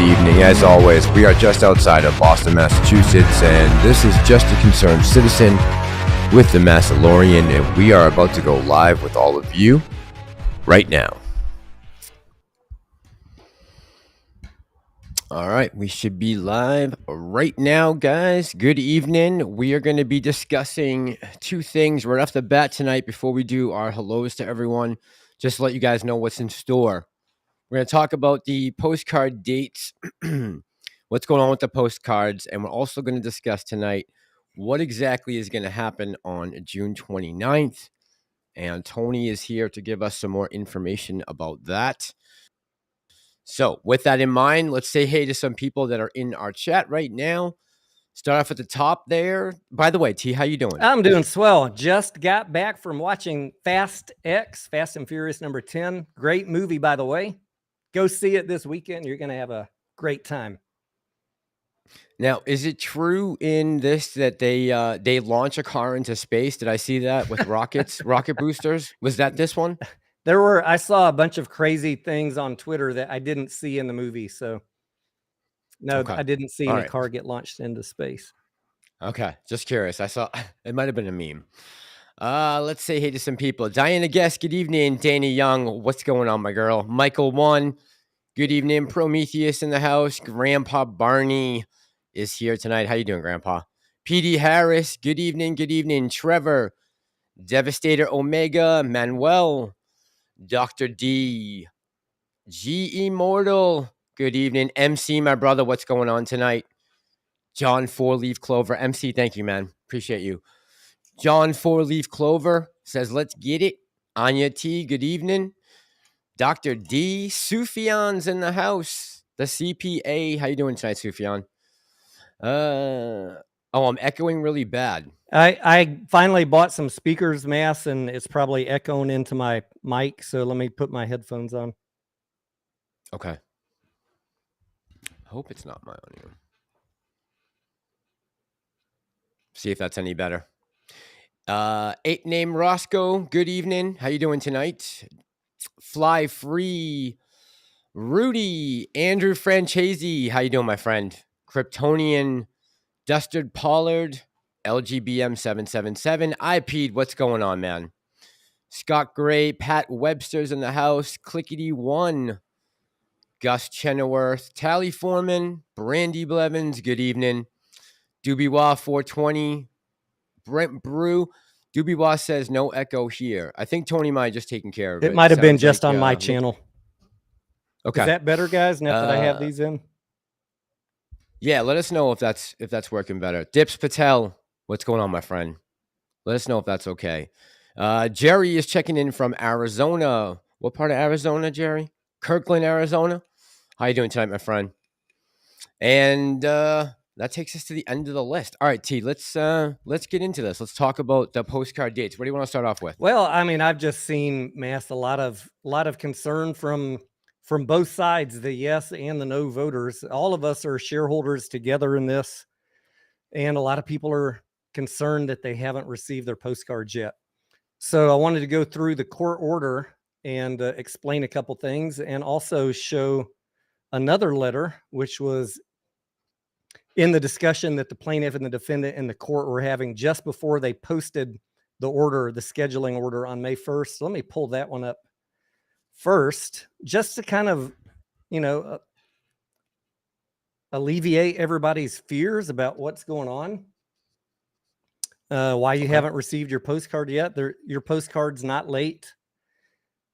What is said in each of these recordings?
evening. As always, we are just outside of Boston, Massachusetts, and this is Just a Concerned Citizen with the Massalorian, and we are about to go live with all of you right now. All right, we should be live right now, guys. Good evening. We are going to be discussing two things right off the bat tonight before we do our hellos to everyone. Just to let you guys know what's in store. We're going to talk about the postcard dates, what's going on with the postcards, and we're also going to discuss tonight what exactly is going to happen on June 29th. And Tony is here to give us some more information about that. So with that in mind, let's say hey to some people that are in our chat right now. Start off at the top there. By the way, T, how you doing? I'm doing swell. Just got back from watching Fast X, Fast and Furious number 10. Great movie, by the way. Go see it this weekend. You're going to have a great time. Now, is it true in this that they launch a car into space? Did I see that with rockets, rocket boosters? Was that this one? I saw a bunch of crazy things on Twitter that I didn't see in the movie. So no, okay. I didn't see any car get launched into space. Okay. Just curious. I saw it might've been a meme. Let's say hey to some people. Diana Guest, good evening. Dana Young, what's going on, my girl? Michael One, good evening. Prometheus in the house. Grandpa Barney is here tonight. How you doing, Grandpa? PD Harris, good evening. Good evening. Trevor, Devastator Omega, Manuel, Dr. D, G Immortal, good evening. MC, my brother, what's going on tonight? John Four Leaf Clover, MC, thank you, man. Appreciate you. John Four Leaf Clover says, let's get it. Anya T, good evening. Dr. D, Sufyan's in the house. The CPA, how you doing tonight, Sufyan? I'm echoing really bad. I finally bought some speakers, Mass, and it's probably echoing into my mic. So let me put my headphones on. Okay. I hope it's not my audio. See if that's any better. 8 name Roscoe, good evening. How you doing tonight? Fly Free, Rudy, Andrew Franchese, how you doing, my friend? Kryptonian, Dustard Pollard, LGBM777, IP'd, what's going on, man? Scott Gray, Pat Webster's in the house, Clickety One, Gus Chenoweth, Tally Foreman, Brandy Blevins, good evening. Dubiwa 420, Brent Brew. Dubiwa says no echo here. I think Tony might have just taken care of it. It might have been just on my channel. Okay. Is that better, guys, now that I have these in? Yeah, let us know if that's working better. Dips Patel, what's going on, my friend? Let us know if that's okay. Jerry is checking in from Arizona. What part of Arizona, Jerry? Kirkland, Arizona. How you doing tonight, my friend? And that takes us to the end of the list. All right, T, let's get into this. Let's talk about the postcard dates. What do you want to start off with? Well, I mean, I've just seen, Mass, a lot of concern from both sides, the yes and the no voters. All of us are shareholders together in this, and a lot of people are concerned that they haven't received their postcards yet. So I wanted to go through the court order and explain a couple things, and also show another letter, which was in the discussion that the plaintiff and the defendant in the court were having just before they posted the order, the scheduling order on May 1st. So let me pull that one up first, just to kind of, alleviate everybody's fears about what's going on. Why you haven't received your postcard yet. Your postcard's not late.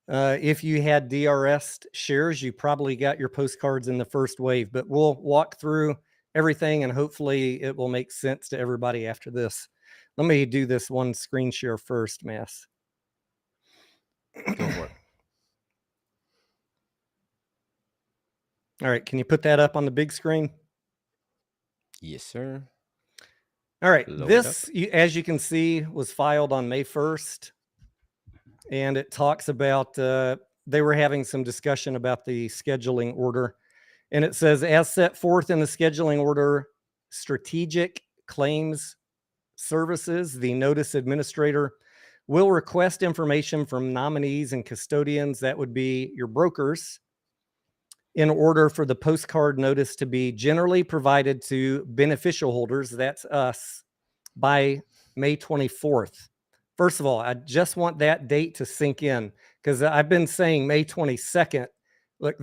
If you had DRS shares, you probably got your postcards in the first wave, but we'll walk through everything and hopefully it will make sense to everybody after this. Let me do this one screen share first, Mass. Go for it. All right, can you put that up on the big screen? Yes, sir. All right, this, as you can see, was filed on May 1st, and it talks about, they were having some discussion about the scheduling order, and it says, as set forth in the scheduling order, Strategic Claims Services, the notice administrator, will request information from nominees and custodians, that would be your brokers, in order for the postcard notice to be generally provided to beneficial holders, that's us, by May 24th. First of all, I just want that date to sink in, because I've been saying May 22nd. Look,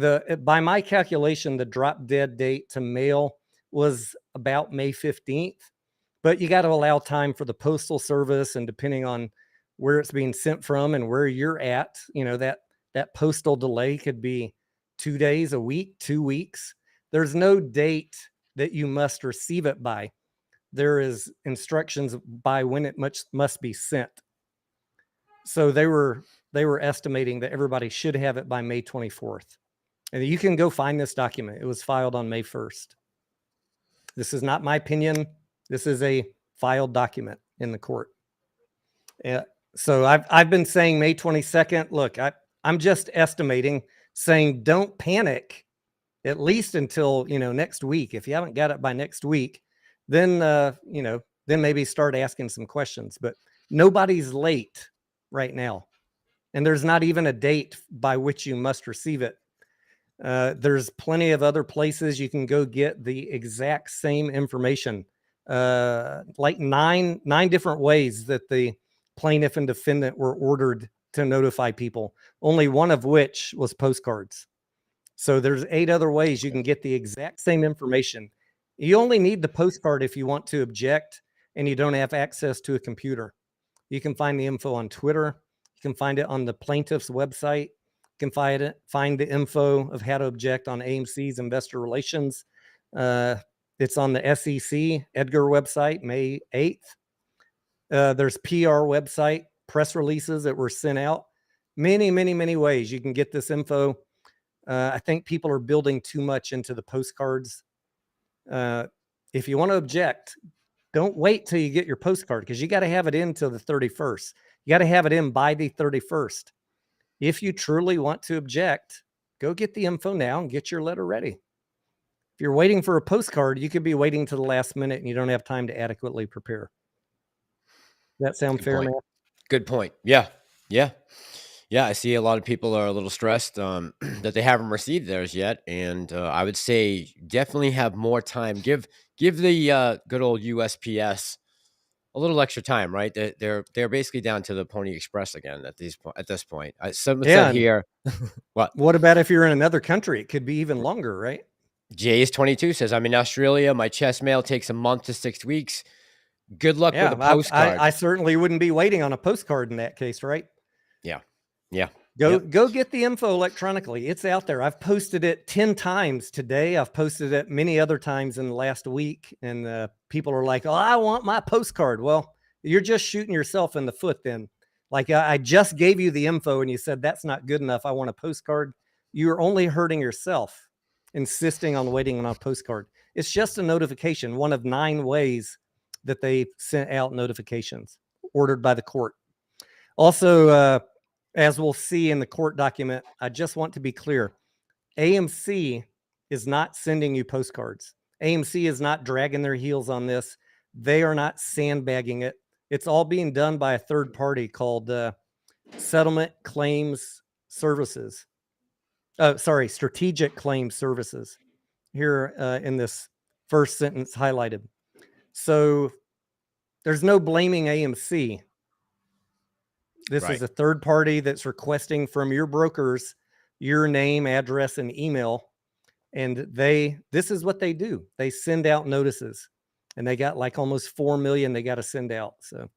by my calculation, the drop dead date to mail was about May 15th, but you got to allow time for the Postal Service, and depending on where it's being sent from and where you're at, that postal delay could be 2 days, a week, 2 weeks. There's no date that you must receive it by. There is instructions by when it must be sent. So they were estimating that everybody should have it by May 24th. And you can go find this document. It was filed on May 1st. This is not my opinion. This is a filed document in the court. So I've been saying May 22nd. Look, I'm just estimating, saying don't panic, at least until next week. If you haven't got it by next week, then then maybe start asking some questions. But nobody's late right now, and there's not even a date by which you must receive it. There's plenty of other places you can go get the exact same information, like nine different ways that the plaintiff and defendant were ordered to notify people, only one of which was postcards. So there's 8 other ways you can get the exact same information. You only need the postcard if you want to object and you don't have access to a computer. You can find the info on Twitter. You can find it on the plaintiff's website. You can find the info of how to object on AMC's Investor Relations. It's on the SEC Edgar website, May 8th. There's PR website, press releases that were sent out. Many, many, many ways you can get this info. I think people are building too much into the postcards. If you want to object, don't wait till you get your postcard, because you got to have it in till the 31st. You got to have it in by the 31st. If you truly want to object, go get the info now and get your letter ready. If you're waiting for a postcard, you could be waiting to the last minute and you don't have time to adequately prepare. Does that sound fair, Matt? Good point. Yeah. I see a lot of people are a little stressed that they haven't received theirs yet, and I would say definitely have more time. Give the good old USPS a little extra time, right? They're basically down to the Pony Express again at this point. Someone said here, what about if you're in another country? It could be even longer, right? Jay's 22 says, I'm in Australia. My chest mail takes a month to 6 weeks. Good luck with a postcard. I certainly wouldn't be waiting on a postcard in that case, right? Yeah. Go get the info electronically. It's out there. I've posted it 10 times today. I've posted it many other times in the last week. And people are like, oh, I want my postcard. Well, you're just shooting yourself in the foot then. Like I just gave you the info and you said, that's not good enough. I want a postcard. You're only hurting yourself insisting on waiting on a postcard. It's just a notification, one of 9 ways that they sent out notifications ordered by the court. Also, as we'll see in the court document, I just want to be clear. AMC is not sending you postcards. AMC is not dragging their heels on this. They are not sandbagging it. It's all being done by a third party called Settlement Claims Services. Strategic Claims Services here in this first sentence highlighted. So there's no blaming AMC. This is a third party that's requesting from your brokers your name, address, and email. And this is what they do. They send out notices, and they got like almost 4 million they got to send out. So,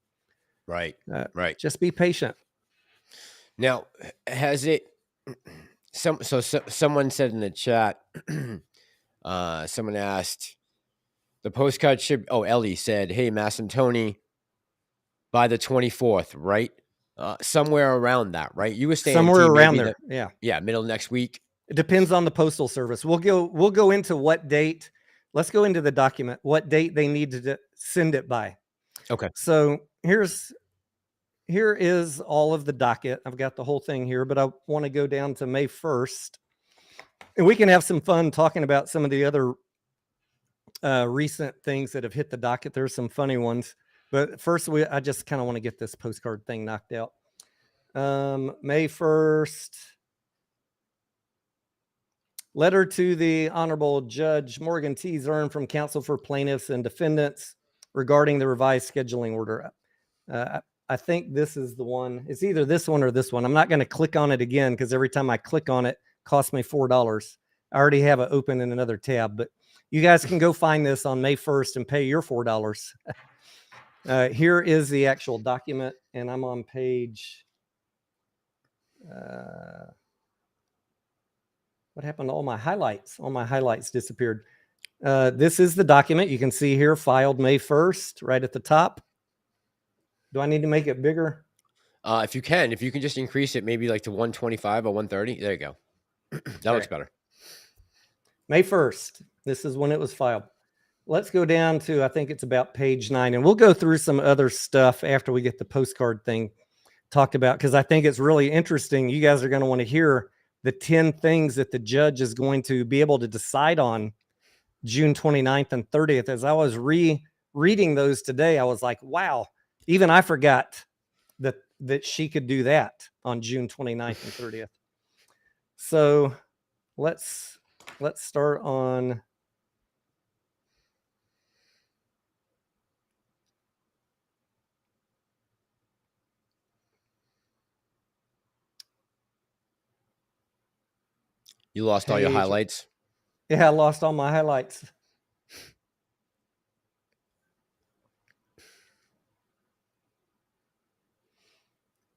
right. Just be patient. Now, has it, someone said in the chat, someone asked, the postcard should, Ellie said, hey, Mass and Tony, by the 24th, right? Somewhere around that, right? You were saying somewhere around there. Yeah. Middle of next week. It depends on the Postal Service. We'll go into what date. Let's go into the document, what date they need to send it by. Okay. So here is all of the docket. I've got the whole thing here, but I want to go down to May 1st. And we can have some fun talking about some of the other recent things that have hit the docket. There's some funny ones. But first, I just kind of want to get this postcard thing knocked out. May 1st. Letter to the Honorable Judge Morgan T. Zern from Counsel for Plaintiffs and Defendants regarding the revised scheduling order. I think this is the one. It's either this one or this one. I'm not going to click on it again because every time I click on it, it costs me $4. I already have it open in another tab, but you guys can go find this on May 1st and pay your $4. Here is the actual document, and I'm on page... what happened to all my highlights? All my highlights disappeared. This is the document. You can see here, filed May 1st, right at the top. Do I need to make it bigger? If you can just increase it maybe like to 125 or 130. There you go. That looks better. May 1st. This is when it was filed. Let's go down to, I think it's about page 9, and we'll go through some other stuff after we get the postcard thing talked about, because I think it's really interesting. You guys are going to want to hear the 10 things that the judge is going to be able to decide on June 29th and 30th. As I was reading those today, I was like, wow, even I forgot that she could do that on June 29th and 30th. So let's start on... You lost all your highlights? Yeah, I lost all my highlights.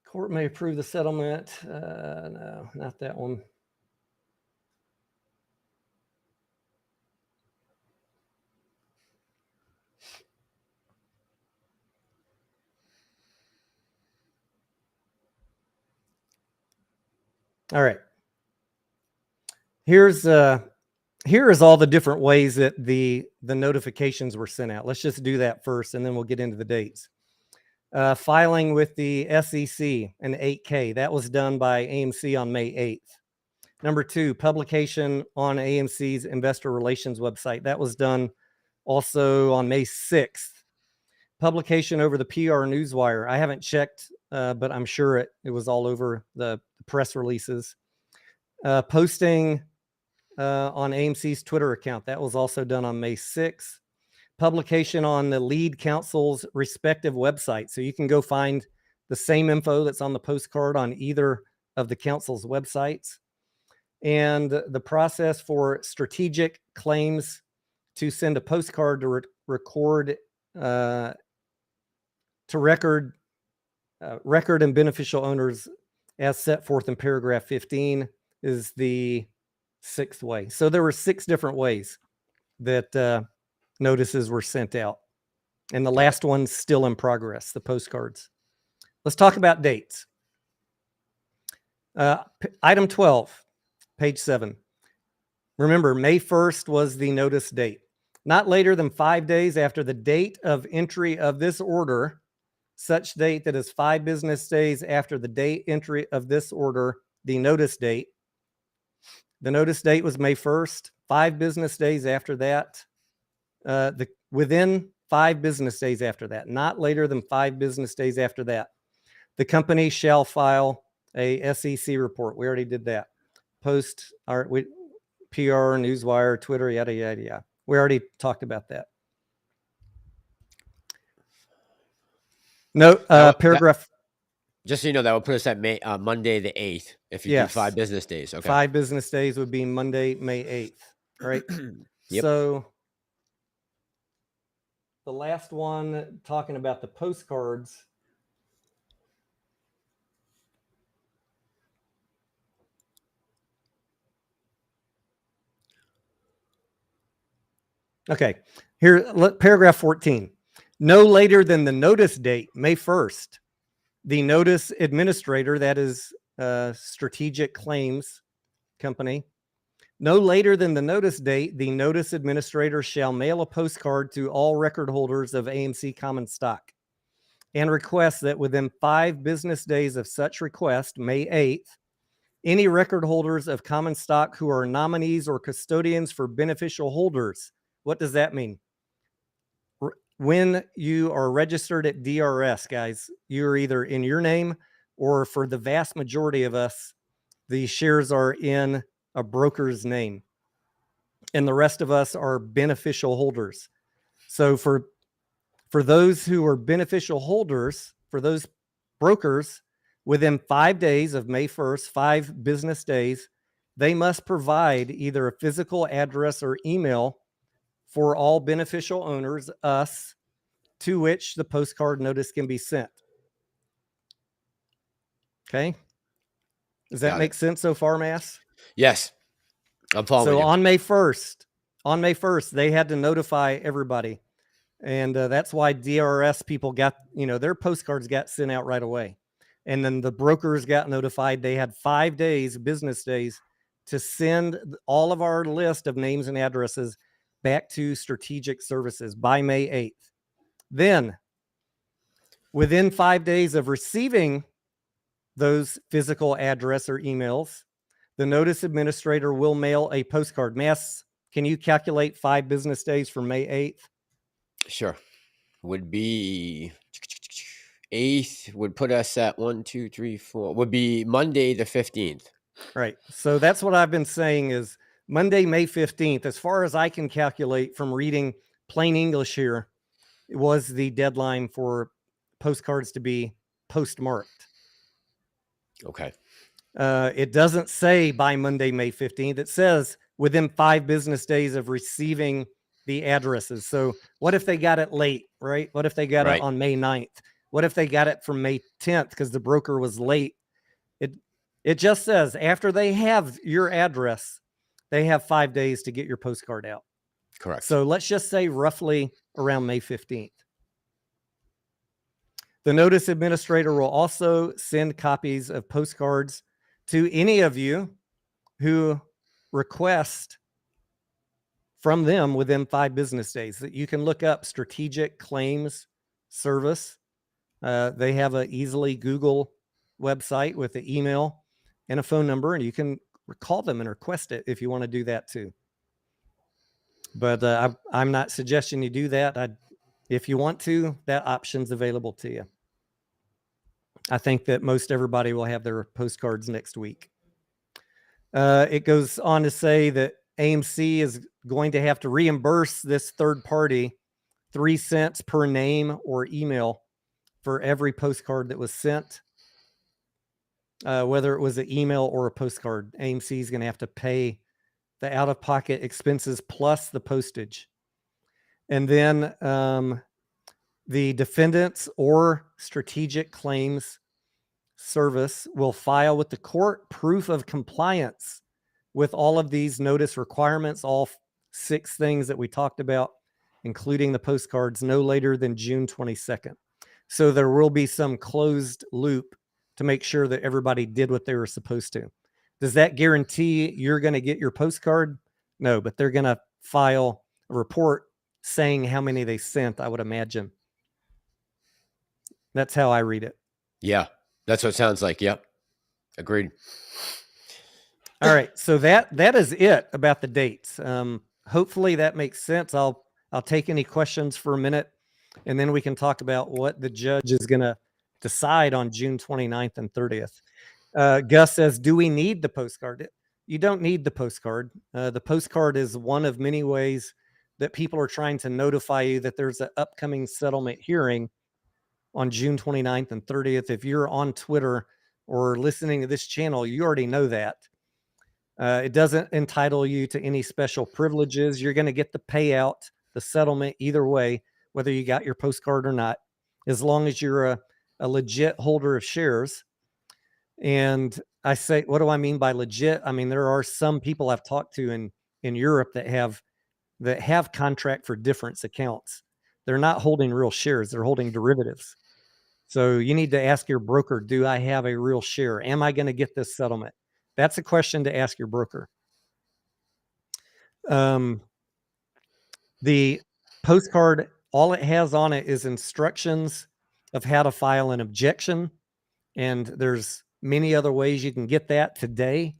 Court may approve the settlement. No, not that one. All right. Here is all the different ways that the notifications were sent out. Let's just do that first, and then we'll get into the dates. Filing with the SEC, an 8K. That was done by AMC on May 8th. Number 2, publication on AMC's investor relations website. That was done also on May 6th. Publication over the PR Newswire. I haven't checked, but I'm sure it was all over the press releases. Posting on AMC's Twitter account. That was also done on May 6th. Publication on the lead counsel's respective websites. So you can go find the same info that's on the postcard on either of the counsel's websites. And the process for strategic claims to send a postcard to record record and beneficial owners as set forth in paragraph 15 is the 6th way. So there were 6 different ways that notices were sent out. And the last one's still in progress, the postcards. Let's talk about dates. Item 12, page 7. Remember, May 1st was the notice date. Not later than 5 days after the date of entry of this order, such date that is 5 business days after the date entry of this order, the notice date. The notice date was May 1st. 5 business days after that, within 5 business days after that, not later than 5 business days after that, the company shall file a SEC report. We already did that. Post our PR, Newswire, Twitter, yada, yada, yada. We already talked about that. No, paragraph. Just so you know, that would put us at Monday the 8th if you do 5 business days. Okay. 5 business days would be Monday, May 8th. Right? Yep. So the last one, talking about the postcards. Okay, here, paragraph 14. No later than the notice date, May 1st, the notice administrator, that is Strategic Claims Company, no later than the notice date, the notice administrator shall mail a postcard to all record holders of AMC common stock and request that within 5 business days of such request, May 8th, any record holders of common stock who are nominees or custodians for beneficial holders. What does that mean? When you are registered at DRS, guys, you're either in your name or, for the vast majority of us, the shares are in a broker's name. and the rest of us are beneficial holders. So for those who are beneficial holders, for those brokers, within 5 days of May 1st, 5 business days, they must provide either a physical address or email for all beneficial owners, us, to which the postcard notice can be sent. Okay. Does that make sense so far, Mass? Yes. I'm following So you. on May 1st, they had to notify everybody. And that's why DRS people got, their postcards got sent out right away. And then the brokers got notified. They had 5 days, business days, to send all of our list of names and addresses back to Strategic Services by May 8th. Then, within 5 days of receiving those physical address or emails, the notice administrator will mail a postcard. Mass, can you calculate 5 business days from May 8th? Sure. Would be 8th, would put us at 1, 2, 3, 4. Would be Monday the 15th. Right. So that's what I've been saying is Monday, May 15th, as far as I can calculate from reading plain English here, it was the deadline for postcards to be postmarked. Okay. It doesn't say by Monday, May 15th. It says within 5 business days of receiving the addresses. So what if they got it late, right? What if they got it on May 9th? What if they got it from May 10th because the broker was late? It just says after they have your address, they have 5 days to get your postcard out. Correct. So let's just say roughly around May 15th. The notice administrator will also send copies of postcards to any of you who request from them within 5 business days. That you can look up Strategic Claims Service. They have an easily Google website with an email and a phone number, and you can call them and request it if you want to do that too. But I'm not suggesting you do that. If you want to, that option's available to you. I think that most everybody will have their postcards next week. It goes on to say that AMC is going to have to reimburse this third party 3 cents per name or email for every postcard that was sent. Whether it was an email or a postcard, AMC is going to have to pay the out-of-pocket expenses plus the postage. And then the defendants or Strategic Claims Service will file with the court proof of compliance with all of these notice requirements, all 6 things that we talked about, including the postcards, no later than June 22nd. So there will be some closed loop to make sure that everybody did what they were supposed to. Does that guarantee you're going to get your postcard? No, but they're going to file a report saying how many they sent, I would imagine. That's how I read it. Yeah, that's what it sounds like. Yep. Agreed. All right. So that is it about the dates. Hopefully that makes sense. I'll take any questions for a minute, and then we can talk about what the judge is going to decide on June 29th and 30th. Gus says, do we need the postcard? You don't need the postcard. The postcard is one of many ways that people are trying to notify you that there's an upcoming settlement hearing on June 29th and 30th. If you're on Twitter or listening to this channel, you already know that. It doesn't entitle you to any special privileges. You're going to get the payout, the settlement, either way, whether you got your postcard or not, as long as you're a legit holder of shares. And I say, what do I mean by legit? I mean, there are some people I've talked to in Europe that have contract for difference accounts. They're not holding real shares. They're holding derivatives. So you need to ask your broker, do I have a real share? Am I going to get this settlement? That's a question to ask your broker. The postcard, all it has on it is instructions of how to file an objection. And there's many other ways you can get that today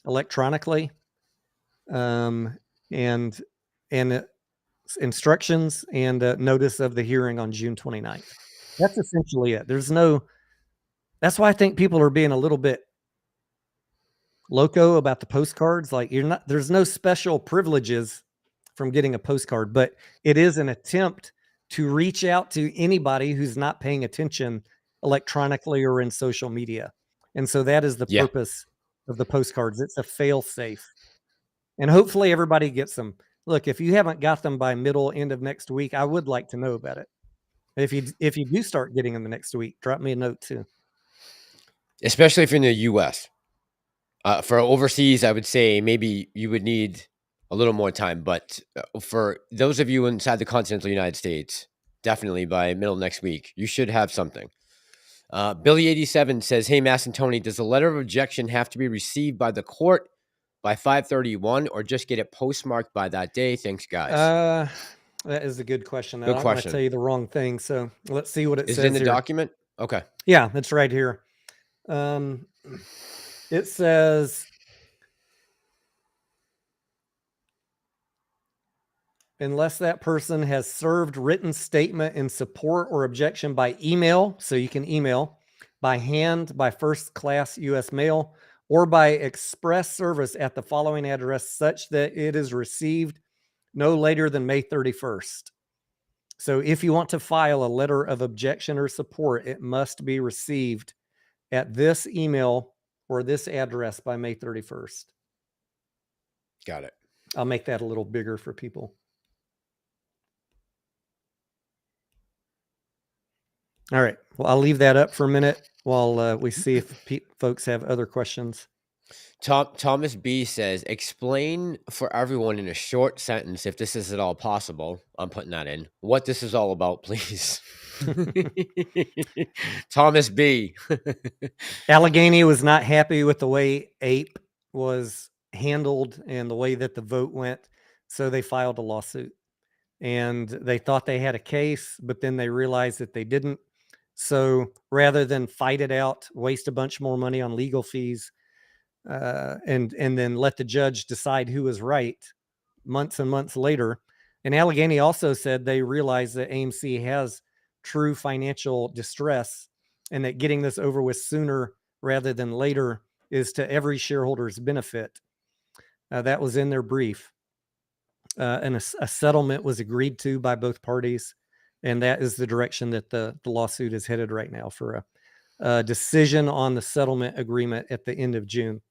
electronically. And instructions and notice of the hearing on June 29th. That's essentially it. That's why I think people are being a little bit loco about the postcards. Like there's no special privileges from getting a postcard, but it is an attempt to reach out to anybody who's not paying attention electronically or in social media. And so that is the Yeah. purpose of the postcards. It's a fail safe. And hopefully everybody gets them. Look, if you haven't got them by end of next week, I would like to know about it. If you do start getting them the next week, drop me a note too. Especially if you're in the US. For overseas, I would say maybe you would need a little more time. But for those of you inside the continental United States, definitely by middle of next week, you should have something. Billy87 says, "Hey, Mass and Tony, does the letter of objection have to be received by the court by 5/31 or just get it postmarked by that day? Thanks, guys." That is a good question. I Good don't want to question. tell you the wrong thing. So let's see what it Is says it in the here. document? Okay. Yeah, it's right here. It says, unless that person has served written statement in support or objection by email, so you can email, by hand, by first class U.S. mail, or by express service at the following address such that it is received no later than May 31st. So if you want to file a letter of objection or support, it must be received at this email or this address by May 31st. Got it. I'll make that a little bigger for people. All right. Well, I'll leave that up for a minute while we see if folks have other questions. Thomas B says, "Explain for everyone in a short sentence, if this is at all possible." I'm putting that in. What this is all about, please. Thomas B. Allegheny was not happy with the way APE was handled and the way that the vote went, so they filed a lawsuit. And they thought they had a case, but then they realized that they didn't. So rather than fight it out, waste a bunch more money on legal fees, and then let the judge decide who was right months and months later. And Allegheny also said they realized that AMC has true financial distress and that getting this over with sooner rather than later is to every shareholder's benefit. That was in their brief. And a settlement was agreed to by both parties. And that is the direction that the lawsuit is headed right now, for a decision on the settlement agreement at the end of June.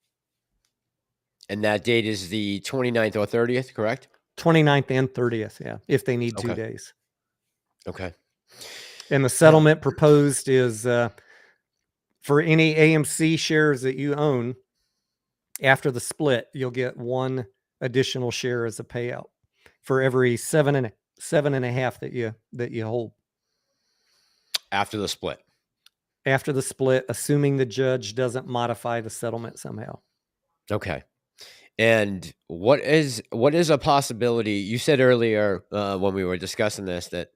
And that date is the 29th or 30th, correct? 29th and 30th, yeah, if they need 2 Okay. days. Okay. And the settlement proposed is for any AMC shares that you own after the split, you'll get 1 additional share as a payout for every 7.5 that you hold. After the split. After the split, assuming the judge doesn't modify the settlement somehow. Okay. And what is a possibility? You said earlier when we were discussing this that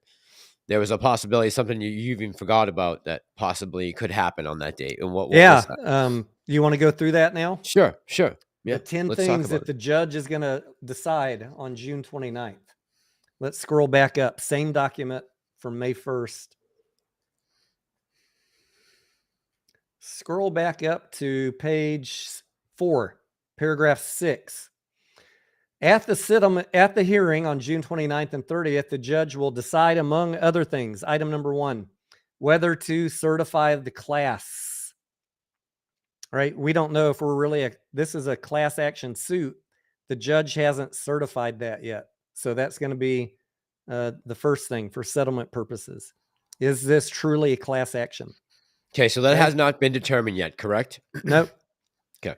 there was a possibility, something you even forgot about, that possibly could happen on that date. And what was that? You want to go through that now? Sure. Yeah. The 10 things that the judge is going to decide on June 29th. Let's scroll back up. Same document from May 1st. Scroll back up to page 4, paragraph 6. At the hearing on June 29th and 30th, the judge will decide, among other things, item number 1, whether to certify the class. Right? We don't know if we're really this is a class action suit. The judge hasn't certified that yet. So that's going to be the first thing for settlement purposes. Is this truly a class action? Okay, so that has not been determined yet, correct? Nope. Okay.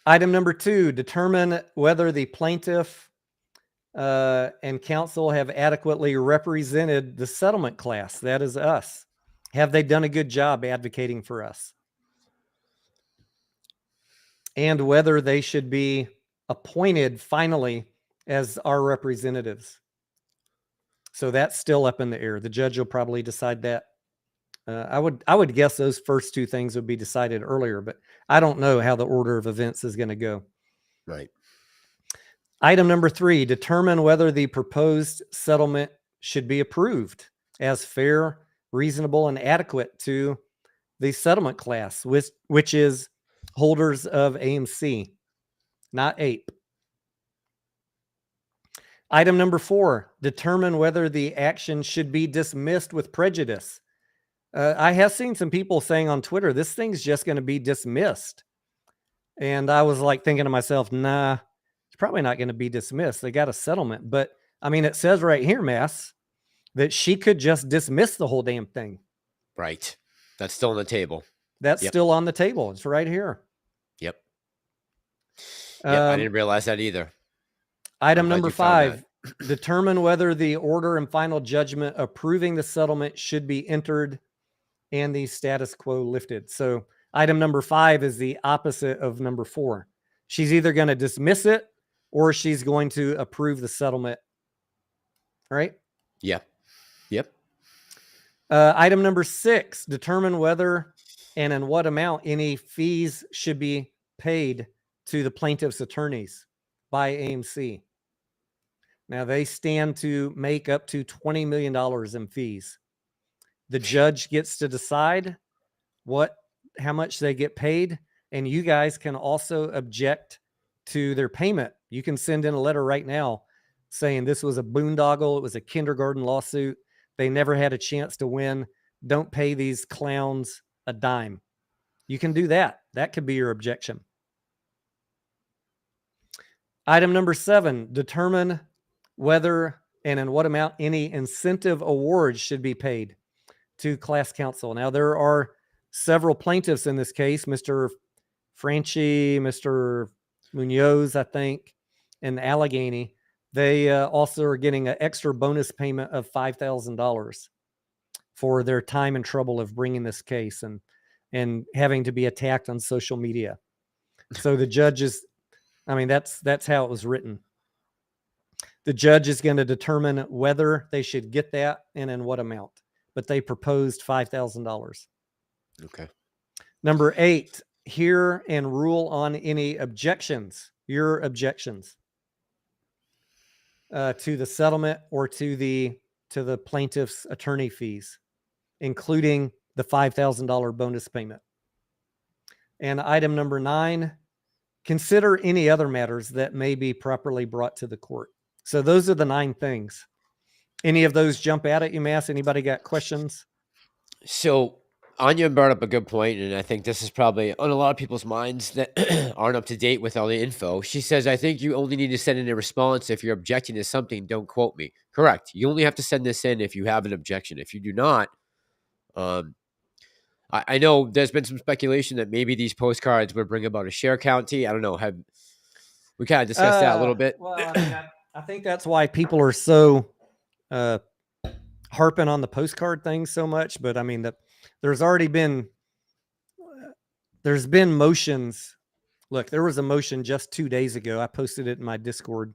Item number 2, determine whether the plaintiff and counsel have adequately represented the settlement class. That is us. Have they done a good job advocating for us? And whether they should be appointed finally as our representatives. So that's still up in the air. The judge will probably decide that. I would guess those first 2 things would be decided earlier, but I don't know how the order of events is going to go. Right. Item number 3, determine whether the proposed settlement should be approved as fair, reasonable, and adequate to the settlement class, which is holders of AMC, not APE. Item number 4, determine whether the action should be dismissed with prejudice. I have seen some people saying on Twitter, this thing's just going to be dismissed. And I was like thinking to myself, nah, it's probably not going to be dismissed. They got a settlement. But I mean, it says right here, Mass, that she could just dismiss the whole damn thing. Right. That's still on the table. That's still on the table. It's right here. Yep. I didn't realize that either. Item number 5, determine whether the order and final judgment approving the settlement should be entered and the status quo lifted. So item number 5 is the opposite of number 4. She's either going to dismiss it or she's going to approve the settlement. Right? Yeah. Yep. Item number 6, determine whether and in what amount any fees should be paid to the plaintiff's attorneys by AMC. Now, they stand to make up to $20 million in fees. The judge gets to decide how much they get paid, and you guys can also object to their payment. You can send in a letter right now saying this was a boondoggle, it was a kindergarten lawsuit, they never had a chance to win, don't pay these clowns a dime. You can do that. That could be your objection. Item number 7, determine whether and in what amount any incentive awards should be paid to class counsel. Now, there are several plaintiffs in this case, Mr. Franchi, Mr. Munoz, I think, and Allegheny. They also are getting an extra bonus payment of $5,000 for their time and trouble of bringing this case and having to be attacked on social media. So the judge is, I mean, that's how it was written. The judge is going to determine whether they should get that and in what amount. But they proposed $5,000. Okay. Number 8, hear and rule on any objections, your objections to the settlement or to the plaintiff's attorney fees, including the $5,000 bonus payment. And item number 9, consider any other matters that may be properly brought to the court. So those are the 9 things. Any of those jump out at you, Mass? Anybody got questions? So Anya brought up a good point, and I think this is probably on a lot of people's minds that aren't up to date with all the info. She says, I think you only need to send in a response if you're objecting to something. Don't quote me. Correct. You only have to send this in if you have an objection. If you do not, I know there's been some speculation that maybe these postcards would bring about a share county. I don't know. We kind of discussed that a little bit? Well, I mean, I think that's why people are so harping on the postcard thing so much. But I mean, there's been motions. Look, there was a motion just 2 days ago. I posted it in my Discord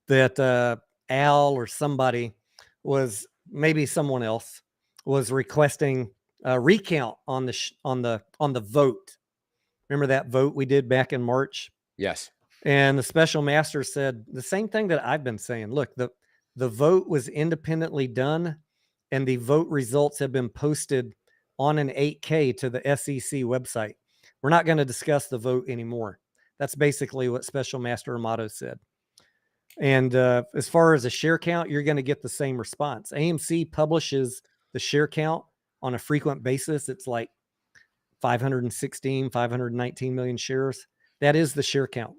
that Al or somebody was, maybe someone else was requesting a recount on the vote. Remember that vote we did back in March? Yes. And the special master said the same thing that I've been saying. Look, the vote was independently done, and the vote results have been posted on an 8K to the SEC website. We're not going to discuss the vote anymore. That's basically what Special Master Amato said. And as far as a share count, you're going to get the same response. AMC publishes the share count on a frequent basis. It's like 516, 519 million shares. That is the share count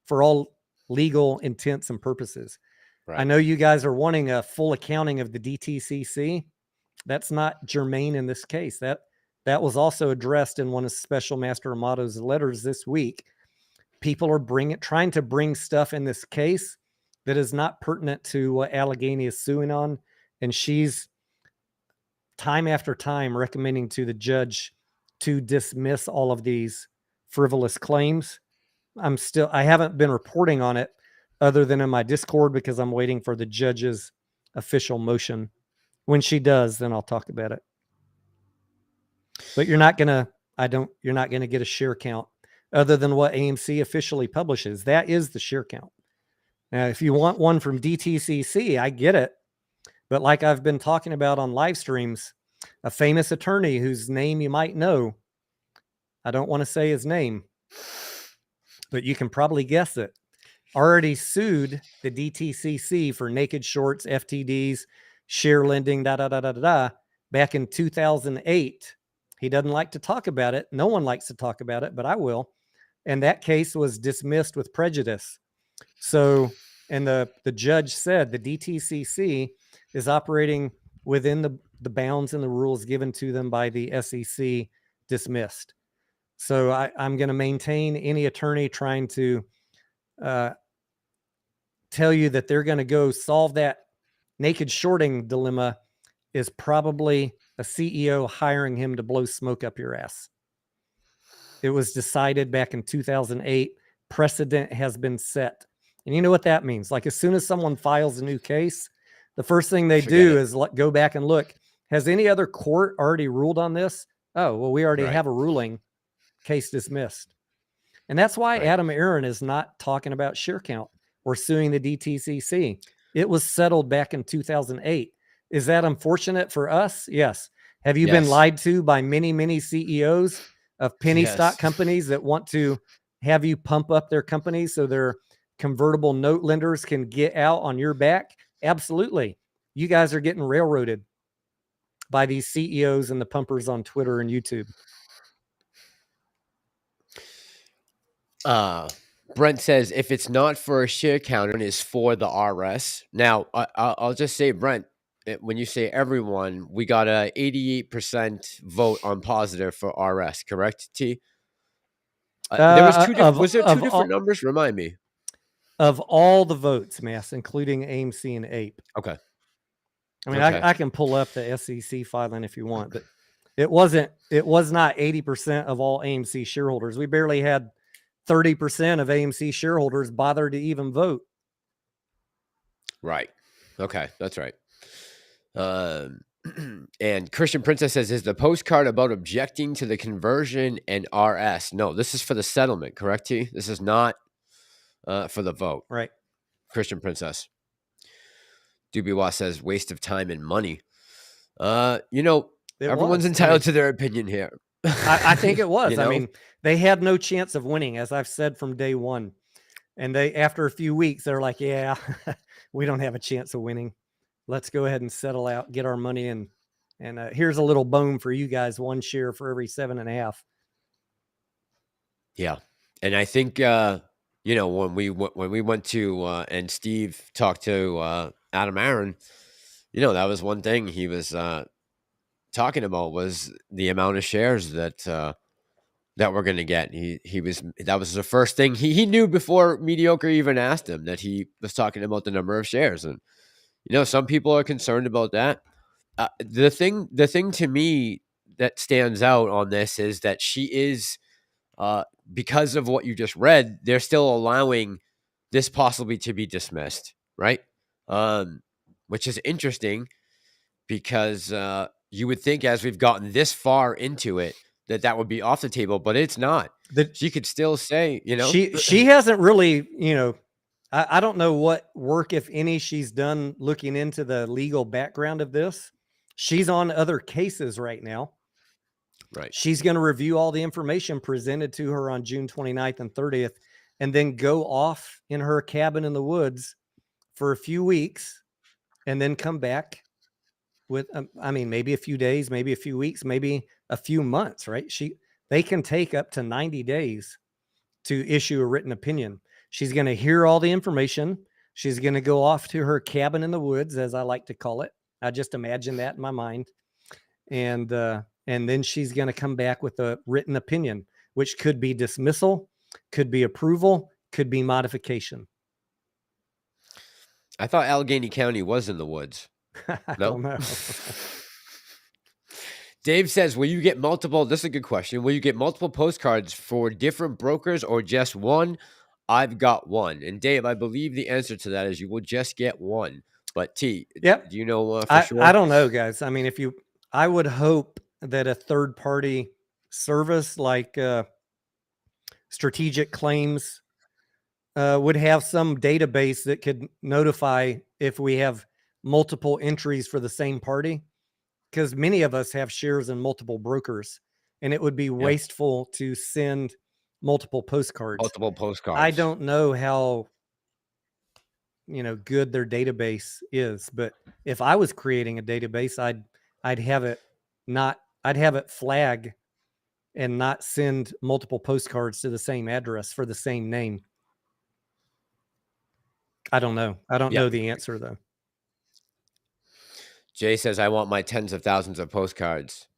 for all legal intents and purposes. Right. I know you guys are wanting a full accounting of the DTCC. That's not germane in this case. That was also addressed in one of Special Master Amato's letters this week. People are trying to bring stuff in this case that is not pertinent to what Allegheny is suing on, and she's time after time recommending to the judge to dismiss all of these frivolous claims. I haven't been reporting on it other than in my Discord because I'm waiting for the judge's official motion. When she does, then I'll talk about it. But you're not going to get a share count other than what AMC officially publishes. That is the share count. Now, if you want one from DTCC, I get it. But like I've been talking about on live streams, a famous attorney whose name you might know I don't want to say his name, but you can probably guess it, already sued the DTCC for naked shorts, FTDs, share lending, back in 2008. He doesn't like to talk about it. No one likes to talk about it, but I will. And that case was dismissed with prejudice. So, and the judge said the DTCC is operating within the bounds and the rules given to them by the SEC, dismissed. So I'm going to maintain any attorney trying to tell you that they're going to go solve that naked shorting dilemma is probably a CEO hiring him to blow smoke up your ass. It was decided back in 2008. Precedent has been set. And you know what that means? Like as soon as someone files a new case, the first thing they do is go back and look. Has any other court already ruled on this? Oh, well, we already have a ruling. Case dismissed. And that's why Adam Aaron is not talking about share count or suing the DTCC. It was settled back in 2008. Is that unfortunate for us? Yes. Have you been lied to by many, many CEOs of penny stock companies that want to have you pump up their companies so their convertible note lenders can get out on your back? Absolutely. You guys are getting railroaded by these CEOs and the pumpers on Twitter and YouTube. Brent says, if it's not for a share count, it is for the RS. Now, I'll just say, Brent, when you say everyone, we got a 88% vote on positive for RS, correct, T? There was two different numbers? Remind me. Of all the votes, Mass, including AMC and APE. Okay. I mean, I can pull up the SEC filing if you want, but it was not 80% of all AMC shareholders. We barely had 30% of AMC shareholders bother to even vote. Right. Okay. That's right. And Christian Princess says, is the postcard about objecting to the conversion and RS? No, this is for the settlement, correct, T? This is not for the vote. Right. Christian Princess. Dubiwa says, waste of time and money. Everyone's entitled to their opinion here. I think it was. I mean, they had no chance of winning, as I've said from day one. And after a few weeks, they're like, yeah, we don't have a chance of winning. Let's go ahead and settle out, get our money in. And here's a little bone for you guys, 1 share for every 7.5. Yeah. And I think, when we went to, and Steve talked to Adam Aaron, that was one thing he was talking about was the amount of shares that we're going to get. That was the first thing he knew before Mediocre even asked him, that he was talking about the number of shares. And, some people are concerned about that. The thing to me that stands out on this is that she is, because of what you just read, they're still allowing this possibly to be dismissed, right? Which is interesting because you would think as we've gotten this far into it that would be off the table, but it's not. She could still say, she hasn't really, I don't know what work, if any, she's done looking into the legal background of this. She's on other cases right now. Right. She's going to review all the information presented to her on June 29th and 30th, and then go off in her cabin in the woods for a few weeks and then come back with, maybe a few days, maybe a few weeks, maybe a few months, right? They can take up to 90 days to issue a written opinion. She's going to hear all the information. She's going to go off to her cabin in the woods, as I like to call it. I just imagine that in my mind. And then she's going to come back with a written opinion, which could be dismissal, could be approval, could be modification. I thought Allegheny County was in the woods. I don't know. Dave says, will you get multiple? This is a good question. Will you get multiple postcards for different brokers or just one? I've got one. And Dave, I believe the answer to that is you will just get one. But T, yep. Do you know for sure? I don't know, guys. I mean, I would hope that a third party service like Strategic Claims would have some database that could notify if we have multiple entries for the same party, because many of us have shares in multiple brokers. and it would be wasteful to send multiple postcards. Multiple postcards. I don't know how good their database is, but if I was creating a database, I'd have it flag and not send multiple postcards to the same address for the same name. I don't know. I don't know the answer though. Jay says, I want my tens of thousands of postcards.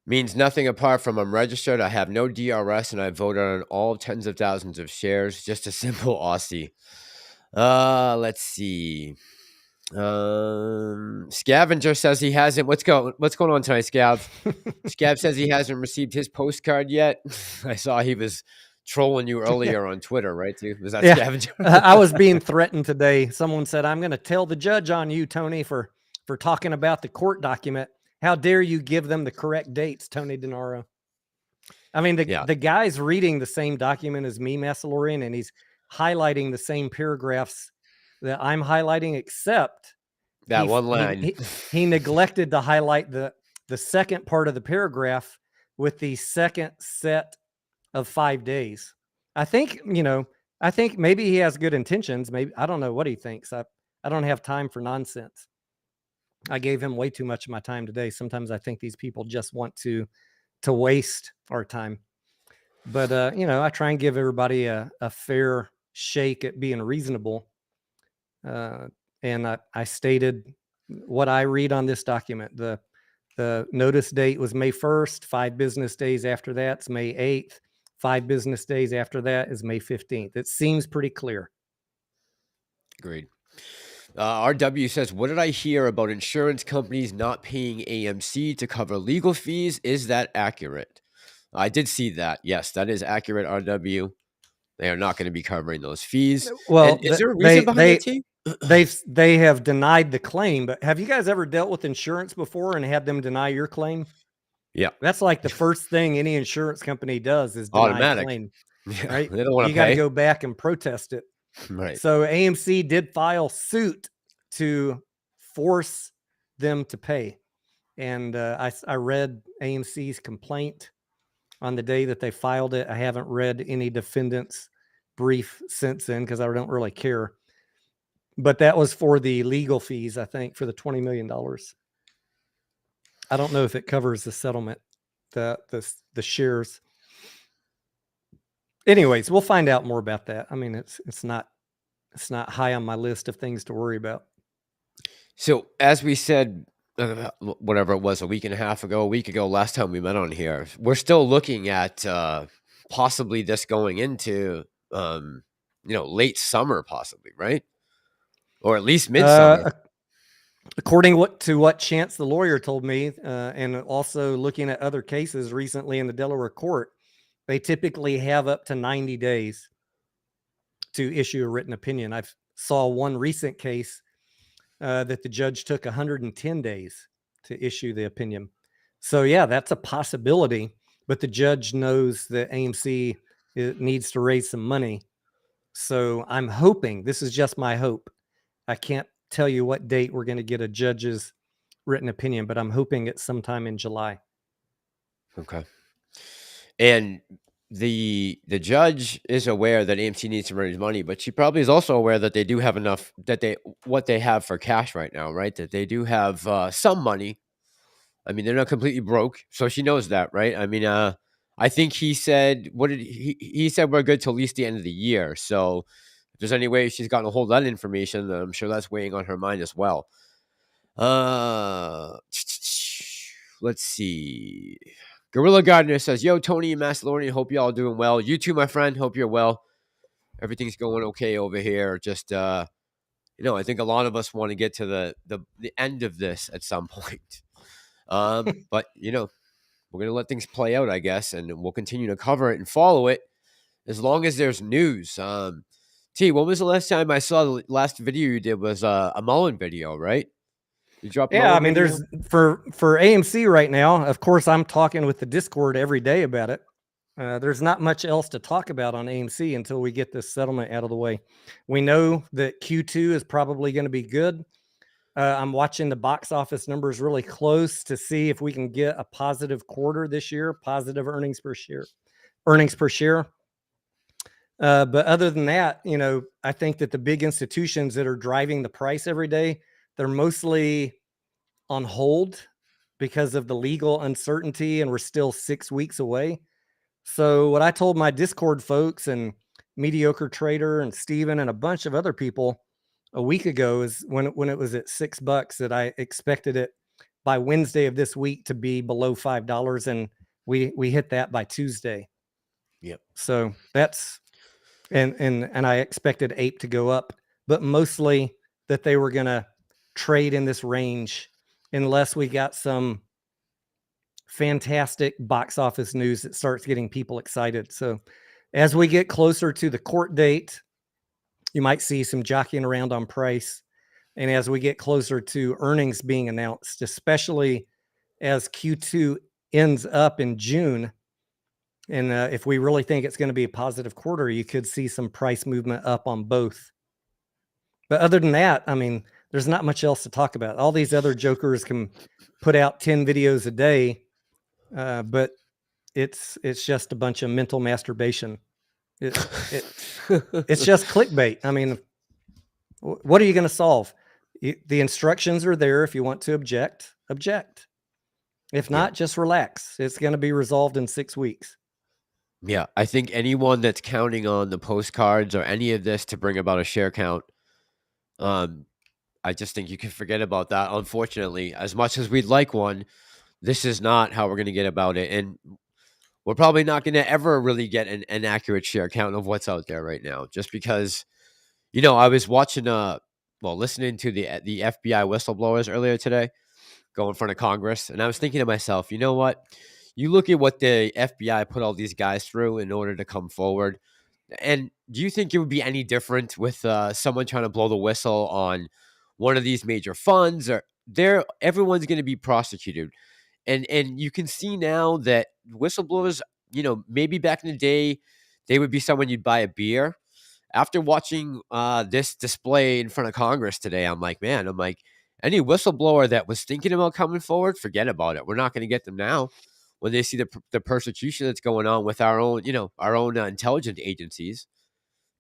Means nothing apart from I'm registered, I have no DRS, and I voted on all tens of thousands of shares. Just a simple Aussie. Let's see. Scavenger says he hasn't. What's going on tonight, Scav? Scav says he hasn't received his postcard yet. I saw he was trolling you earlier on Twitter, right? Was that Scavenger? I was being threatened today. Someone said, I'm going to tell the judge on you, Tony, for talking about the court document. How dare you give them the correct dates, Tony Denaro? I mean, the guy's reading the same document as me, Massalorian, and he's highlighting the same paragraphs that I'm highlighting, except that one line. He neglected to highlight the second part of the paragraph with the second set of 5 days. I think maybe he has good intentions. Maybe, I don't know what he thinks. I don't have time for nonsense. I gave him way too much of my time today. Sometimes I think these people just want to waste our time. But, I try and give everybody a fair shake at being reasonable. And I stated what I read on this document. The notice date was May 1st. 5 business days after that is May 8th. 5 business days after that is May 15th. It seems pretty clear. Agreed. RW says, what did I hear about insurance companies not paying AMC to cover legal fees? Is that accurate? I did see that. Yes, that is accurate, RW. They are not going to be covering those fees. Well, is there a reason behind it? They have denied the claim, but have you guys ever dealt with insurance before and had them deny your claim? Yeah. That's like the first thing any insurance company does is deny a claim. Yeah, right? They don't want to You got to go back and protest it. Right. So AMC did file suit to force them to pay. And I read AMC's complaint on the day that they filed it. I haven't read any defendant's brief since then because I don't really care. But that was for the legal fees, I think, for the $20 million. I don't know if it covers the settlement, the shares. Anyways, we'll find out more about that. I mean, it's not high on my list of things to worry about. So as we said, whatever it was, a week ago, last time we met on here, we're still looking at possibly this going into late summer, possibly, right? Or at least midsummer. According to what Chance the lawyer told me, and also looking at other cases recently in the Delaware court, they typically have up to 90 days to issue a written opinion. I saw one recent case that the judge took 110 days to issue the opinion. So yeah, that's a possibility, but the judge knows that AMC needs to raise some money. So I'm hoping, this is just my hope, I can't tell you what date we're going to get a judge's written opinion, but I'm hoping it's sometime in July. Okay. And the judge is aware that AMC needs to raise money, but she probably is also aware that they do have enough, what they have for cash right now, right? That they do have some money. I mean, they're not completely broke, so she knows that, right? I mean, I think he said, he said we're good till at least the end of the year. So if there's any way she's gotten a hold of that information, I'm sure that's weighing on her mind as well. Let's see. Gorilla Gardener says, yo, Tony and Massalorian, hope y'all doing well. You too, my friend. Hope you're well. Everything's going okay over here. Just, I think a lot of us want to get to the end of this at some point. But, we're going to let things play out, I guess, and we'll continue to cover it and follow it as long as there's news. T, when was the last time I saw the last video you did was a Mullen video, right? You dropped I mean, there's for AMC right now, of course, I'm talking with the Discord every day about it. There's not much else to talk about on AMC until we get this settlement out of the way. We know that Q2 is probably going to be good. I'm watching the box office numbers really close to see if we can get a positive quarter this year, positive earnings per share. But other than that, I think that the big institutions that are driving the price every day, they're mostly on hold because of the legal uncertainty, and we're still 6 weeks away. So what I told my Discord folks and Mediocre Trader and Steven and a bunch of other people a week ago is when it was at $6 that I expected it by Wednesday of this week to be below $5, and we hit that by Tuesday. Yep. So that's and I expected Ape to go up, but mostly that they were going to trade in this range unless we got some fantastic box office news that starts getting people excited. So as we get closer to the court date, you might see some jockeying around on price. And as we get closer to earnings being announced, especially as Q2 ends up in June, and if we really think it's going to be a positive quarter, you could see some price movement up on both. But other than that, I mean, there's not much else to talk about. All these other jokers can put out 10 videos a day, but it's just a bunch of mental masturbation. It's just clickbait. I mean, what are you going to solve? The instructions are there. If you want to object. If not, just relax. It's going to be resolved in 6 weeks. Yeah, I think anyone that's counting on the postcards or any of this to bring about a share count, I just think you can forget about that. Unfortunately, as much as we'd like one, this is not how we're going to get about it. And we're probably not going to ever really get an accurate share count of what's out there right now, just because, I was watching, listening to the FBI whistleblowers earlier today, go in front of Congress. And I was thinking to myself, you know what? You look at what the FBI put all these guys through in order to come forward. And do you think it would be any different with someone trying to blow the whistle on one of these major funds? Or everyone's going to be prosecuted. And you can see now that whistleblowers, maybe back in the day, they would be someone you'd buy a beer. After watching this display in front of Congress today, I'm like, any whistleblower that was thinking about coming forward, forget about it. We're not going to get them now. When they see the persecution that's going on with our own, intelligence agencies,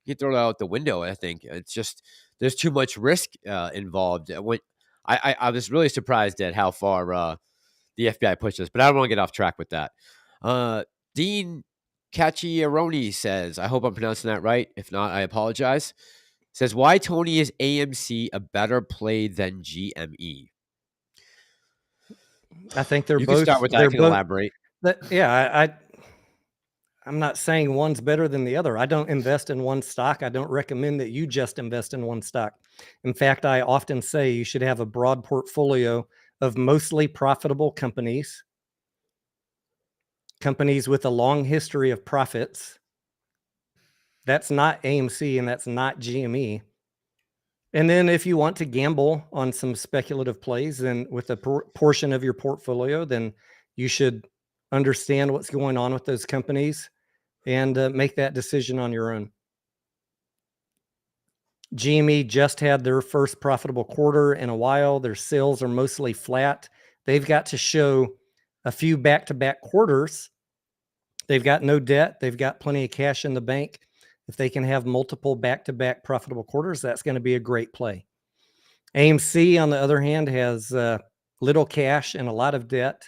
you throw that out the window. I think it's just there's too much risk involved. When I was really surprised at how far the FBI pushed us, but I don't want to get off track with that. Dean Cacciaroni says, I hope I'm pronouncing that right. If not, I apologize. Says, why, Tony, is AMC a better play than GME? I think they're You both. can start with that. I can elaborate. I'm not saying one's better than the other. I don't invest in one stock. I don't recommend that you just invest in one stock. In fact, I often say you should have a broad portfolio of mostly profitable companies with a long history of profits. That's not AMC and that's not GME. And then if you want to gamble on some speculative plays, then with a portion of your portfolio, then you should understand what's going on with those companies and make that decision on your own. GME just had their first profitable quarter in a while. Their sales are mostly flat. They've got to show a few back-to-back quarters. They've got no debt. They've got plenty of cash in the bank. If they can have multiple back-to-back profitable quarters, that's going to be a great play. AMC, on the other hand, has little cash and a lot of debt,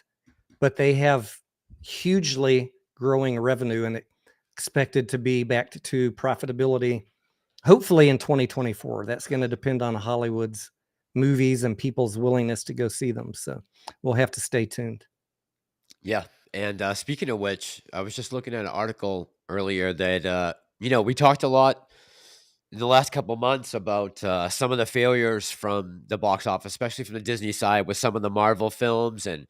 but they have hugely growing revenue and expected to be back to profitability, hopefully in 2024. That's going to depend on Hollywood's movies and people's willingness to go see them. So we'll have to stay tuned. Yeah. And speaking of which, I was just looking at an article earlier that, we talked a lot in the last couple of months about some of the failures from the box office, especially from the Disney side with some of the Marvel films. And,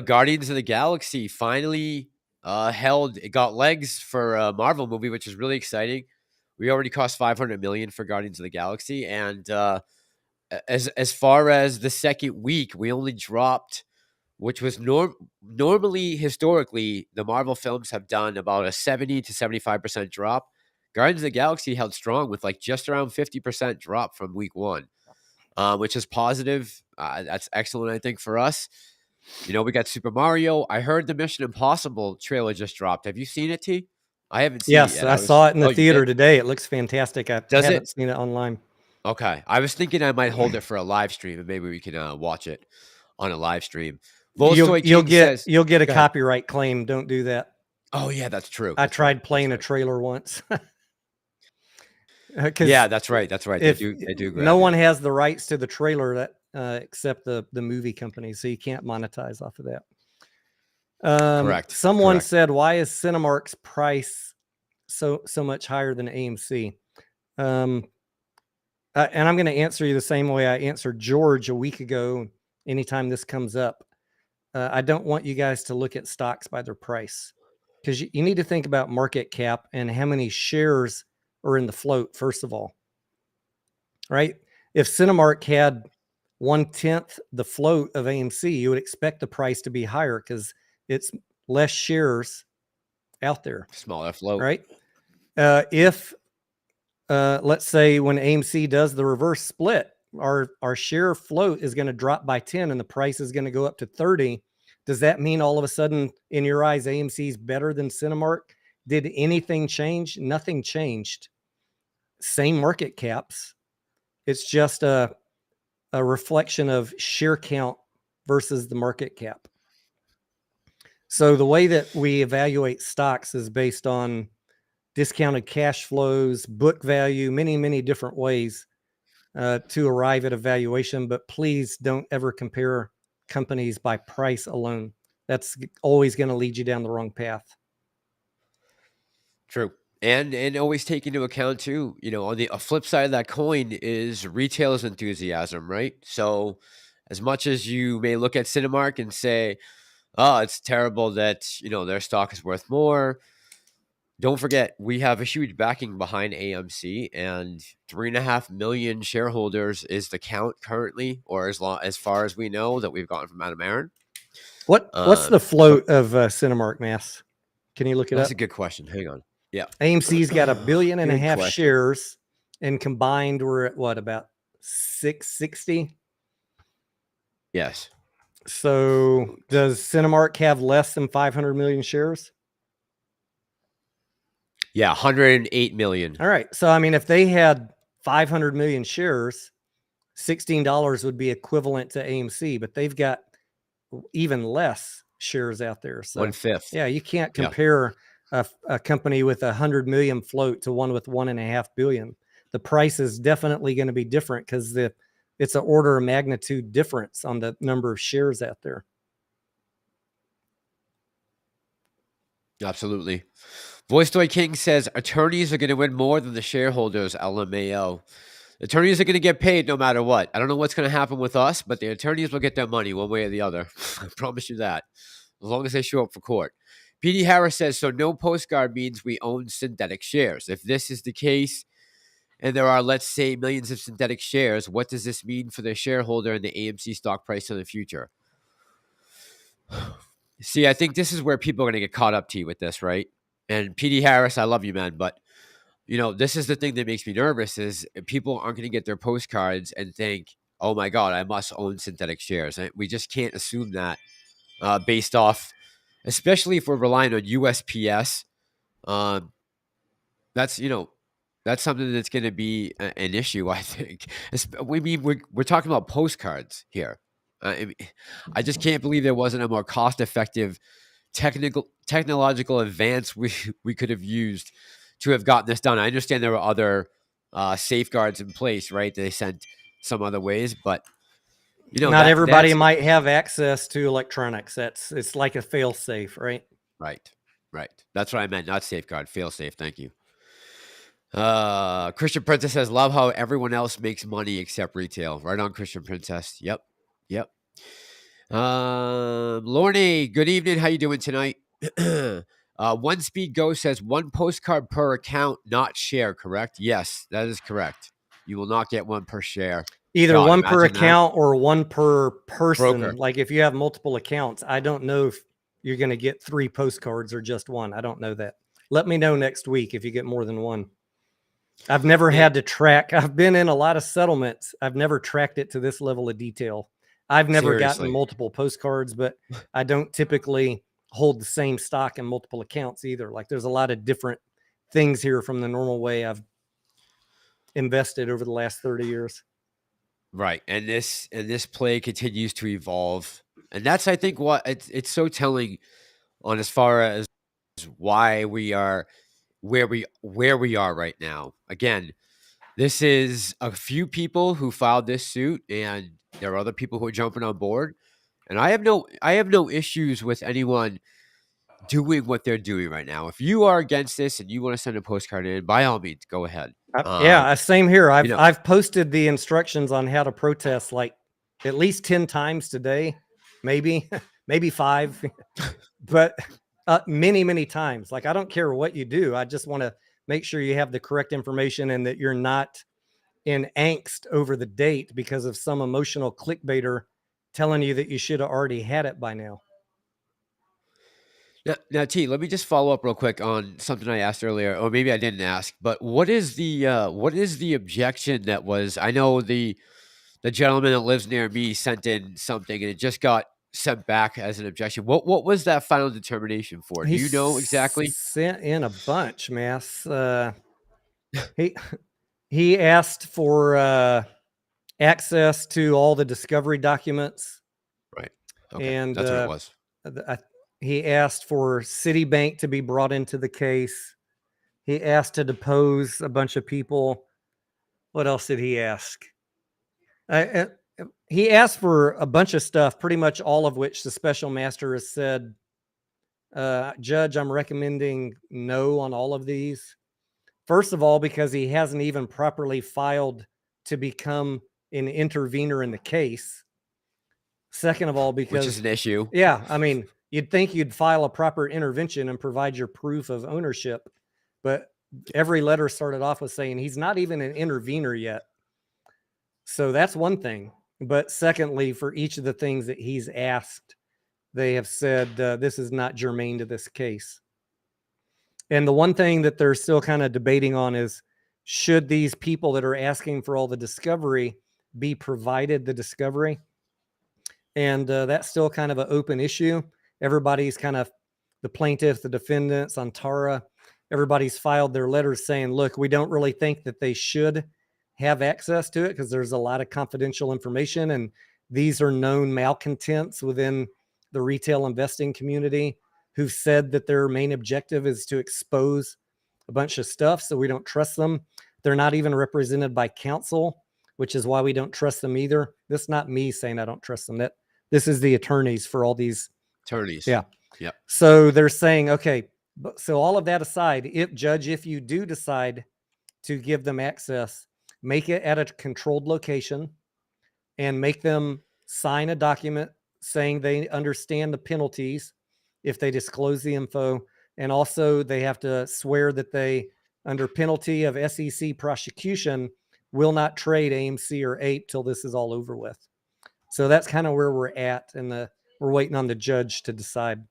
Guardians of the Galaxy finally it got legs for a Marvel movie, which is really exciting. We already cost $500 million for Guardians of the Galaxy. And as far as the second week, we only dropped, which was normally, historically, the Marvel films have done about a 70 to 75% drop. Guardians of the Galaxy held strong with just around 50% drop from week one. which is positive. That's excellent, I think, for us. We got Super Mario. I heard the Mission Impossible trailer just dropped. Have you seen it, T? I haven't seen it Yes, yet. I saw it in the Oh, you theater did? today. It looks fantastic. I Does haven't it? seen it online. Okay. I was thinking I might hold it for a live stream, and maybe we can watch it on a live stream. Volstoy King says, you'll get a go ahead. copyright claim. Don't do that. Oh yeah, that's true. I tried playing a trailer once. Yeah, that's right. That's right. They do grab no you. one has the rights to the trailer that except the movie company, so you can't monetize off of that. Correct. Someone said, "Why is Cinemark's price so much higher than AMC?" And I'm going to answer you the same way I answered George a week ago. Anytime this comes up, I don't want you guys to look at stocks by their price, because you need to think about market cap and how many shares are in the float, first of all. Right? If Cinemark had 1/10 the float of AMC, you would expect the price to be higher because it's less shares out there. Smaller float. Right? If let's say when AMC does the reverse split, our share float is going to drop by 10 and the price is going to go up to 30. Does that mean all of a sudden, in your eyes, AMC is better than Cinemark? Did anything change? Nothing changed. Same market caps. It's just a reflection of share count versus the market cap. So the way that we evaluate stocks is based on discounted cash flows, book value, many, many different ways to arrive at a valuation. But please don't ever compare companies by price alone. That's always going to lead you down the wrong path. True. And always take into account too, on the flip side of that coin is retailers' enthusiasm, right? So as much as you may look at Cinemark and say, oh, it's terrible that, their stock is worth more, don't forget, we have a huge backing behind AMC, and 3.5 million shareholders is the count currently, or as far as we know that we've gotten from Adam Aaron. What's the float of Cinemark, Mass? Can you look it up? That's a good question. Hang on. Yeah. AMC's got 1.5 billion question. shares, and combined we're at what, about 660? Yes. So does Cinemark have less than 500 million shares? Yeah, 108 million. All right. So, I mean, if they had 500 million shares, $16 would be equivalent to AMC, but they've got even less shares out there. So 1/5. Yeah, you can't compare a company with 100 million float to one with 1.5 billion. The price is definitely going to be different because it's an order of magnitude difference on the number of shares out there. Absolutely. Voice King says attorneys are going to win more than the shareholders. LMAO. Attorneys are going to get paid no matter what. I don't know what's going to happen with us, but the attorneys will get their money one way or the other. I promise you that. As long as they show up for court. PD Harris says, so no Postcard means we own synthetic shares. If this is the case, and there are, let's say, millions of synthetic shares, what does this mean for the shareholder and the AMC stock price in the future? See, I think this is where people are going to get caught up with this, right? And PD Harris, I love you, man, but this is the thing that makes me nervous is people aren't going to get their postcards and think, oh my God, I must own synthetic shares. And we just can't assume that based off, especially if we're relying on USPS. That's something that's going to be an issue, I think. We're talking about postcards here. I just can't believe there wasn't a more cost-effective technological advance we could have used to have gotten this done. I understand there were other safeguards in place, right? They sent some other ways, but not everybody might have access to electronics. It's like a fail safe, right? Right. That's what I meant. Not safeguard, fail safe. Thank you. Christian Princess says, love how everyone else makes money except retail. Right on, Christian Princess. Yep. Lorne, good evening. How you doing tonight? One Speed Go says 1 postcard per account, not share, correct? Yes, that is correct. You will not get 1 per share. Either God, 1 per account or 1 per person. Broker. Like if you have multiple accounts, I don't know if you're going to get 3 postcards or just 1. I don't know that. Let me know next week if you get more than 1. I've never had to track. I've been in a lot of settlements. I've never tracked it to this level of detail. I've never gotten Seriously. multiple postcards, but I don't typically hold the same stock in multiple accounts either. Like there's a lot of different things here from the normal way I've invested over the last 30 years. Right. And this play continues to evolve. And that's, I think, what it's so telling on as far as why we are where we are right now. Again, this is a few people who filed this suit, and there are other people who are jumping on board. And I have no issues with anyone doing what they're doing right now. If you are against this and you want to send a postcard in, by all means, go ahead. Yeah, same here. You know, I've posted the instructions on how to protest like at least 10 times today, maybe maybe 5, but many times. Like I don't care what you do. I just want to make sure you have the correct information and that you're not in angst over the date because of some emotional clickbaiter telling you that you should have already had it by now. now, T, let me just follow up real quick on something I asked earlier, or maybe I didn't ask. But what is the objection that was? I know the gentleman that lives near me sent in something, and it just got sent back as an objection. What was that final determination for? Do you know exactly? Sent in a bunch, Mass. He he asked for access to all the discovery documents. Right. Okay. And That's what it was. he asked for Citibank to be brought into the case. He asked to depose a bunch of people. What else did he ask? He asked for a bunch of stuff, pretty much all of which the special master has said, Judge, I'm recommending no on all of these. First of all, because he hasn't even properly filed to become an intervener in the case. Second of all, because which is an issue. Yeah, I mean, you'd think you'd file a proper intervention and provide your proof of ownership, but every letter started off with saying he's not even an intervener yet. So that's one thing. But secondly, for each of the things that he's asked, they have said this is not germane to this case. And the one thing that they're still kind of debating on is, should these people that are asking for all the discovery be provided the discovery? And that's still kind of an open issue. Everybody's kind of, the plaintiff, the defendants, Antara, everybody's filed their letters saying, look, we don't really think that they should have access to it because there's a lot of confidential information. And these are known malcontents within the retail investing community who've said that their main objective is to expose a bunch of stuff. So we don't trust them. They're not even represented by counsel, which is why we don't trust them either. This is not me saying I don't trust them. This is the attorneys for all these attorneys. Yeah. Yep. So they're saying, okay, so all of that aside, if you do decide to give them access, make it at a controlled location and make them sign a document saying they understand the penalties if they disclose the info. And also they have to swear that they, under penalty of SEC prosecution, will not trade AMC or APE till this is all over with. So that's kind of where we're at, and we're waiting on the judge to decide.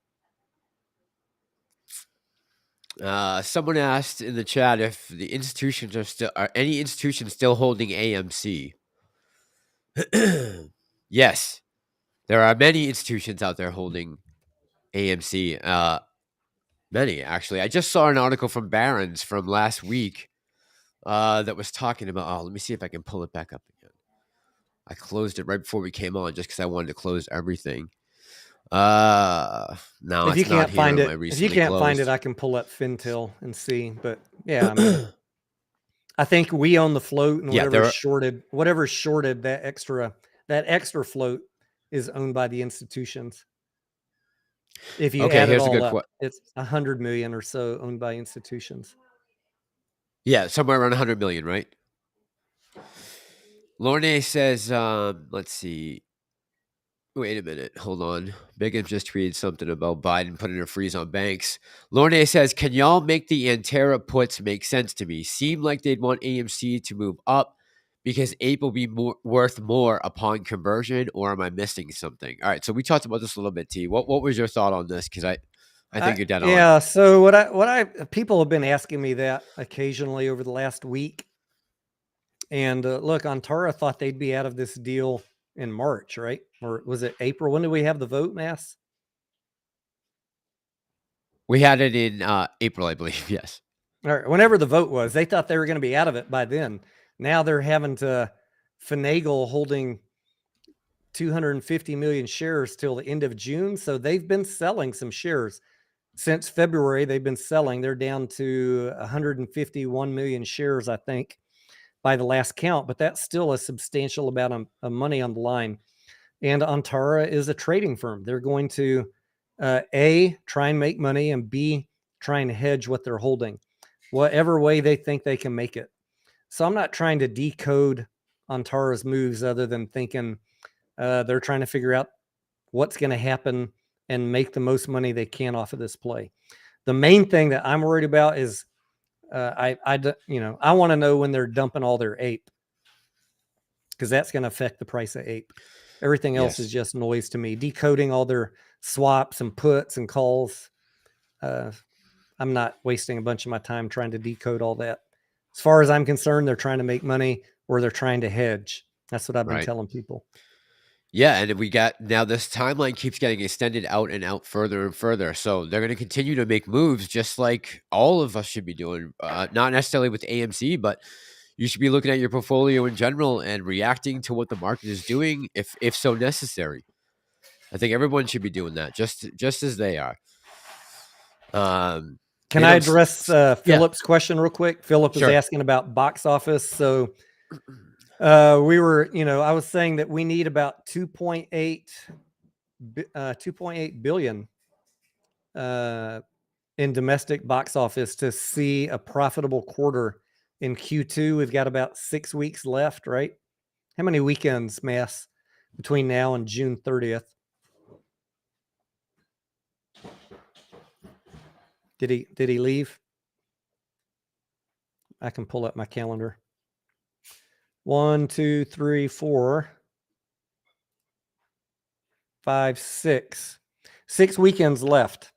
Someone asked in the chat if the institutions are any institutions still holding AMC. Yes, there are many institutions out there holding AMC. Many, actually. I just saw an article from Barron's from last week that was talking about. Oh, let me see if I can pull it back up again. I closed it right before we came on just because I wanted to close everything. No, if you can't find it, I can pull up Fintel and see. But yeah, I mean, I think we own the float, and whatever's shorted that extra float is owned by the institutions. If you add it all up, it's 100 million or so owned by institutions. Yeah, somewhere around 100 million, right? Lorne says, let's see. Wait a minute. Hold on. Megan just tweeted something about Biden putting a freeze on banks. Lorne says, can y'all make the Antara puts make sense to me? Seem like they'd want AMC to move up because APE will be worth more upon conversion, or am I missing something? All right, so we talked about this a little bit, T. What was your thought on this? Because I I think you're dead on. Yeah. So what people have been asking me that occasionally over the last week. And look, Antara thought they'd be out of this deal in March, right? Or was it April? When did we have the vote, Mass? We had it in April, I believe. Yes. Or whenever the vote was, they thought they were going to be out of it by then. Now they're having to finagle holding 250 million shares till the end of June. So they've been selling some shares since February. They've been selling. They're down to 151 million shares, I think, by the last count. But that's still a substantial amount of money on the line. And Antara is a trading firm. They're going to A, try and make money, and B, try and hedge what they're holding, whatever way they think they can make it. So I'm not trying to decode Antara's moves other than thinking they're trying to figure out what's going to happen and make the most money they can off of this play. The main thing that I'm worried about is I want to know when they're dumping all their ape, because that's going to affect the price of ape. Everything else is just noise to me. Decoding all their swaps and puts and calls. I'm not wasting a bunch of my time trying to decode all that. As far as I'm concerned, they're trying to make money or they're trying to hedge. That's what I've been telling people. Yeah, and we got now this timeline keeps getting extended out and out further and further. So they're going to continue to make moves just like all of us should be doing. Not necessarily with AMC, but you should be looking at your portfolio in general and reacting to what the market is doing if so necessary. I think everyone should be doing that just as they are. Can I address Philip's question real quick? Philip is asking about box office. So we were, I was saying that we need about 2.8 billion in domestic box office to see a profitable quarter in Q2. We've got about 6 weeks left, right? How many weekends, Mass, between now and June 30th? Did he leave? I can pull up my calendar. 1, 2, 3, 4, 5, 6. 6 weekends left.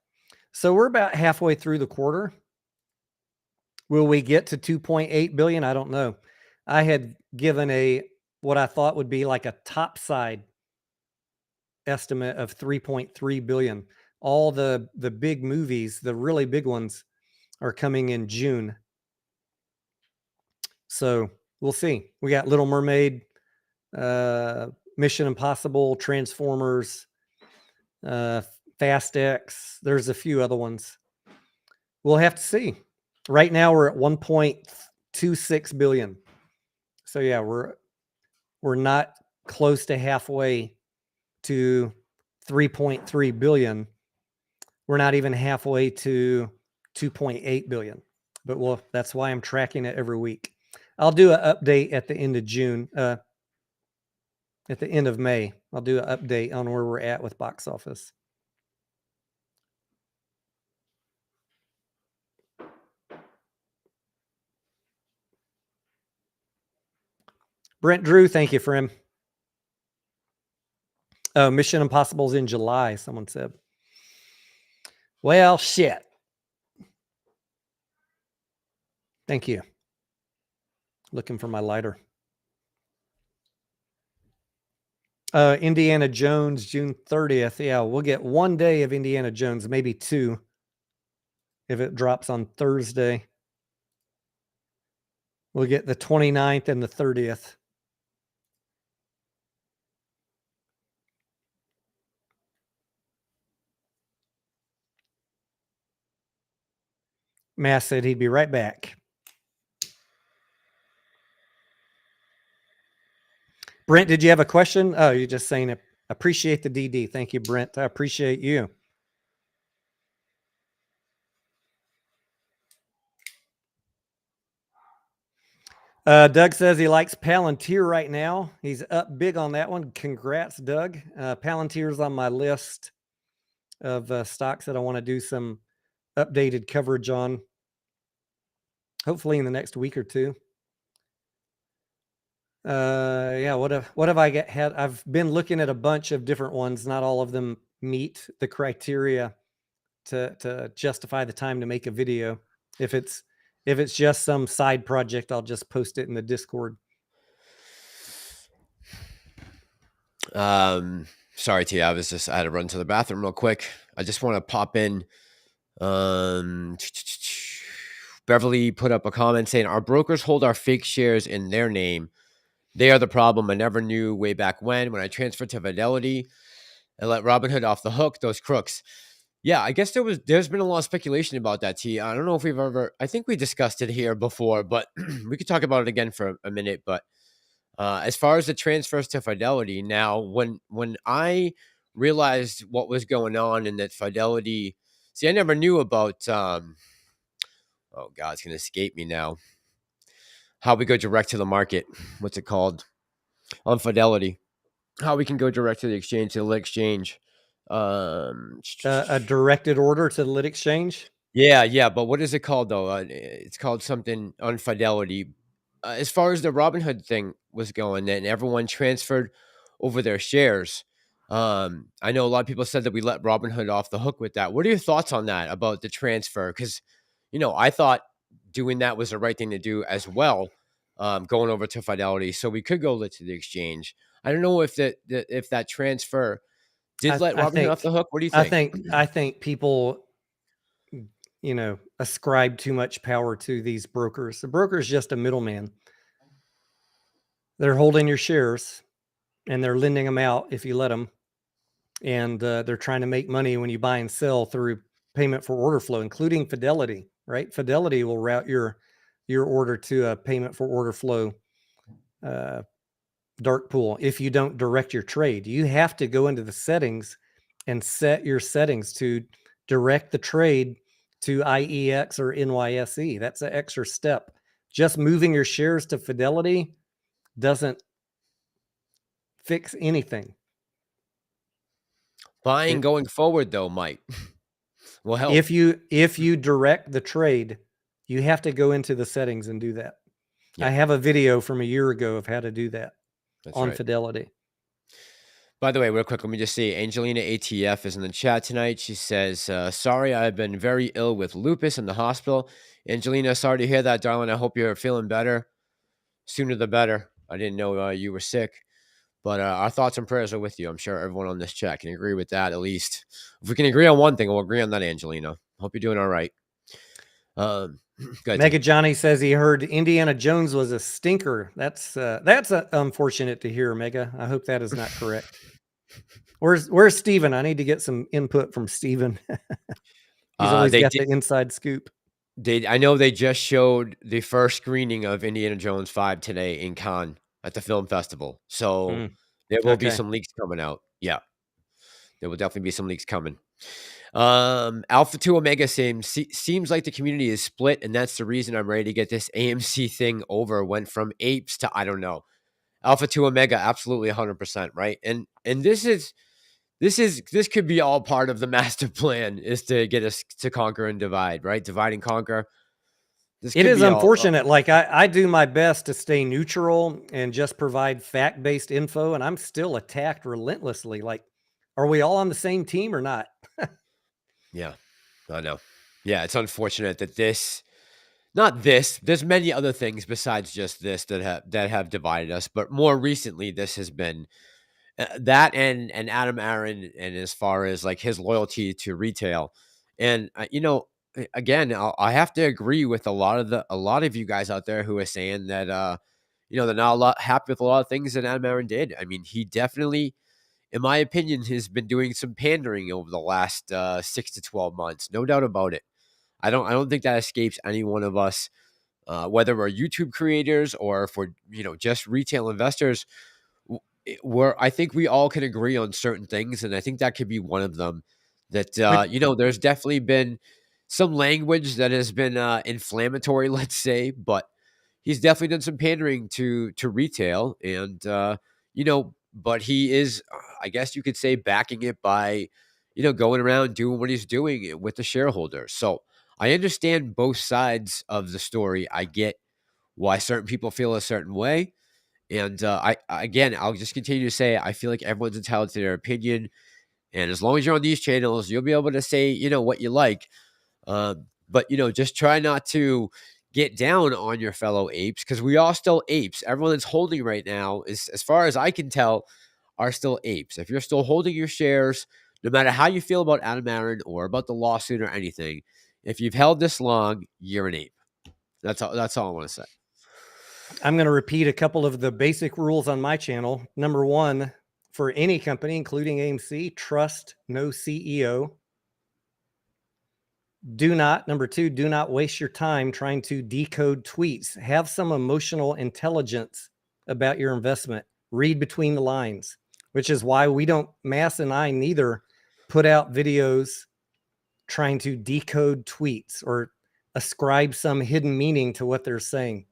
So we're about halfway through the quarter. Will we get to 2.8 billion? I don't know. I had given what I thought would be like a top side estimate of 3.3 billion. All the big movies, the really big ones, are coming in June. So we'll see. We got Little Mermaid, Mission Impossible, Transformers, Fast X. There's a few other ones. We'll have to see. Right now we're at 1.26 billion. So yeah, we're not close to halfway to 3.3 billion. We're not even halfway to 2.8 billion. But that's why I'm tracking it every week. I'll do an update at the end of June. At the end of May, I'll do an update on where we're at with box office. Brent Drew, thank you for him. Oh, Mission Impossible's in July, someone said. Well, shit. Thank you. Looking for my lighter. Indiana Jones, June 30th. Yeah, we'll get 1 day of Indiana Jones, maybe 2, if it drops on Thursday. We'll get the 29th and the 30th. Mass said he'd be right back. Brent, did you have a question? Oh, you're just saying appreciate the DD. Thank you, Brent. I appreciate you. Doug says he likes Palantir right now. He's up big on that one. Congrats, Doug. Palantir's on my list of stocks that I want to do some updated coverage on, hopefully in the next week or two. Yeah, what have I had? I've been looking at a bunch of different ones. Not all of them meet the criteria to justify the time to make a video. If it's just some side project, I'll just post it in the Discord. Sorry, T. I had to run to the bathroom real quick. I just want to pop in. Beverly put up a comment saying, our brokers hold our fake shares in their name. They are the problem. I never knew way back when I transferred to Fidelity and let Robinhood off the hook, those crooks. Yeah, I guess there's been a lot of speculation about that, T. I don't know if I think we discussed it here before, but we could talk about it again for a minute. But as far as the transfers to Fidelity, now when I realized what was going on and that Fidelity, see, I never knew about, oh God, it's going to escape me now, how we go direct to the market. What's it called? On Fidelity. How we can go direct to the exchange, to the lit exchange. A directed order to the lit exchange. Yeah. But what is it called though? It's called something on Fidelity. As far as the Robinhood thing was going, and everyone transferred over their shares. I know a lot of people said that we let Robinhood off the hook with that. What are your thoughts on that about the transfer? Because, I thought doing that was the right thing to do as well. Going over to Fidelity, so we could go lit to the exchange. I don't know if that transfer did let Robinhood off the hook. What do you think? I think people, ascribe too much power to these brokers. The broker is just a middleman. They're holding your shares and they're lending them out if you let them. And they're trying to make money when you buy and sell through payment for order flow, including Fidelity, right? Fidelity will route your order to a payment for order flow dark pool. If you don't direct your trade, you have to go into the settings and set your settings to direct the trade to IEX or NYSE. That's an extra step. Just moving your shares to Fidelity doesn't fix anything. Buying going forward though might will help. If you direct the trade, you have to go into the settings and do that. Yeah. I have a video from a year ago of how to do that. That's on right. Fidelity. By the way, real quick, let me just say, Angelina ATF is in the chat tonight. She says, sorry, I've been very ill with lupus in the hospital. Angelina, sorry to hear that, darling. I hope you're feeling better. Sooner the better. I didn't know you were sick. But our thoughts and prayers are with you. I'm sure everyone on this chat can agree with that, at least. If we can agree on one thing, we'll agree on that, Angelina. Hope you're doing all right. Mega Johnny says he heard Indiana Jones was a stinker. That's unfortunate to hear, Mega. I hope that is not correct. Where's Steven? I need to get some input from Steven. He's always got the inside scoop. I know they just showed the first screening of Indiana Jones 5 today in Cannes at the film festival. So there will be some leaks coming out. Yeah. There will definitely be some leaks coming. Alpha 2 Omega seems like the community is split, and that's the reason I'm ready to get this AMC thing over. Went from apes to I don't know. Alpha 2 Omega, absolutely 100%, right? And this could be all part of the master plan, is to get us to conquer and divide, right? Divide and conquer. It is unfortunate. Like I do my best to stay neutral and just provide fact-based info, and I'm still attacked relentlessly. Like, are we all on the same team or not? Yeah, I know. Yeah, it's unfortunate that there's many other things besides just this that have divided us, but more recently this has been that and Adam Aaron, and as far as like his loyalty to retail. And again, I have to agree with a lot of you guys out there who are saying that they're not a lot happy with a lot of things that Adam Aaron did. I mean, he definitely, in my opinion, has been doing some pandering over the last 6 to 12 months. No doubt about it. I don't think that escapes any one of us, whether we're YouTube creators or if we're, just retail investors. I think we all can agree on certain things, and I think that could be one of them. That there's definitely been some language that has been inflammatory, let's say, but he's definitely done some pandering to retail, and but he is, I guess you could say, backing it by, going around doing what he's doing with the shareholders. So I understand both sides of the story. I get why certain people feel a certain way. And I'll just continue to say, I feel like everyone's entitled to their opinion. And as long as you're on these channels, you'll be able to say, what you like. But, just try not to get down on your fellow apes, because we are still apes. Everyone that's holding right now, is, as far as I can tell, are still apes. If you're still holding your shares, no matter how you feel about Adam Aaron or about the lawsuit or anything, if you've held this long, you're an ape. That's all I want to say. I'm going to repeat a couple of the basic rules on my channel. Number one, for any company, including AMC, trust no CEO. Number two, do not waste your time trying to decode tweets. Have some emotional intelligence about your investment. Read between the lines, which is why Mass and I neither put out videos trying to decode tweets or ascribe some hidden meaning to what they're saying.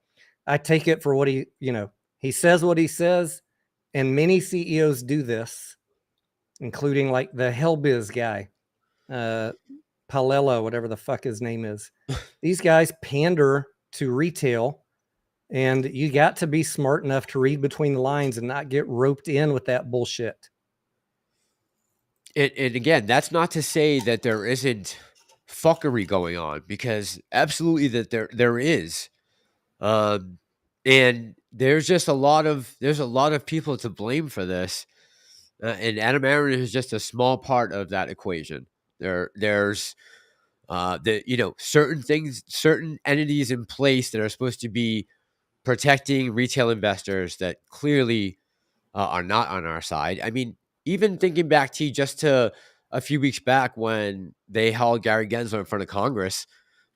I take it for what he says what he says, and many CEOs do this, including like the Hellbiz guy, Palella, whatever the fuck his name is. These guys pander to retail, and you got to be smart enough to read between the lines and not get roped in with that bullshit. And again, that's not to say that there isn't fuckery going on, because absolutely that there is. And there's just a lot of people to blame for this. And Adam Aaron is just a small part of that equation. There's certain entities in place that are supposed to be protecting retail investors that clearly are not on our side. I mean, even thinking back to a few weeks back when they hauled Gary Gensler in front of Congress,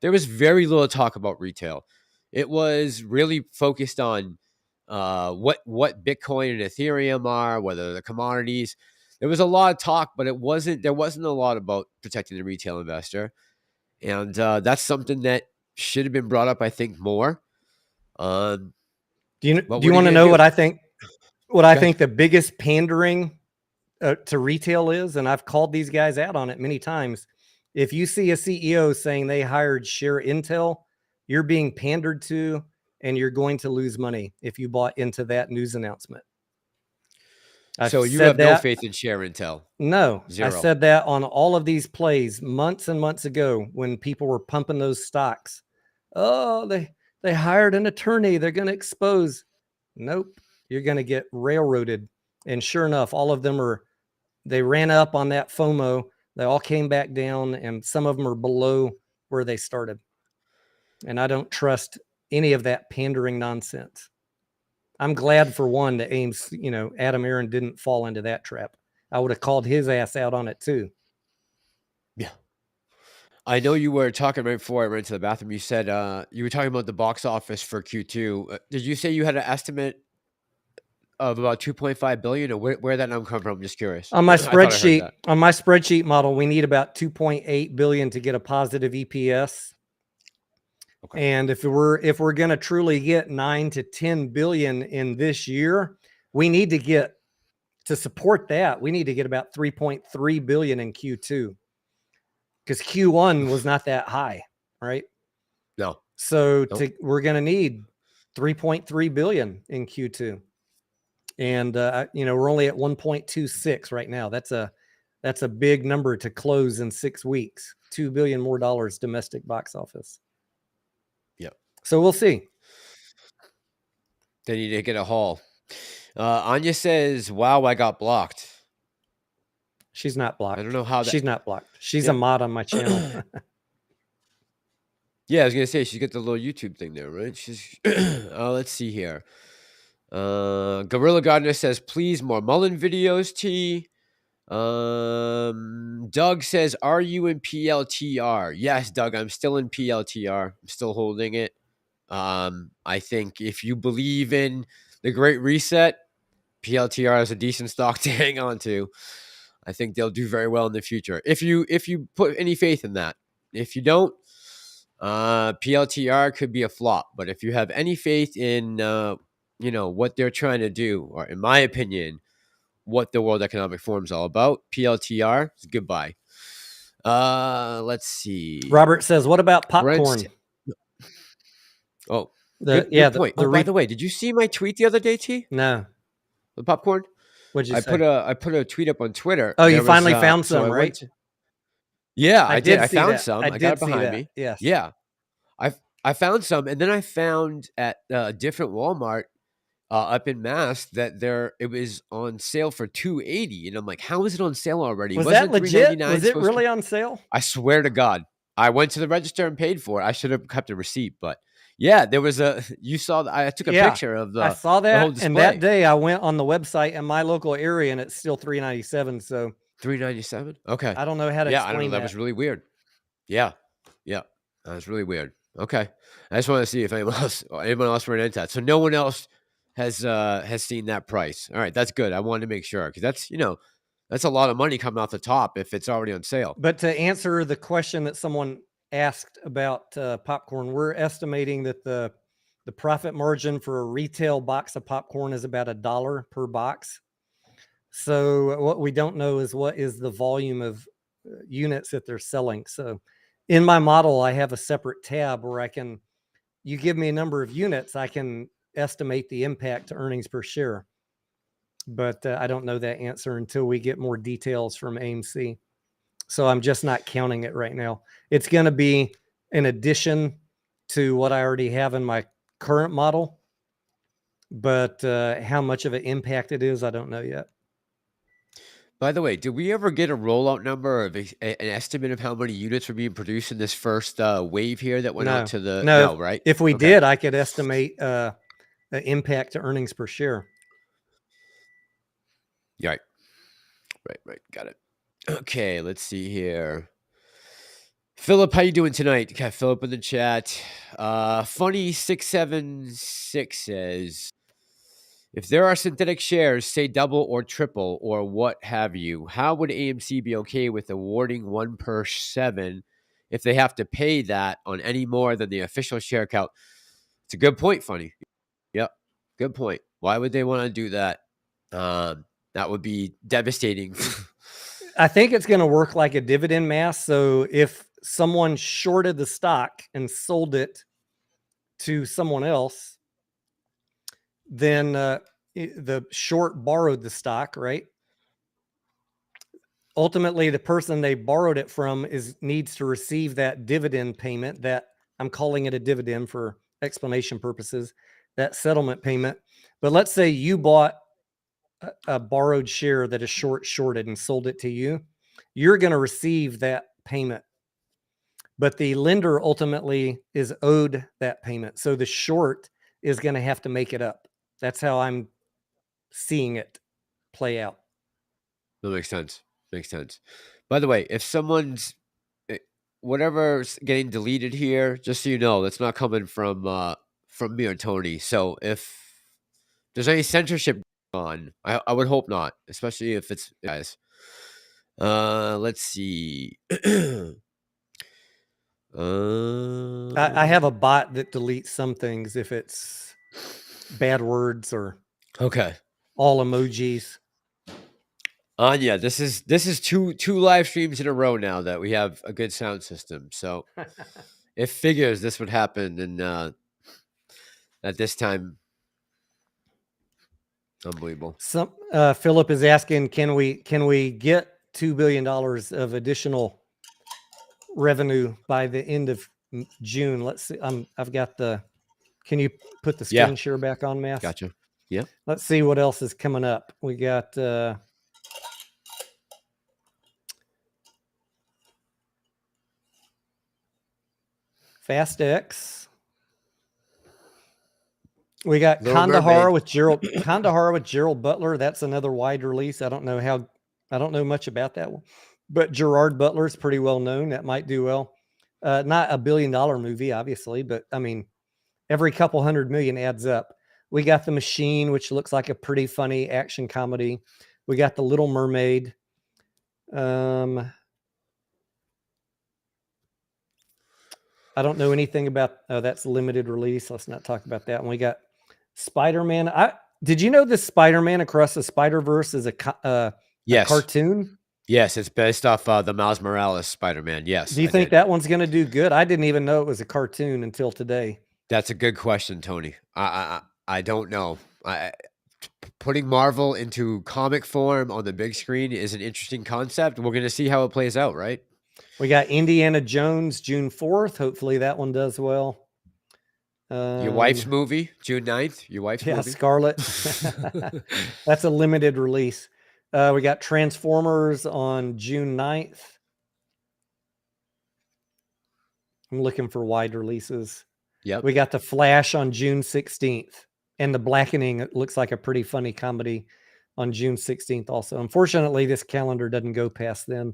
there was very little talk about retail. It was really focused on what Bitcoin and Ethereum are, whether they're commodities. There was a lot of talk, but there wasn't a lot about protecting the retail investor. And that's something that should have been brought up, I think, more. Do you want to know what I think? What I think the biggest pandering to retail is, and I've called these guys out on it many times. If you see a CEO saying they hired Share Intel, you're being pandered to, and you're going to lose money if you bought into that news announcement. So you have no faith in Share Intel? No, Zero. I said that on all of these plays months and months ago when people were pumping those stocks. Oh, they hired an attorney. They're going to expose. Nope. You're going to get railroaded. And sure enough, all of them they ran up on that FOMO. They all came back down, and some of them are below where they started. And I don't trust any of that pandering nonsense. I'm glad for one that Adam Aaron didn't fall into that trap. I would have called his ass out on it too. Yeah. I know you were talking right before I went to the bathroom. You said you were talking about the box office for Q2. Did you say you had an estimate of about 2.5 billion, or where that number come from? I'm just curious. On my spreadsheet model, we need about 2.8 billion to get a positive EPS. Okay. And if we're going to truly get 9 to 10 billion in this year, we need to support that. We need to get about 3.3 billion in Q2, because Q1 was not that high, right? No. So we're going to need 3.3 billion in Q2. And, we're only at 1.26 right now. That's a big number to close in 6 weeks. $2 billion more domestic box office. Yep. So we'll see. They need to get a haul. Anya says, wow, I got blocked. She's not blocked. I don't know how that... She's not blocked. She's a mod on my channel. Yeah, I was going to say, she's got the little YouTube thing there, right? She's... let's see here. Gorilla Gardener says, please, more Mullen videos, T. Doug says, are you in PLTR? Yes, Doug, I'm still in PLTR. I'm still holding it. I think if you believe in the Great Reset, PLTR is a decent stock to hang on to. I think they'll do very well in the future. If you put any faith in that. If you don't, PLTR could be a flop. But if you have any faith in what they're trying to do, or in my opinion, what the World Economic Forum is all about, PLTR is goodbye. Let's see. Robert says, what about popcorn? Good point. By the way, did you see my tweet the other day, T? No. The popcorn? What'd you I say? put a tweet up on Twitter. Oh, you There was, finally found so I some, went right? to- yeah, I I did. did I see found that. some. I I got it did see behind that. me. Yes. Yeah, I found some, and then I found at a different Walmart up in Mass that it was on sale for $280, and I'm like, how is it on sale already? Was that Wasn't it legit? $3.99 Was it supposed to? really on sale? I swear to God, I went to the register and paid for it. I should have kept a receipt, but yeah, there was a. You saw that I took a picture of I saw the whole that, and that display. day I went on the website in my local area, and it's still $397. So $3.97. Okay. I don't know how to Yeah, I don't know. explain That that. was really weird. Yeah, yeah, that was really weird. Okay, I just want to see if anyone else ran into that. So no one else has seen that price. All right, that's good. I wanted to make sure because that's a lot of money coming off the top if it's already on sale. But to answer the question that someone asked about popcorn, we're estimating that the profit margin for a retail box of popcorn is about $1 per box. So what we don't know is what is the volume of units that they're selling. So in my model, I have a separate tab where you give me a number of units, I can estimate the impact to earnings per share. But I don't know that answer until we get more details from AMC. So I'm just not counting it right now. It's going to be in addition to what I already have in my current model. But how much of an impact it is, I don't know yet. By the way, did we ever get a rollout number of an estimate of how many units were being produced in this first wave here that went out to the no, right? If we Okay. did, I could estimate the impact to earnings per share. Right. Got it. Okay, let's see here. Philip, how you doing tonight? Got Philip in the chat. Funny676 says, if there are synthetic shares, say double or triple or what have you, how would AMC be okay with awarding 1 per 7 if they have to pay that on any more than the official share count? It's a good point, Funny. Yep, good point. Why would they want to do that? That would be devastating. I think it's going to work like a dividend mass. So if someone shorted the stock and sold it to someone else, then the short borrowed the stock, right? Ultimately, the person they borrowed it from needs to receive that dividend payment. That I'm calling it a dividend for explanation purposes, that settlement payment. But let's say you bought a borrowed share that is shorted and sold it to you. You're going to receive that payment, but the lender ultimately is owed that payment. So the short is going to have to make it up. That's how I'm seeing it play out. That makes sense. By the way, if someone's whatever's getting deleted here, just so you know, that's not coming from me or Tony. So if there's any censorship on, I would hope not, especially if it's guys. Let's see. I have a bot that deletes some things if it's bad words or okay. all emojis. Yeah, this is two live streams in a row now that we have a good sound system. So it figures this would happen, and at this time, unbelievable. Philip is asking, can we get $2 billion of additional revenue by the end of June? Let's see. I've got can you put the screen share back on, Mass? Gotcha. Yeah. Let's see what else is coming up. We got Fast X. We got Kandahar with Gerald Butler. That's another wide release. I don't know much about that one, but Gerard Butler is pretty well known. That might do well. Not $1 billion movie, obviously, but I mean, every couple $100 million adds up. We got The Machine, which looks like a pretty funny action comedy. We got The Little Mermaid. I don't know anything about that's limited release. Let's not talk about that. And we got Spider-Man. Did you know this Spider-Man Across the Spider-Verse is a cartoon? Yes, it's based off the Miles Morales Spider-Man. Yes. Do you think that one's going to do good? I didn't even know it was a cartoon until today. That's a good question, Tony. I don't know. putting Marvel into comic form on the big screen is an interesting concept. We're going to see how it plays out, right? We got Indiana Jones June 4th. Hopefully that one does well. Your wife's movie, June 9th. Your wife's movie. Scarlet. That's a limited release. We got Transformers on June 9th. I'm looking for wide releases. Yep. We got The Flash on June 16th. And The Blackening, it looks like a pretty funny comedy on June 16th also. Unfortunately, this calendar doesn't go past then.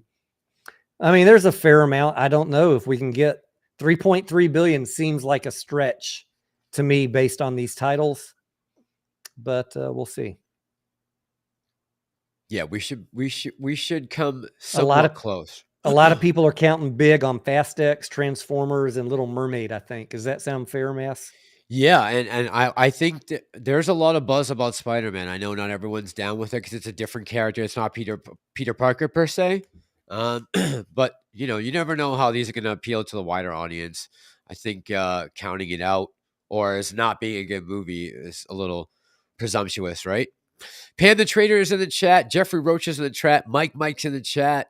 I mean, there's a fair amount. I don't know if we can get 3.3 billion. Seems like a stretch to me based on these titles, but we'll see. Yeah, we should come somewhat close. A lot of people are counting big on Fast X, Transformers, and Little Mermaid, I think. Does that sound fair, Mass? Yeah, and I think that there's a lot of buzz about Spider-Man. I know not everyone's down with it because it's a different character. It's not Peter Parker per se. But you never know how these are going to appeal to the wider audience. I think counting it out or as not being a good movie is a little presumptuous, right? Panda Trader is in the chat. Jeffrey Roach is in the chat. Mike's in the chat.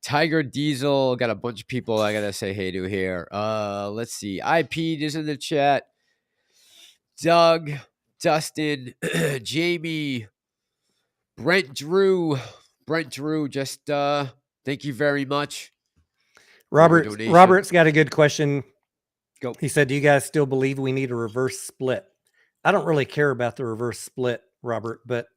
Tiger Diesel, got a bunch of people I gotta say hey to here. Let's see. IP is in the chat. Doug, Dustin, Jamie, Brent Drew, just thank you very much. Robert's got a good question. Go. He said, do you guys still believe we need a reverse split? I don't really care about the reverse split, Robert, but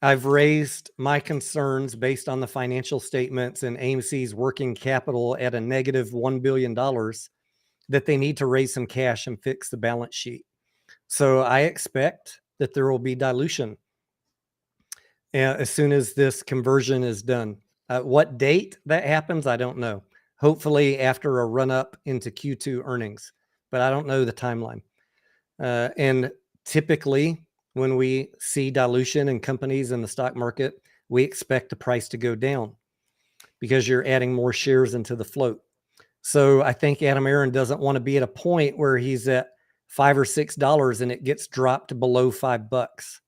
I've raised my concerns based on the financial statements and AMC's working capital at a negative $1 billion that they need to raise some cash and fix the balance sheet. So I expect that there will be dilution as soon as this conversion is done. What date that happens, I don't know. Hopefully after a run up into Q2 earnings, but I don't know the timeline. And typically when we see dilution in companies in the stock market, we expect the price to go down because you're adding more shares into the float. So I think Adam Aron doesn't want to be at a point where he's at $5 or $6 and it gets dropped below $5.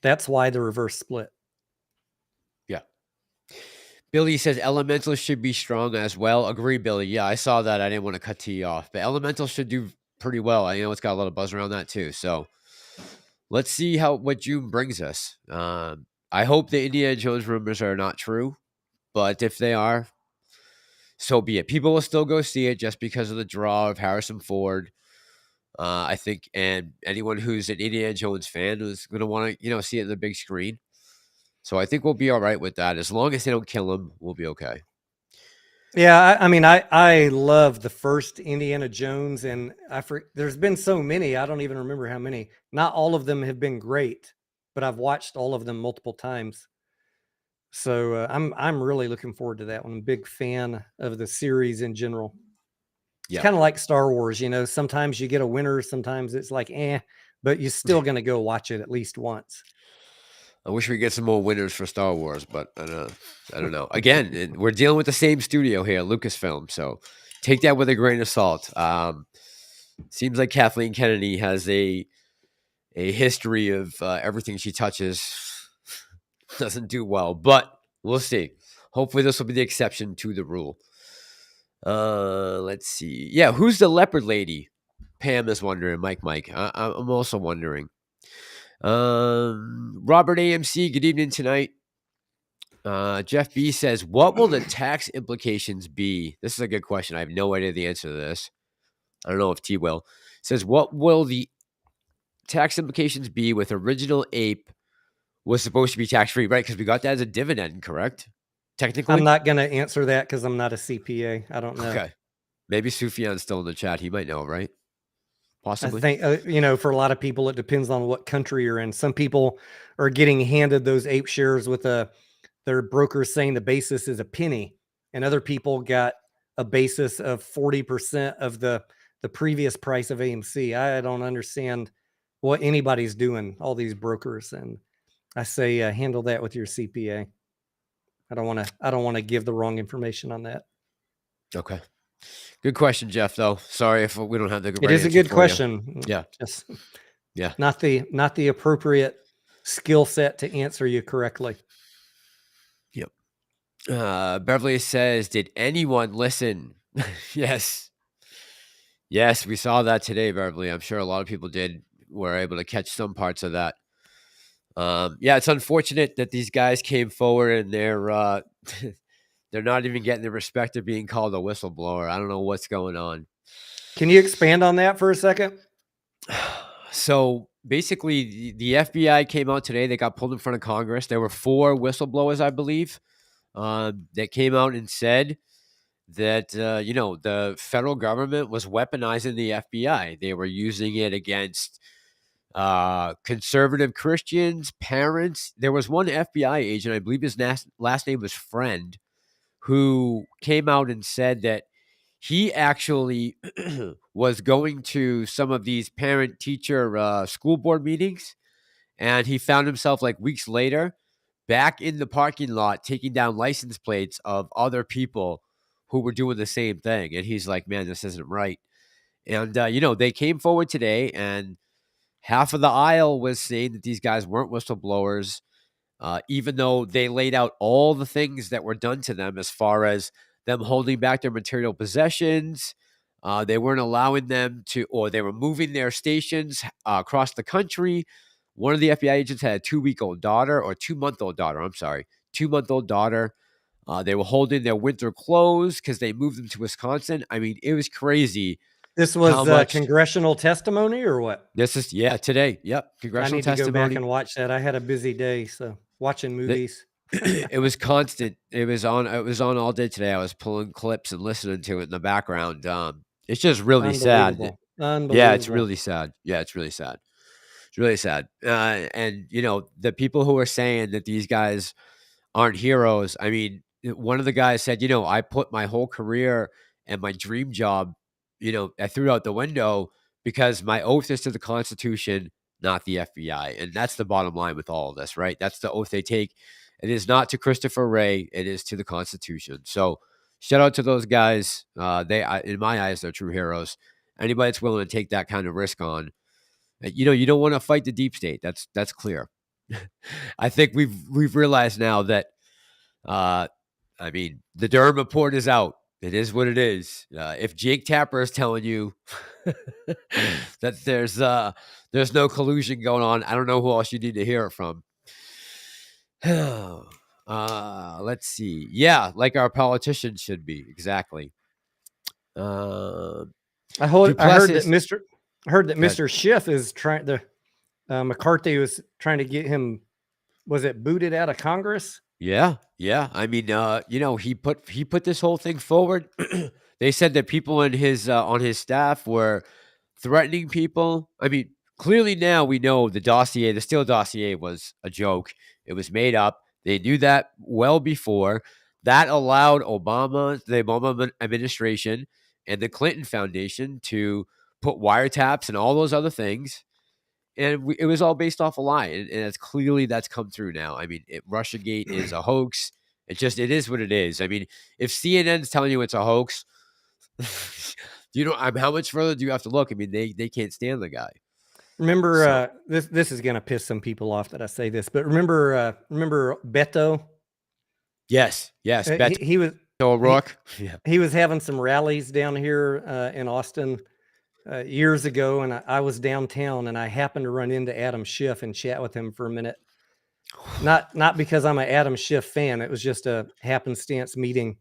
That's why the reverse split. Yeah. Billy says Elemental should be strong as well. Agree, Billy. Yeah, I saw that. I didn't want to cut T off, but Elemental should do pretty well. I know it's got a lot of buzz around that too. So let's see what June brings us. I hope the Indiana Jones rumors are not true, but if they are, so be it. People will still go see it just because of the draw of Harrison Ford. I think, and anyone who's an Indiana Jones fan is going to want to, see it in the big screen. So I think we'll be all right with that. As long as they don't kill him, we'll be okay. Yeah, I mean, I love the first Indiana Jones, and there's been so many, I don't even remember how many. Not all of them have been great, but I've watched all of them multiple times. So I'm really looking forward to that one. I'm a big fan of the series in general. It's kind of like Star Wars, sometimes you get a winner, sometimes it's like, but you're still going to go watch it at least once. I wish we could get some more winners for Star Wars, but I don't know. Again, we're dealing with the same studio here, Lucasfilm, so take that with a grain of salt. Seems like Kathleen Kennedy has a history of everything she touches doesn't do well, but we'll see. Hopefully this will be the exception to the rule. Let's see. Yeah, who's the leopard lady? Pam is wondering. Mike. I'm also wondering. Robert AMC, good evening tonight. Jeff B says, what will the tax implications be? This is a good question. I have no idea the answer to this. I don't know if T will. Says, what will the tax implications be with Original Ape was supposed to be tax-free, right? Because we got that as a dividend, correct? Technically? I'm not going to answer that because I'm not a CPA. I don't know. Okay. Maybe Sufjan's still in the chat. He might know, right? Possibly. I think, for a lot of people, it depends on what country you're in. Some people are getting handed those ape shares with their brokers saying the basis is a penny, and other people got a basis of 40% of the previous price of AMC. I don't understand what anybody's doing, all these brokers. And I say, handle that with your CPA. I don't want to give the wrong information on that. Okay. Good question, Jeff, though. Sorry if we don't have the good It is a good question. Yeah. Yeah. Not the appropriate skill set to answer you correctly. Yep. Beverly says, "Did anyone listen?" Yes. Yes, we saw that today, Beverly. I'm sure a lot of people were able to catch some parts of that. Yeah, it's unfortunate that these guys came forward and they're they're not even getting the respect of being called a whistleblower. I don't know what's going on. Can you expand on that for a second? So basically, the FBI came out today. They got pulled in front of Congress. There were 4 whistleblowers, I believe, that came out and said that the federal government was weaponizing the FBI. They were using it against conservative Christians, parents. There was one FBI agent, I believe his last name was Friend, who came out and said that he actually was going to some of these parent teacher school board meetings, and he found himself like weeks later back in the parking lot taking down license plates of other people who were doing the same thing. And he's like, man, this isn't right. And they came forward today, and half of the aisle was saying that these guys weren't whistleblowers, even though they laid out all the things that were done to them as far as them holding back their material possessions. They weren't allowing them to, or they were moving their stations across the country. One of the FBI agents had a 2-week-old daughter, or 2-month-old daughter. I'm sorry, 2-month-old daughter. They were holding their winter clothes because they moved them to Wisconsin. I mean, it was crazy. This was congressional testimony or what? This is today. Yep, congressional testimony. I need to go back and watch that. I had a busy day, so watching movies. It was constant. It was on all day today. I was pulling clips and listening to it in the background. It's just really sad. Unbelievable. Yeah, it's really sad. Yeah, it's really sad. It's really sad. And the people who are saying that these guys aren't heroes. I mean, one of the guys said, I put my whole career and my dream job, I threw out the window because my oath is to the Constitution, not the FBI. And that's the bottom line with all of this, right? That's the oath they take. It is not to Christopher Wray. It is to the Constitution. So shout out to those guys. In my eyes, they're true heroes. Anybody that's willing to take that kind of risk on, you don't want to fight the deep state. That's clear. I think we've realized now that, I mean, the Durham report is out. It is what it is. If Jake Tapper is telling you that there's no collusion going on, I don't know who else you need to hear it from. Let's see. Yeah, like our politicians should be. Exactly. I heard that Mr. Schiff is trying to. McCarthy was trying to get him. Was it booted out of Congress? Yeah. I mean, he put this whole thing forward. They said that people in his on his staff were threatening people. I mean, clearly now we know the Steele dossier was a joke. It was made up. They knew that well before. That allowed the Obama administration and the Clinton Foundation to put wiretaps and all those other things. And it was all based off a lie. And it's clearly that's come through now. I mean, Russiagate is a hoax. It is what it is. I mean, if CNN's telling you it's a hoax, how much further do you have to look? I mean, they can't stand the guy. Remember, this is going to piss some people off that I say this, but remember Beto? Yes. Beto. He was O'Rourke. He was having some rallies down here in Austin years ago, and I was downtown, and I happened to run into Adam Schiff and chat with him for a minute. Not because I'm an Adam Schiff fan. It was just a happenstance meeting,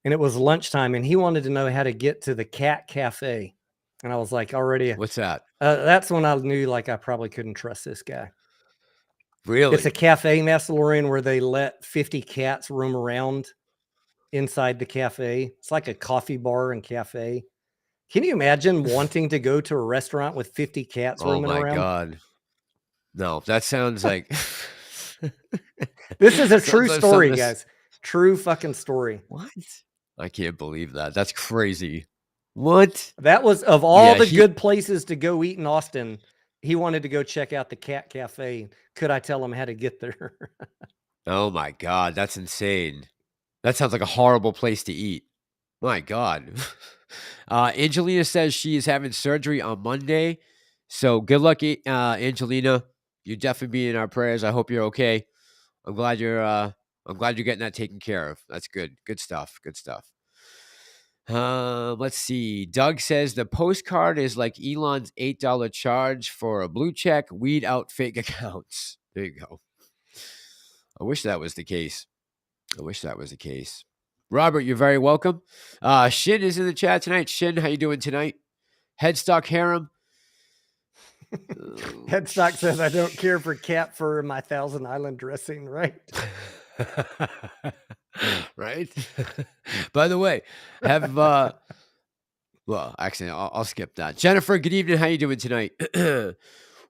and it was lunchtime, and he wanted to know how to get to the Cat Cafe. And I was like, already. What's that? That's when I knew I probably couldn't trust this guy. Really? It's a cafe, Massalorian, where they let 50 cats roam around inside the cafe. It's like a coffee bar and cafe. Can you imagine wanting to go to a restaurant with 50 cats roaming around? Oh my God. No, that sounds like... This is a true story, guys. True fucking story. What? I can't believe that. That's crazy. What? That was, of all the good places to go eat in Austin, he wanted to go check out the Cat Cafe. Could I tell him how to get there? Oh my God, that's insane. That sounds like a horrible place to eat. My God. Angelina says she is having surgery on Monday. So good luck, Angelina. You're definitely being in our prayers. I hope you're okay. I'm glad you're getting that taken care of. That's good. Good stuff. Good stuff. Let's see. Doug says the postcard is like Elon's $8 charge for a blue check. Weed out fake accounts. There you go. I wish that was the case. Robert, you're very welcome. Shin is in the chat tonight. Shin, how you doing tonight? Headstock Harem. Headstock says, I don't care for cat fur in my Thousand Island dressing, right? Right. By the way, have well, actually, I'll skip that. Jennifer, good evening. How you doing tonight?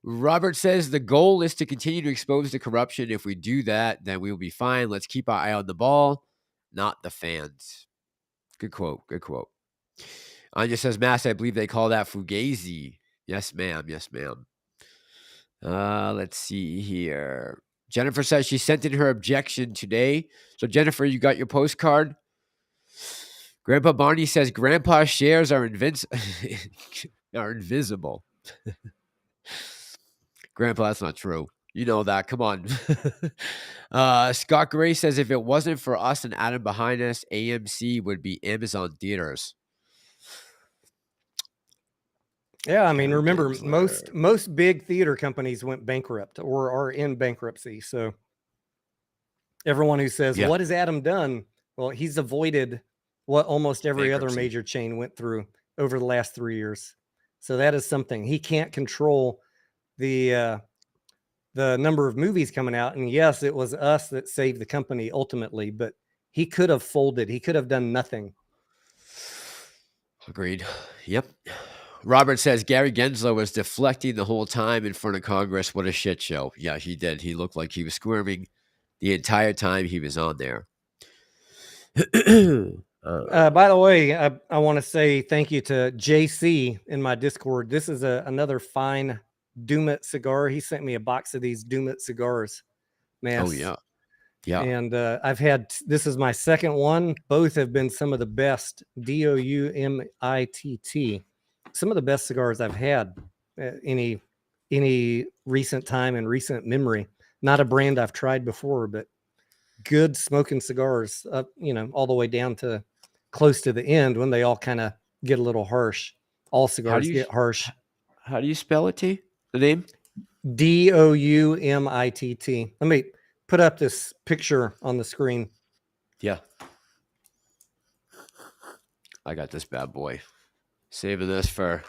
Robert says the goal is to continue to expose the corruption. If we do that, then we will be fine. Let's keep our eye on the ball, not the fans. Good quote. Good quote. Anya says, Mass, I believe they call that fugazi. Yes, ma'am. Yes, ma'am. Let's see here. Jennifer says she sent in her objection today. So, Jennifer, you got your postcard. Grandpa Barney says Grandpa's shares are invisible. Grandpa, that's not true. You know that. Come on. Scott Gray says if it wasn't for us and Adam behind us, AMC would be Amazon theaters. Yeah, I mean, remember, most big theater companies went bankrupt or are in bankruptcy. So everyone who says, what has Adam done? Well, he's avoided what almost every other major chain went through over the last 3 years. So that is something. He can't control the number of movies coming out. And yes, it was us that saved the company ultimately, but he could have folded. He could have done nothing. Agreed. Yep. Robert says Gary Gensler was deflecting the whole time in front of Congress. What a shit show. Yeah, he did. He looked like he was squirming the entire time he was on there. By the way, I want to say thank you to JC in my Discord. This is another fine Doomit cigar. He sent me a box of these Doomit cigars. Man. Oh, yeah. Yeah. And I've had, this is my second one. Both have been some of the best, Doumitt. Some of the best cigars I've had any recent time and recent memory. Not a brand I've tried before, but good smoking cigars, all the way down to close to the end when they all kind of get a little harsh. All cigars get harsh. How do you spell it, T? The name? Doumitt. Let me put up this picture on the screen. Yeah. I got this bad boy. Saving this for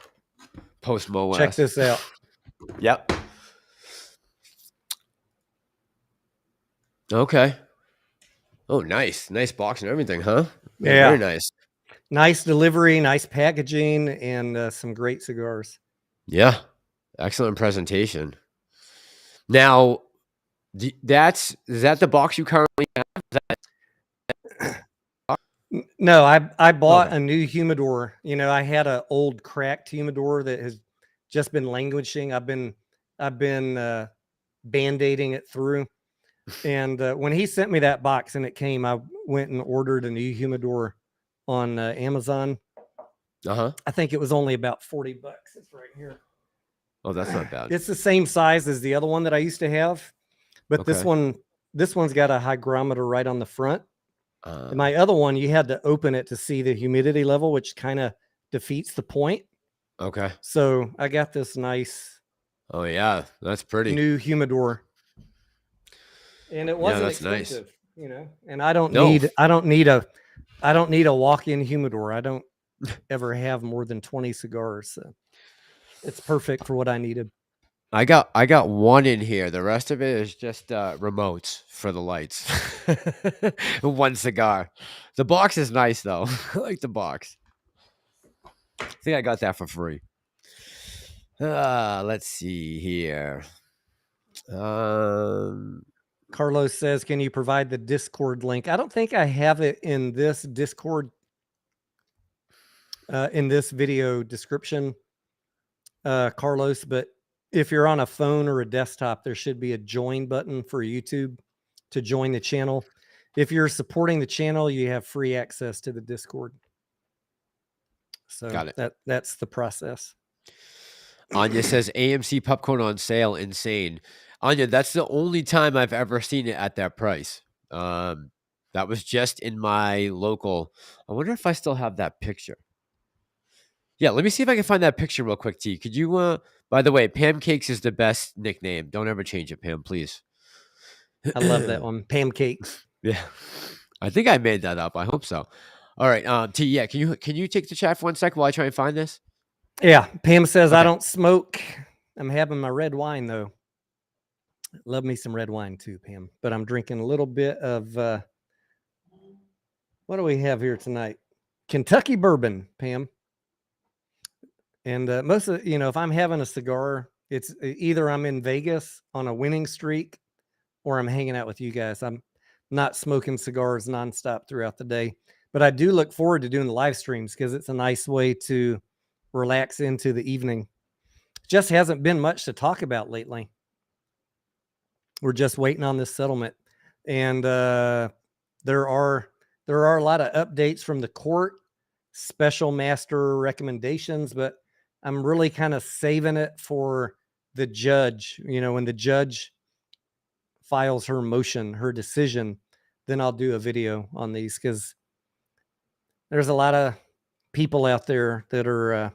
post-Mo West. Check this out. Yep. Okay. Oh, nice. Nice box and everything, huh? Yeah. Very nice. Nice delivery, nice packaging, and some great cigars. Yeah. Excellent presentation. Now, is that the box you currently have? No, I bought a new humidor. I had an old cracked humidor that has just been languishing. I've been band-aiding it through. And when he sent me that box and it came, I went and ordered a new humidor on Amazon. I think it was only about $40. It's right here. Oh, that's not bad. It's the same size as the other one that I used to have, but this one's got a hygrometer right on the front. My other one, you had to open it to see the humidity level, which kind of defeats the point. Okay. So I got this nice. Oh yeah, that's pretty. New humidor, and it wasn't expensive, And I don't need a walk-in humidor. I don't ever have more than 20 cigars. So it's perfect for what I needed. I got one in here. The rest of it is just remotes for the lights. One cigar. The box is nice though. I like the box. I think I got that for free. Let's see here. Carlos says, can you provide the Discord link? I don't think I have it in this Discord, in this video description, Carlos, but if you're on a phone or a desktop, there should be a join button for YouTube to join the channel. If you're supporting the channel, you have free access to the Discord. So got it. That's the process. Anya says AMC popcorn on sale, insane. Anya, that's the only time I've ever seen it at that price. That was just in my local. I wonder if I still have that picture. Yeah, let me see if I can find that picture real quick, T. Could you by the way, Pam Cakes is the best nickname. Don't ever change it, Pam, please. I love that one. Pancakes. Yeah. I think I made that up. I hope so. All right, T, yeah, can you take the chat for 1 second while I try and find this? Yeah, Pam says I Okay. don't smoke. I'm having my red wine though. Love me some red wine too, Pam. But I'm drinking a little bit of what do we have here tonight? Kentucky bourbon, Pam. And most of if I'm having a cigar, it's either I'm in Vegas on a winning streak or I'm hanging out with you guys. I'm not smoking cigars nonstop throughout the day. But I do look forward to doing the live streams because it's a nice way to relax into the evening. Just hasn't been much to talk about lately. We're just waiting on this settlement. And there are a lot of updates from the court, special master recommendations, but I'm really kind of saving it for the judge. When the judge files her motion, her decision, then I'll do a video on these because there's a lot of people out there that are,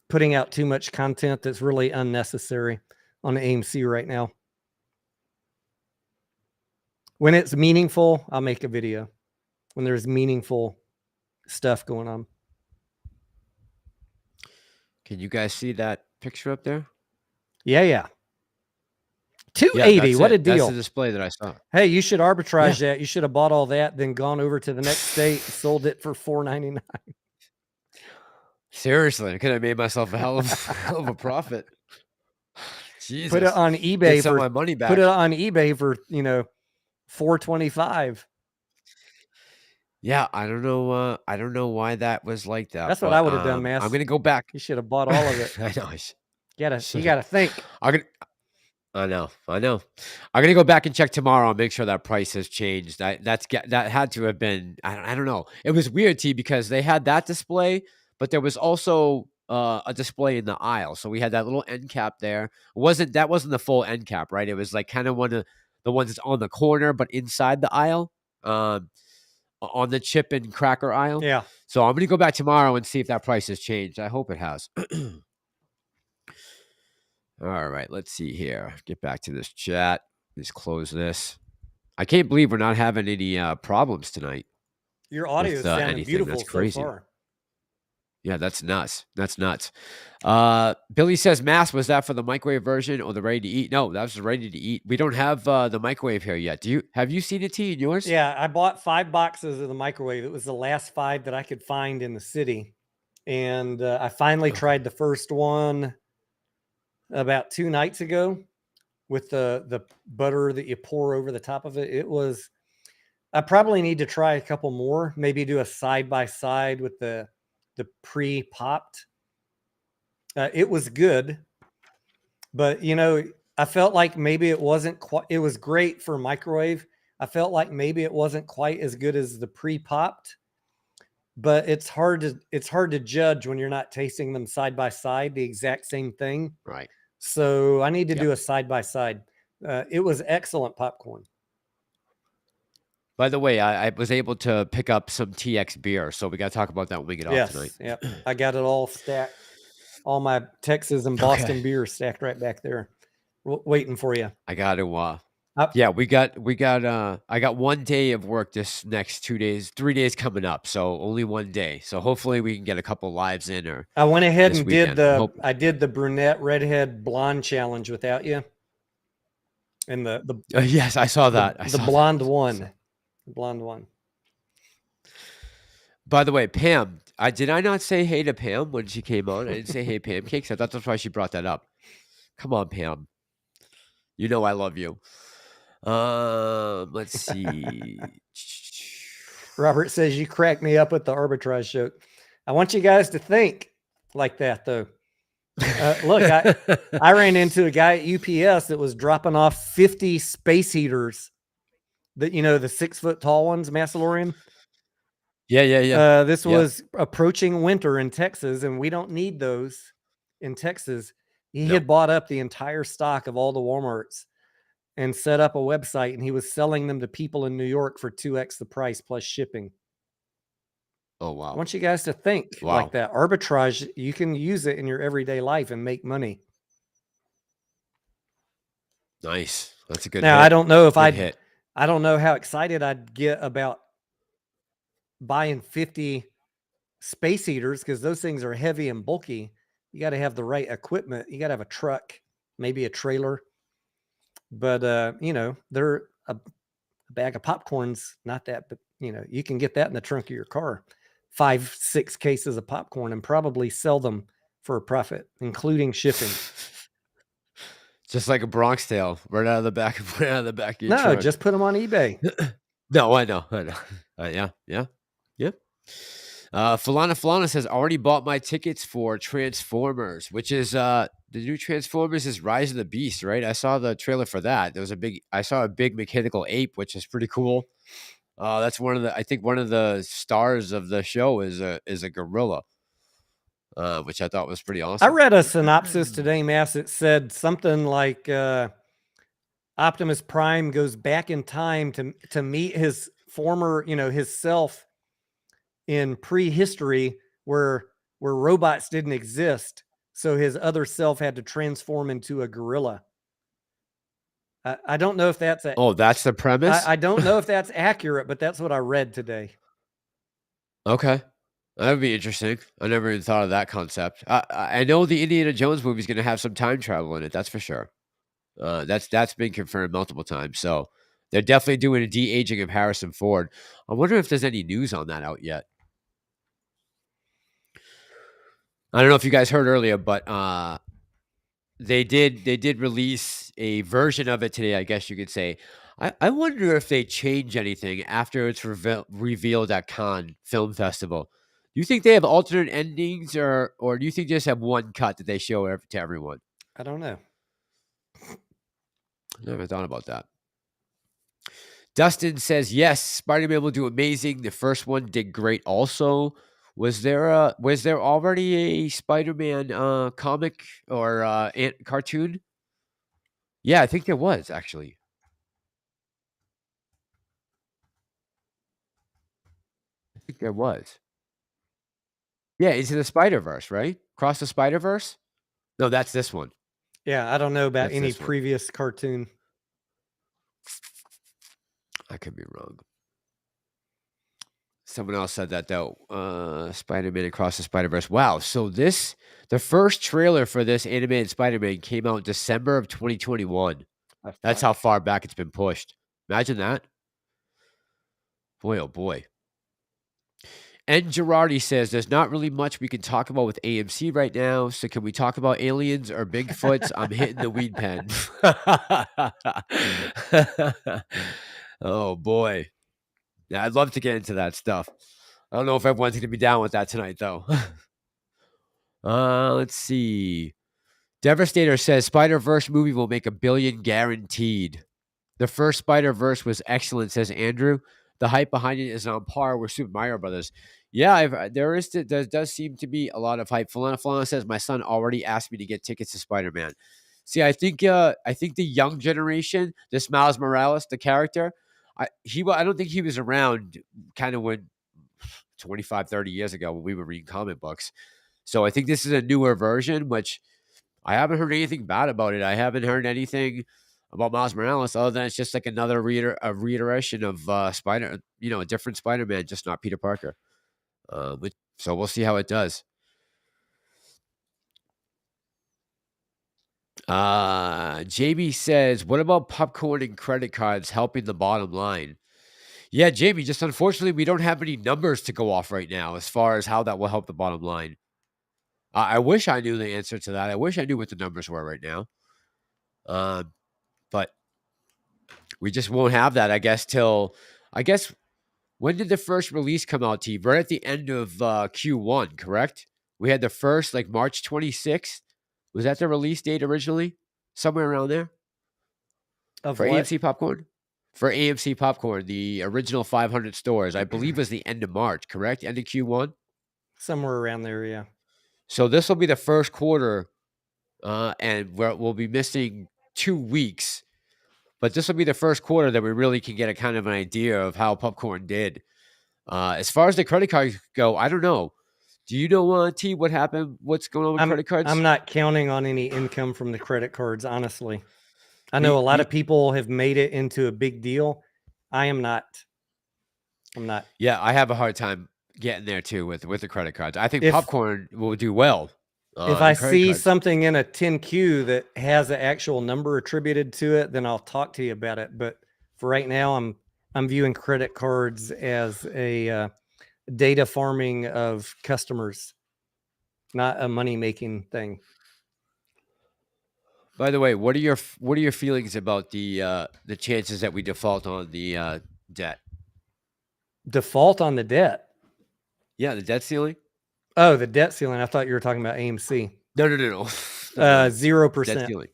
putting out too much content that's really unnecessary on AMC right now. When it's meaningful, I'll make a video. When there's meaningful stuff going on. Can you guys see that picture up there? Yeah. 280. Yeah, what a deal. That's the display that I saw. Hey, you should arbitrage that. You should have bought all that, then gone over to the next state, sold it for $4.99. Seriously, I could have made myself a hell of a profit. Jesus. Put it on eBay for my money back. Put it on eBay for, $425. Yeah, I don't know why that was like that. That's what I would have done, man. I'm gonna go back. You should have bought all of it. I know. You gotta think. I know. I'm gonna go back and check tomorrow and make sure that price has changed. That had to have been. I don't know. It was weird, T, because they had that display, but there was also a display in the aisle. So we had that little end cap there. That wasn't the full end cap, right? It was like kind of one of the ones that's on the corner, but inside the aisle. On the chip and cracker aisle. Yeah. So I'm going to go back tomorrow and see if that price has changed. I hope it has. All right, let's see here. Get back to this chat. Let's close this. I can't believe we're not having any problems tonight. Your audio is sounding beautiful so far. Yeah, that's nuts. Billy says, Mass, was that for the microwave version or the ready to eat? No, that was ready to eat. We don't have the microwave here yet. Have you seen it, T, in yours? Yeah, I bought 5 boxes of the microwave. It was the last 5 that I could find in the city. And I finally tried the first one about 2 nights ago with the butter that you pour over the top of it. I probably need to try a couple more, maybe do a side-by-side with the pre-popped. It was good, but I felt like maybe it wasn't quite. It was great for microwave. I felt like maybe it wasn't quite as good as the pre-popped, but it's hard to judge when you're not tasting them side by side, the exact same thing. Right. So I need to do a side by side. It was excellent popcorn. By the way, I was able to pick up some TX beer, so we got to talk about that when we get off tonight. Yep. I got it all stacked. All my Texas and Boston beers stacked right back there, waiting for you. I got to. Yeah, we got. I got 1 day of work this next 2 days, 3 days coming up, so only 1 day. So hopefully we can get a couple lives in. Or I went ahead and did the brunette, redhead, blonde challenge without you. And the yes, I saw that. The blonde one. The blonde one. By the way, Pam, did I not say hey to Pam when she came on? I didn't say hey, Pam Cakes. I thought that's why she brought that up. Come on, Pam. You know I love you. Let's see. Robert says you cracked me up with the arbitrage joke. I want you guys to think like that, though. Look, I ran into a guy at UPS that was dropping off 50 space heaters. The 6 foot tall ones, Massalorian. Yeah. This Yeah. was approaching winter in Texas, and we don't need those in Texas. He No. had bought up the entire stock of all the Walmarts and set up a website, and he was selling them to people in New York for 2x the price plus shipping. Oh, I wow. want you guys to think like Wow. that. Arbitrage, you can use it in your everyday life and make money. Nice. That's a good Now, hit. I don't know if Good hit. I don't know how excited I'd get about buying 50 space heaters because those things are heavy and bulky. You got to have the right equipment. You got to have a truck, maybe a trailer. But they're a bag of popcorn's not that, but you can get that in the trunk of your car. 5-6 cases of popcorn and probably sell them for a profit, including shipping. Just like a Bronx Tale, right out of the back of your No, truck. just put them on eBay. No, I know. Yeah. Falana says, already bought my tickets for Transformers, which is the new Transformers is Rise of the Beast, right? I saw the trailer for that. I saw a big mechanical ape, which is pretty cool. That's I think one of the stars of the show is a gorilla, which I thought was pretty awesome. I read a synopsis today, Mass. It said something like Optimus Prime goes back in time to meet his former, his self in prehistory where robots didn't exist. So his other self had to transform into a gorilla. I don't know if that's that's the premise. I don't know if that's accurate, but that's what I read today. Okay. That would be interesting. I never even thought of that concept. I know the Indiana Jones movie is going to have some time travel in it. That's for sure. That's been confirmed multiple times. So they're definitely doing a de-aging of Harrison Ford. I wonder if there's any news on that out yet. I don't know if you guys heard earlier, but they did release a version of it today, I guess you could say. I wonder if they change anything after it's revealed at Cannes Film Festival. Do you think they have alternate endings, or do you think they just have one cut that they show to everyone? I don't know. I never thought about that. Dustin says, yes, Spider-Man will do amazing. The first one did great also. Was there already a Spider-Man comic or cartoon? Yeah, I think there was actually. I think there was. Yeah, Into the Spider-Verse, right? Cross the Spider-Verse? No, that's this one. Yeah, I don't know about That's any this one. previous cartoon. I could be wrong. Someone else said that though. Spider-Man Across the Spider-Verse. Wow. So the first trailer for this animated Spider-Man came out December of 2021. That's how far back it's been pushed. Imagine that. Boy, oh boy. And Girardi says there's not really much we can talk about with AMC right now. So can we talk about aliens or Bigfoots? I'm hitting the weed pen. Oh boy. Yeah, I'd love to get into that stuff. I don't know if everyone's going to be down with that tonight, though. Let's see. Devastator says Spider-Verse movie will make $1 billion guaranteed. The first Spider-Verse was excellent, says Andrew. The hype behind it is on par with Super Mario Brothers. Yeah, there does seem to be a lot of hype. Falana says my son already asked me to get tickets to Spider-Man. See, I think the young generation, this Miles Morales, the character, I don't think he was around kind of when 25, 30 years ago when we were reading comic books. So I think this is a newer version, which I haven't heard anything bad about it. I haven't heard anything about Miles Morales other than it's just like another reiteration of Spider, a different Spider-Man, just not Peter Parker. So we'll see how it does. JB says, what about popcorn and credit cards helping the bottom line? Yeah, Jamie, just unfortunately, we don't have any numbers to go off right now as far as how that will help the bottom line. I wish I knew the answer to that. I wish I knew what the numbers were right now. But we just won't have that, I guess, when did the first release come out, T? Right at the end of Q1, correct? We had the first, like March 26th. Was that the release date originally? Somewhere around there? Of For what? AMC Popcorn? for AMC Popcorn, the original 500 stores, I believe was the end of March, correct? End of Q1? Somewhere around there, yeah. So this will be the first quarter, and we'll be missing 2 weeks. But this will be the first quarter that we really can get a kind of an idea of how Popcorn did. As far as the credit cards go, I don't know. Do you know, T, what happened? What's going on with credit cards? I'm not counting on any income from the credit cards, honestly. I know Me- a lot me- of people have made it into a big deal. I am not. I'm not. Yeah, I have a hard time getting there too with the credit cards. I think If- Popcorn will do well. If I see something in a 10Q that has an actual number attributed to it, then I'll talk to you about it. But for right now, I'm viewing credit cards as a data farming of customers, not a money making thing. By the way, what are your feelings about the chances that we default on the debt? Default on the debt? Yeah, the debt ceiling. Oh, the debt ceiling. I thought you were talking about AMC. No. 0%. Debt ceiling.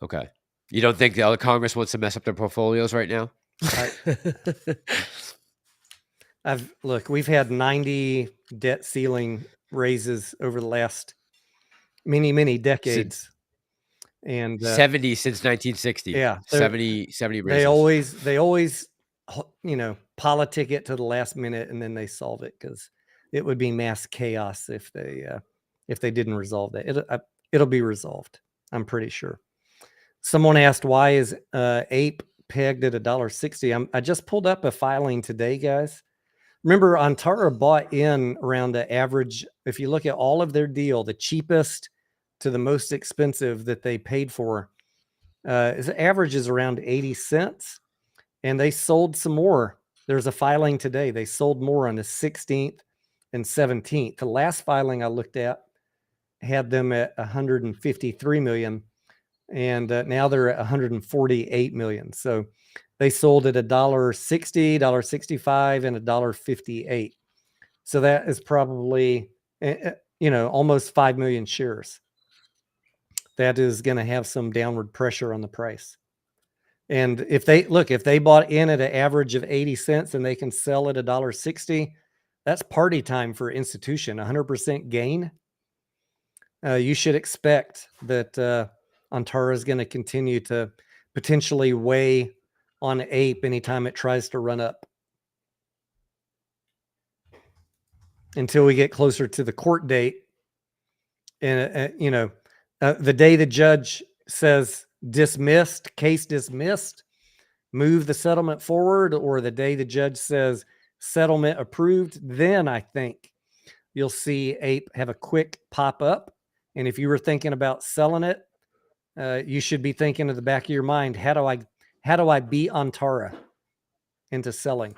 Okay. You don't think the other Congress wants to mess up their portfolios right now? Look, we've had 90 debt ceiling raises over the last many decades. And 70 since 1960. Yeah. 70 raises. They always, politic it to the last minute and then they solve it because it would be mass chaos if they didn't resolve that. It'll be resolved, I'm pretty sure. Someone asked, why is Ape pegged at $1.60? I just pulled up a filing today, guys. Remember, Antara bought in around the average. If you look at all of their deal, the cheapest to the most expensive that they paid for, is average is around 80 cents. And they sold some more. There's a filing today. They sold more on the 16th and 17th. The last filing I looked at had them at 153 million. And now they're at 148 million. So they sold at $1.60, $1.65, and $1.58. So that is probably, almost 5 million shares. That is going to have some downward pressure on the price. And if they bought in at an average of 80 cents and they can sell at $1.60, that's party time for institution. 100% gain. You should expect that Antara is going to continue to potentially weigh on Ape anytime it tries to run up, until we get closer to the court date. And the day the judge says case dismissed, move the settlement forward, or the day the judge says settlement approved, then I think you'll see Ape have a quick pop up. And if you were thinking about selling it, you should be thinking in the back of your mind, how do I beat Antara into selling?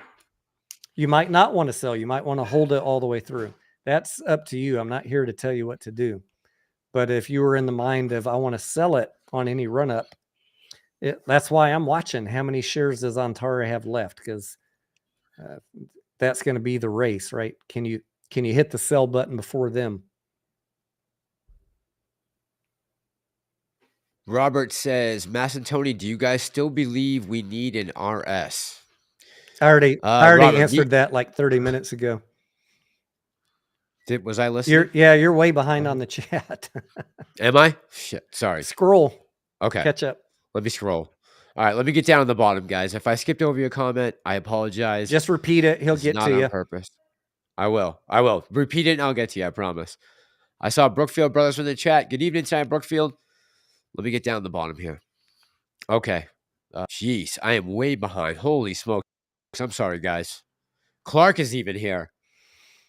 You might not want to sell. You might want to hold it all the way through. That's up to you. I'm not here to tell you what to do. But if you were in the mind of, I want to sell it on any run up, that's why I'm watching how many shares does Antara have left, because that's going to be the race, right? Can you hit the sell button before them? Robert says, Mass and Tony, do you guys still believe we need an RS? I already Robert, answered that like 30 minutes ago. Was I listening? You're way behind on the chat. Am I? Shit, sorry. Scroll. Okay. Catch up. Let me scroll. All right, let me get down to the bottom, guys. If I skipped over your comment, I apologize. Just repeat it. He'll get to you. Not on purpose. I will. Repeat it and I'll get to you, I promise. I saw Brookfield Brothers from the chat. Good evening, Sam Brookfield. Let me get down to the bottom here. Okay. Jeez, I am way behind. Holy smokes. I'm sorry, guys. Clark is even here.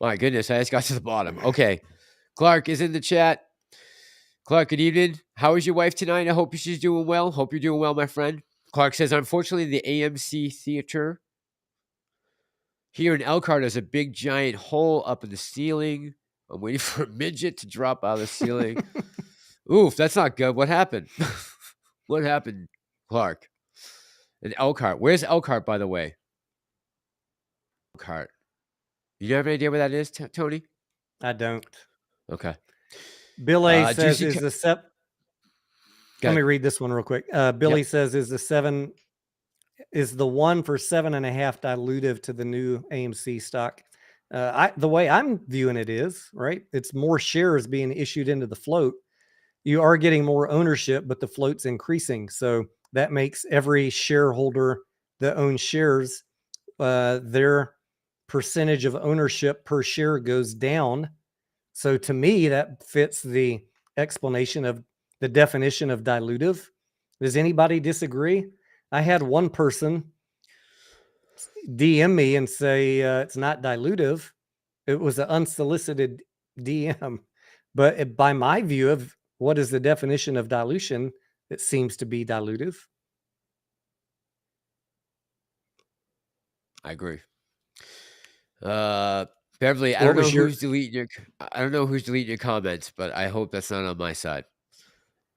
My goodness, I just got to the bottom. Okay. Clark is in the chat. Clark, good evening. How is your wife tonight? I hope she's doing well. Hope you're doing well, my friend. Clark says, unfortunately, the AMC Theater here in Elkhart has a big, giant hole up in the ceiling. I'm waiting for a midget to drop out of the ceiling. Oof, that's not good. What happened? What happened, Clark? In Elkhart. Where's Elkhart, by the way? Elkhart. You have any idea where that is, Tony? I don't. Okay. Bill A says, let me read this one real quick. Billy says, is the is the 1 for 7.5 dilutive to the new AMC stock? The way I'm viewing it is, right, it's more shares being issued into the float. You are getting more ownership, but the float's increasing. So that makes every shareholder that owns shares, their percentage of ownership per share goes down. So to me, that fits the explanation of the definition of dilutive. Does anybody disagree? I had one person DM me and say it's not dilutive. It was an unsolicited DM. But by my view of what is the definition of dilution, it seems to be dilutive. I agree. Beverly, I don't know who's deleting your comments, but I hope that's not on my side.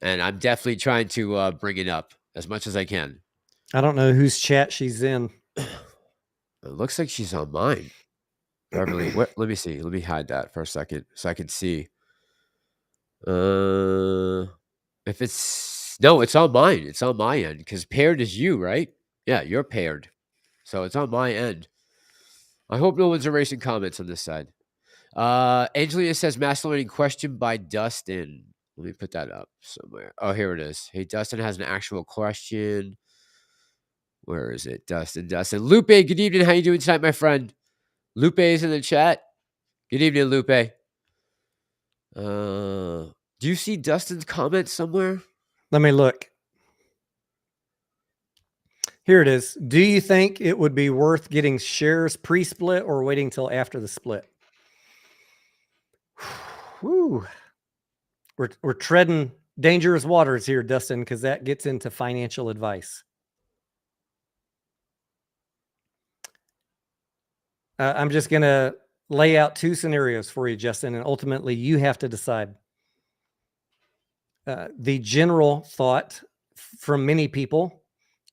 And I'm definitely trying to bring it up as much as I can. I don't know whose chat she's in. It looks like she's on mine. Beverly, let me see. Let me hide that for a second so I can see. If it's on mine. It's on my end because paired is you, right? Yeah, you're paired. So it's on my end. I hope no one's erasing comments on this side. Angelina says Massalorian question by Dustin. Let me put that up somewhere. Oh, here it is. Hey, Dustin has an actual question. Where is it? Dustin. Lupe, good evening. How you doing tonight, my friend? Lupe is in the chat. Good evening, Lupe. Do you see Dustin's comment somewhere? Let me look. Here it is. Do you think it would be worth getting shares pre-split or waiting till after the split? Whew. We're treading dangerous waters here, Dustin, because that gets into financial advice. I'm just going to lay out two scenarios for you, Justin, and ultimately you have to decide. The general thought from many people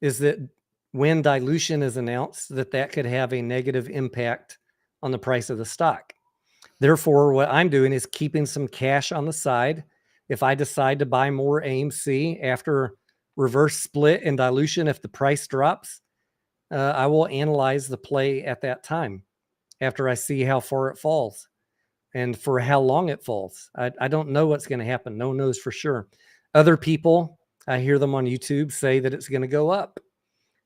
is that when dilution is announced, that could have a negative impact on the price of the stock. Therefore, what I'm doing is keeping some cash on the side. If I decide to buy more AMC after reverse split and dilution, if the price drops, I will analyze the play at that time after I see how far it falls and for how long it falls. I don't know what's going to happen. No one knows for sure. Other people, I hear them on YouTube say that it's going to go up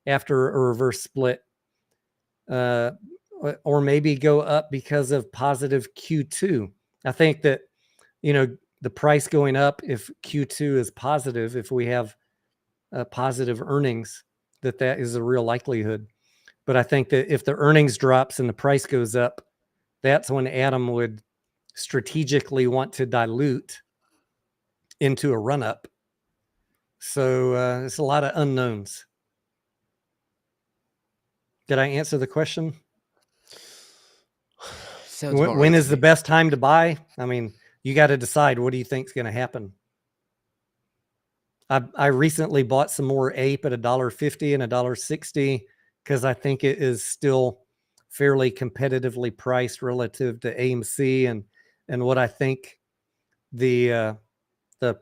after a reverse split, or maybe go up because of positive Q2. I think that, the price going up, if Q2 is positive, if we have positive earnings, that is a real likelihood. But I think that if the earnings drops and the price goes up, that's when Adam would strategically want to dilute into a run up. So it's a lot of unknowns. Did I answer the question? When is the best time to buy? I mean, you got to decide, what do you think is going to happen? I recently bought some more APE at $1.50 and $1.60 because I think it is still fairly competitively priced relative to AMC and what I think the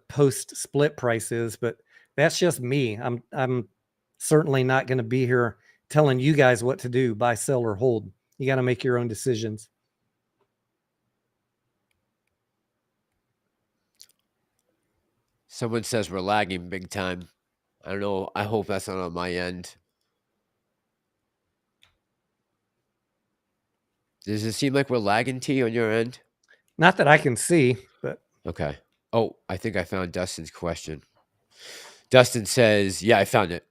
post split price is. But that's just me. I'm certainly not going to be here telling you guys what to do, buy, sell, or hold. You got to make your own decisions. Someone says we're lagging big time. I don't know. I hope that's not on my end. Does it seem like we're lagging, T, on your end? Not that I can see, but... Okay. Oh, I think I found Dustin's question. Dustin says, yeah, I found it.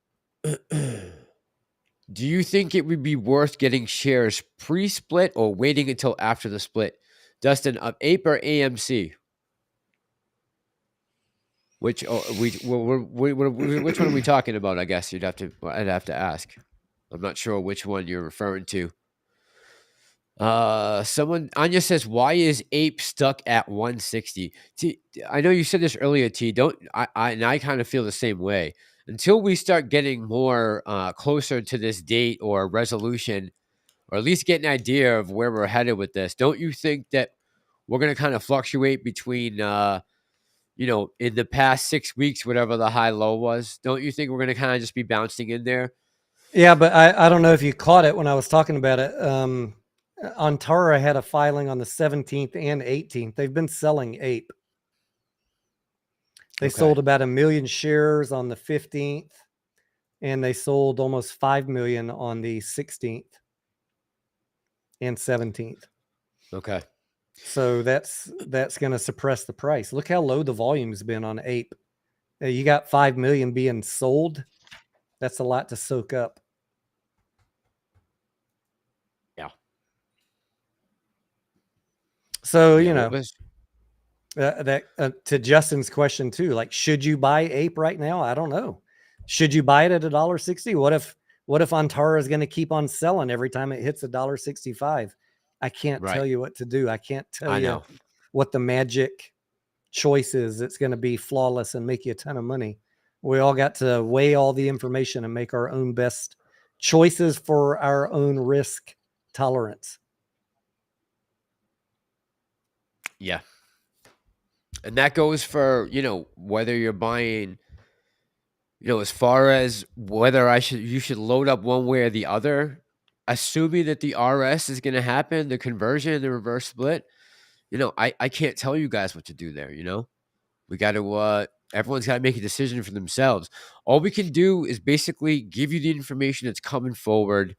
Do you think it would be worth getting shares pre-split or waiting until after the split? Dustin, of APE or AMC? Which which one are we talking about? I guess I'd have to ask. I'm not sure which one you're referring to. Anya says, why is APE stuck at 160? T, I know you said this earlier, T. I kind of feel the same way. Until we start getting more closer to this date or resolution, or at least get an idea of where we're headed with this, don't you think that we're going to kind of fluctuate between, in the past 6 weeks, whatever the high low was? Don't you think we're going to kind of just be bouncing in there? Yeah, but I don't know if you caught it when I was talking about it. Antara had a filing on the 17th and 18th. They've been selling ape. They Okay. sold about 1 million shares on the 15th, and they sold almost 5 million on the 16th and 17th. Okay. So that's going to suppress the price. Look how low the volume's been on ape. You got 5 million being sold. That's a lot to soak up. Yeah. So, Yeah. you What know, was? that to Justin's question too, like, should you buy ape right now? I don't know. Should you buy it at $1.60? What if Antara is going to keep on selling every time it hits $1.65? I can't tell Right. you what to do. I can't tell I you know. what the magic choice is that's going to be flawless and make you a ton of money. We all got to weigh all the information and make our own best choices for our own risk tolerance. Yeah. And that goes for, whether you're buying, as far as whether you should load up one way or the other, assuming that the RS is going to happen, the conversion, the reverse split, I can't tell you guys what to do there. We got to, everyone's got to make a decision for themselves. All we can do is basically give you the information that's coming forward.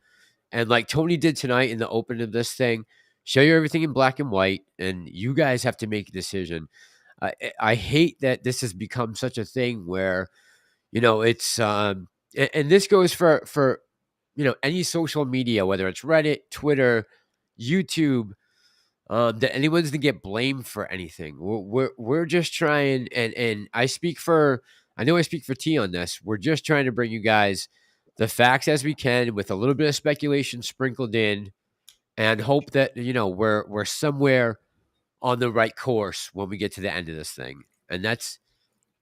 And like Tony did tonight in the open of this thing, show you everything in black and white, and you guys have to make a decision. I hate that this has become such a thing where, it's, and this goes for, any social media, whether it's Reddit, Twitter, YouTube, that anyone's gonna get blamed for anything. We're just trying, and I know I speak for T on this. We're just trying to bring you guys the facts as we can, with a little bit of speculation sprinkled in, and hope that we're somewhere on the right course when we get to the end of this thing. And that's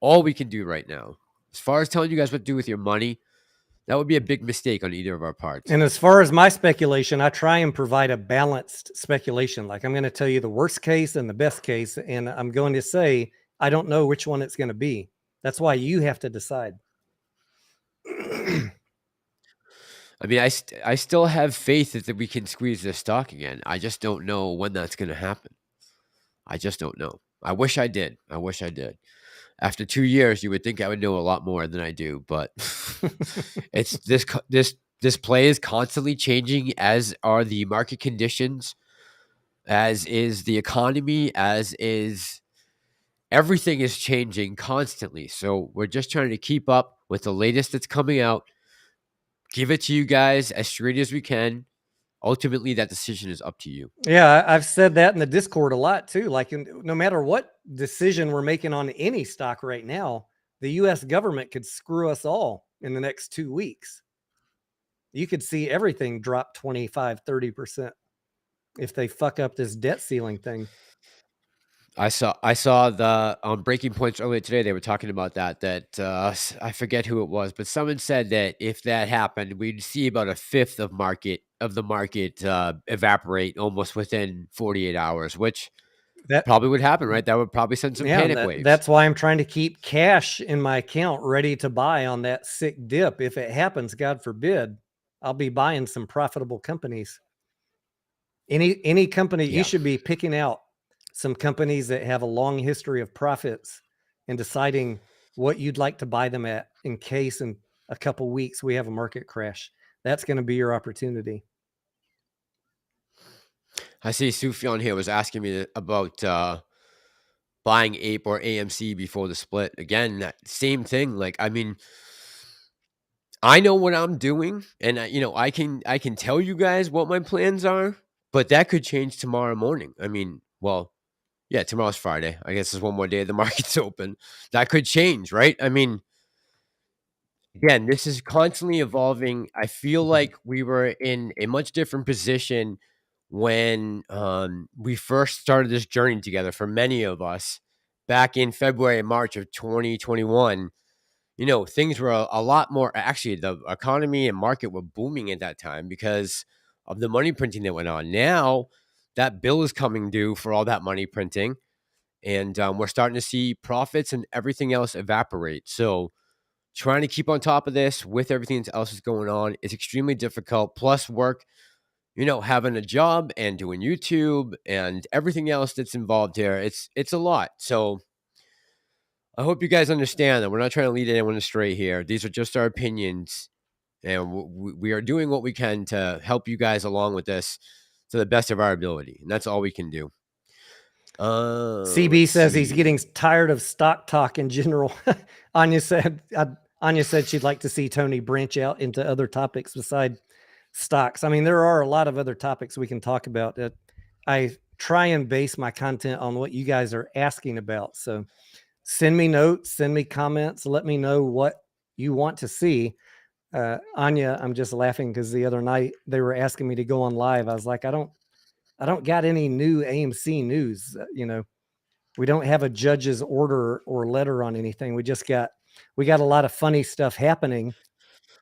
all we can do right now. As far as telling you guys what to do with your money, that would be a big mistake on either of our parts. And as far as my speculation, I try and provide a balanced speculation. Like, I'm going to tell you the worst case and the best case, and I'm going to say I don't know which one it's going to be. That's why you have to decide. I mean, I still have faith that we can squeeze this stock again. I just don't know when that's going to happen. I just don't know. I wish I did. I wish I did. After 2 years, you would think I would know a lot more than I do, but it's this play is constantly changing, as are the market conditions, as is the economy, as is everything is changing constantly. So we're just trying to keep up with the latest that's coming out, give it to you guys as straight as we can. Ultimately, that decision is up to you. Yeah, I've said that in the Discord a lot too. Like, no matter what decision we're making on any stock right now, the US government could screw us all in the next 2 weeks. You could see everything drop 25, 30% if they fuck up this debt ceiling thing. I saw the Breaking Points earlier today. They were talking about that I forget who it was, but someone said that if that happened, we'd see about a fifth of the market evaporate almost within 48 hours, which That probably would happen, right? That would probably send some Yeah, panic waves. that's why I'm trying to keep cash in my account ready to buy on that sick dip. If it happens, God forbid, I'll be buying some profitable companies. Any company, you Yeah. should be picking out some companies that have a long history of profits and deciding what you'd like to buy them at in case in a couple weeks we have a market crash. That's going to be your opportunity. I see Sufjan here was asking me about buying Ape or AMC before the split. Again, that same thing. Like, I mean, I know what I'm doing, and I can tell you guys what my plans are, but that could change tomorrow morning. I mean, well, yeah, tomorrow's Friday. I guess there's one more day the market's open. That could change, right? I mean, again, this is constantly evolving. I feel like we were in a much different position when we first started this journey together. For many of us, back in February and March of 2021, things were a lot more. Actually, the economy and market were booming at that time because of the money printing that went on. Now that bill is coming due for all that money printing, and we're starting to see profits and everything else evaporate. So trying to keep on top of this with everything else that's going on is extremely difficult. Plus work, having a job and doing YouTube and everything else that's involved here. It's a lot. So I hope you guys understand that we're not trying to lead anyone astray here. These are just our opinions, and we are doing what we can to help you guys along with this to the best of our ability, and that's all we can do. CB says he's getting tired of stock talk in general. Anya said she'd like to see Tony branch out into other topics beside stocks. I mean, there are a lot of other topics we can talk about. That I try and base my content on what you guys are asking about. So send me notes, send me comments, let me know what you want to see. Anya, I'm just laughing because the other night they were asking me to go on live. I was like, I don't got any new AMC news. We don't have a judge's order or letter on anything. We got a lot of funny stuff happening.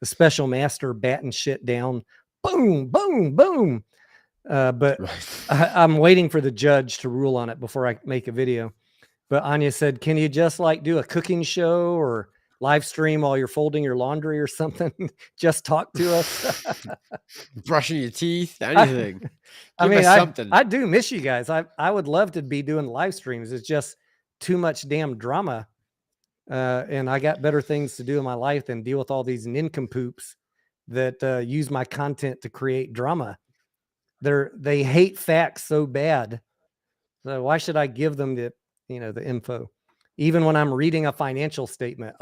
The special master batting shit down. Boom, boom, boom. But I'm waiting for the judge to rule on it before I make a video. But Anya said, can you just do a cooking show or live stream while you're folding your laundry or something? Just talk to us. Brushing your teeth, anything. Something. I do miss you guys. I would love to be doing live streams. It's just too much damn drama. And I got better things to do in my life than deal with all these nincompoops that use my content to create drama. They hate facts so bad. So why should I give them the info? Even when I'm reading a financial statement,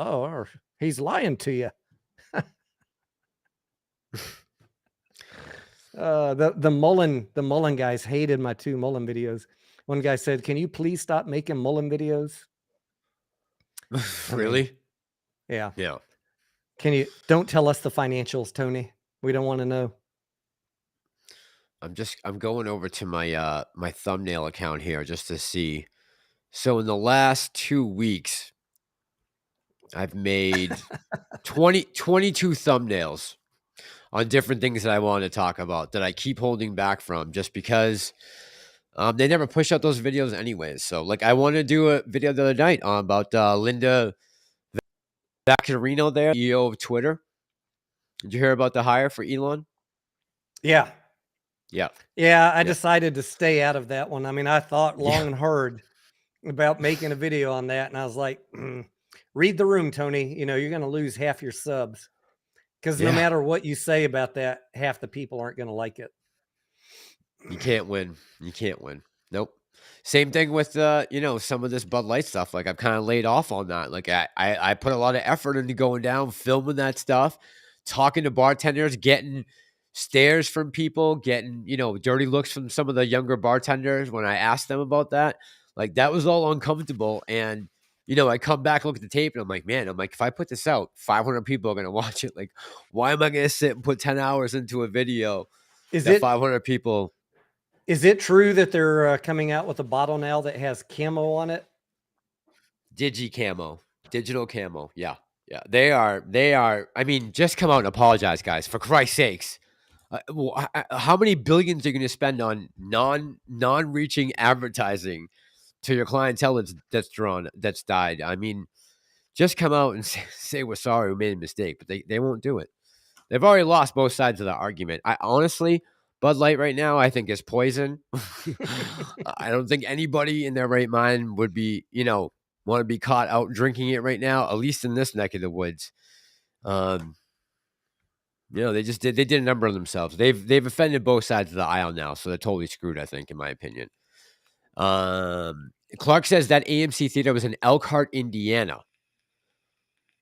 he's lying to you. The Mullen guys hated my 2 Mullen videos. One guy said, "Can you please stop making Mullen videos?" Really? Yeah. Yeah. Don't tell us the financials, Tony. We don't want to know. I'm going over to my my thumbnail account here just to see. So in the last 2 weeks, I've made 22 thumbnails on different things that I want to talk about that I keep holding back from just because they never push out those videos anyways. So I want to do a video the other night about Linda Vaccarino there, CEO of Twitter. Did you hear about the hire for Elon? Yeah. Yeah. Yeah, I decided to stay out of that one. I mean, I thought long and hard about making a video on that, and I was like, read the room, Tony. You're going to lose half your subs because no matter what you say about that, half the people aren't going to like it. You can't win. You can't win. Nope. Same thing with some of this Bud Light stuff. I've kind of laid off on that. I put a lot of effort into going down, filming that stuff, talking to bartenders, getting stares from people, getting dirty looks from some of the younger bartenders when I asked them about that. That was all uncomfortable. And I come back, look at the tape, and I'm like, man, if I put this out, 500 people are going to watch it. Why am I going to sit and put 10 hours into a video? Is it 500 people? Is it true that they're coming out with a bottle now that has camo on it? Digital camo. Yeah. Yeah. They are. I mean, just come out and apologize, guys, for Christ's sakes. How many billions are you going to spend on non-reaching advertising to your clientele that's died? I mean, just come out and say we're sorry, we made a mistake, but they won't do it. They've already lost both sides of the argument. I honestly, Bud Light right now, I think is poison. I don't think anybody in their right mind would be, want to be caught out drinking it right now, at least in this neck of the woods. They did a number on themselves. They've offended both sides of the aisle now, so they're totally screwed, I think, in my opinion. Clark says that AMC theater was in Elkhart, Indiana.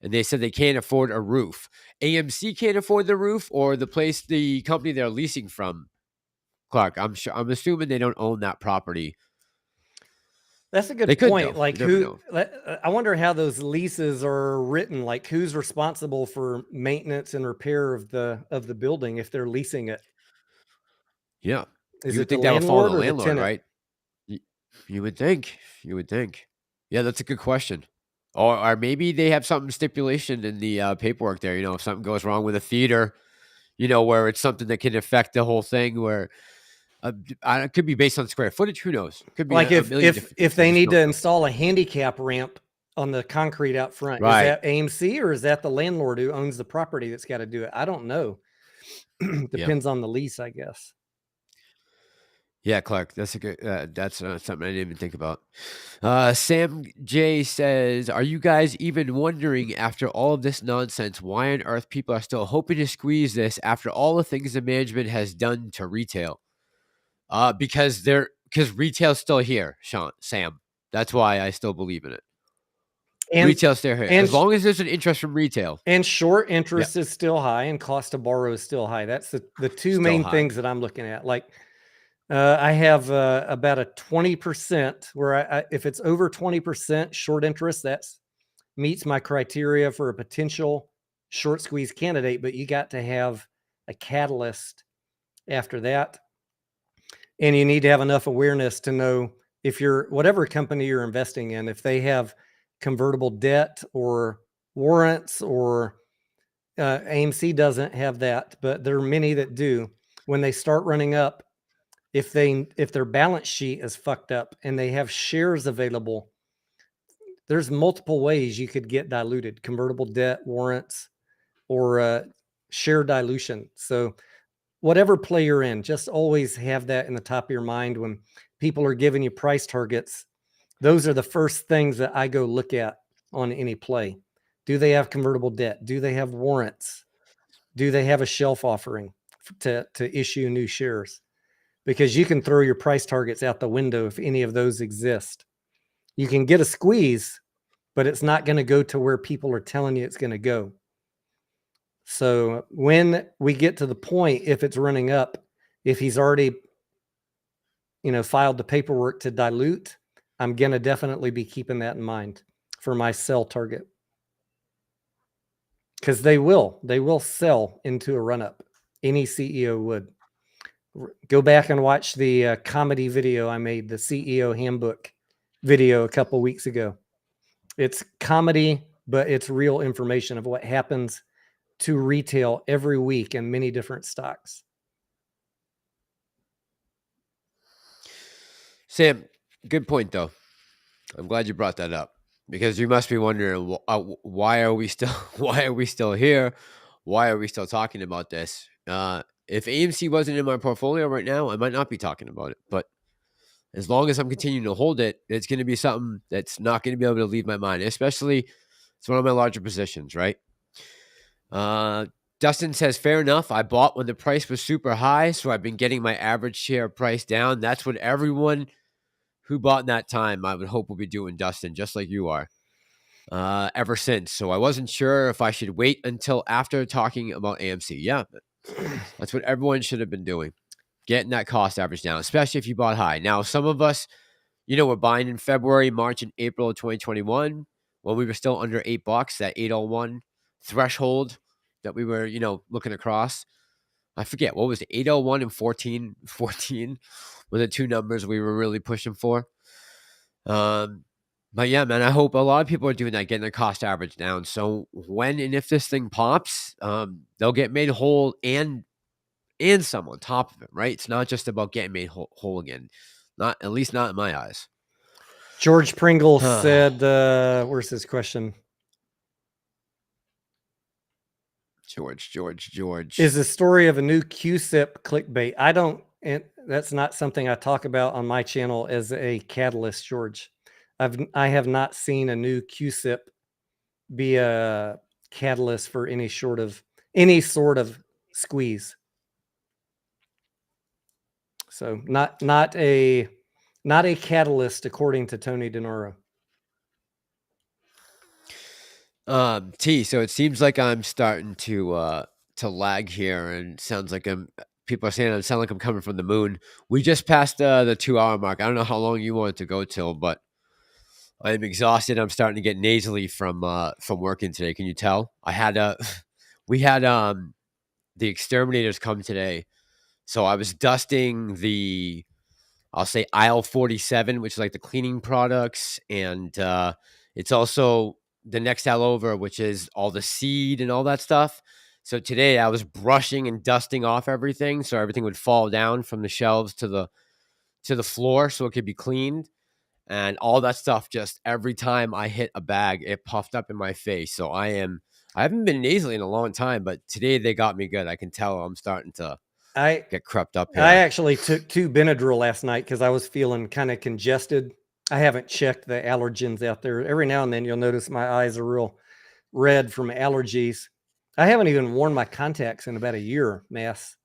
And they said they can't afford a roof. AMC can't afford the roof, or the company they're leasing from. Clark, I'm assuming they don't own that property. That's a good point. I wonder how those leases are written. Who's responsible for maintenance and repair of the building if they're leasing it? Yeah, you would think that would fall on the landlord, right? You would think. Yeah, that's a good question. Or maybe they have something stipulation in the paperwork there. If something goes wrong with a theater, where it's something that can affect the whole thing, where it could be based on square footage. Who knows? Could be if they need to install a handicap ramp on the concrete out front. Is Right. that AMC or is that the landlord who owns the property that's got to do it? I don't know. Yeah. Depends on the lease, I guess. Yeah, Clark, that's a good. That's something I didn't even think about. Sam J says, "Are you guys even wondering after all of this nonsense why on earth people are still hoping to squeeze this after all the things the management has done to retail? Because retail's still here, Sam. That's why I still believe in it. And Retail's still here and as long as there's an interest from retail. and short Yeah, interest is still high, and cost to borrow is still high. That's the two still main high. things that I'm looking at. Like I have about a 20% where if it's over 20% short interest, that's meets my criteria for a potential short squeeze candidate, but you got to have a catalyst after that. And you need to have enough awareness to know if you're whatever company you're investing in, if they have convertible debt or warrants, or AMC doesn't have that, but there are many that do. When they start running up, if their balance sheet is fucked up and they have shares available, there's multiple ways you could get diluted: convertible debt, warrants, or share dilution. So whatever play you're in, just always have that in the top of your mind when people are giving you price targets. Those are the first things that I go look at on any play. Do they have convertible debt? Do they have warrants? Do they have a shelf offering to issue new shares? Because you can throw your price targets out the window if any of those exist. You can get a squeeze, but it's not going to go to where people are telling you it's going to go. So when we get to the point, if it's running up, if he's already, filed the paperwork to dilute, I'm going to definitely be keeping that in mind for my sell target. Because they will sell into a run up. Any CEO would. Go back and watch the comedy video I made, the CEO handbook video a couple weeks ago. It's comedy, but it's real information of what happens to retail every week in many different stocks. Sam, good point though. I'm glad you brought that up because you must be wondering why are we still here? Why are we still talking about this? If AMC wasn't in my portfolio right now, I might not be talking about it. But as long as I'm continuing to hold it, it's going to be something that's not going to be able to leave my mind. Especially, it's one of my larger positions, right? Dustin says, fair enough. I bought when the price was super high, so I've been getting my average share price down. That's what everyone who bought in that time, I would hope will be doing, Dustin, just like you are, ever since. So I wasn't sure if I should wait until after talking about AMC. Yeah, that's what everyone should have been doing, getting that cost average down, especially if you bought high. Now, some of us, we're buying in February, March, and April of 2021 when we were still under $8, that 801 threshold that we were, looking across. I forget, what was it, 801 and 14 were the two numbers we were really pushing for. But yeah, man, I hope a lot of people are doing that, getting their cost average down. So when and if this thing pops, they'll get made whole and some on top of it, right? It's not just about getting made whole again. Not, at least not in my eyes. George Pringle said, where's his question? George. Is the story of a new QSIP clickbait? And that's not something I talk about on my channel as a catalyst, George. I have not seen a new QSIP be a catalyst for any sort of squeeze. So not a catalyst according to Tony Denaro. T, so it seems like I'm starting to lag here, and sounds like people are saying I sound like I'm coming from the moon. We just passed the 2-hour mark. I don't know how long you want it to go till, but I'm exhausted. I'm starting to get nasally from working today. Can you tell? We had the exterminators come today, so I was dusting I'll say aisle 47, which is like the cleaning products, and it's also the next aisle over, which is all the seed and all that stuff. So today I was brushing and dusting off everything, so everything would fall down from the shelves to the floor, so it could be cleaned. and all that stuff. Just every time I hit a bag, it puffed up in my face. So I haven't been nasally in a long time, but today they got me good. I can tell I'm starting to get crept up here. I actually took 2 Benadryl last night because I was feeling kind of congested. I haven't checked the allergens out there. Every now and then you'll notice my eyes are real red from allergies. I haven't even worn my contacts in about a year, Mass,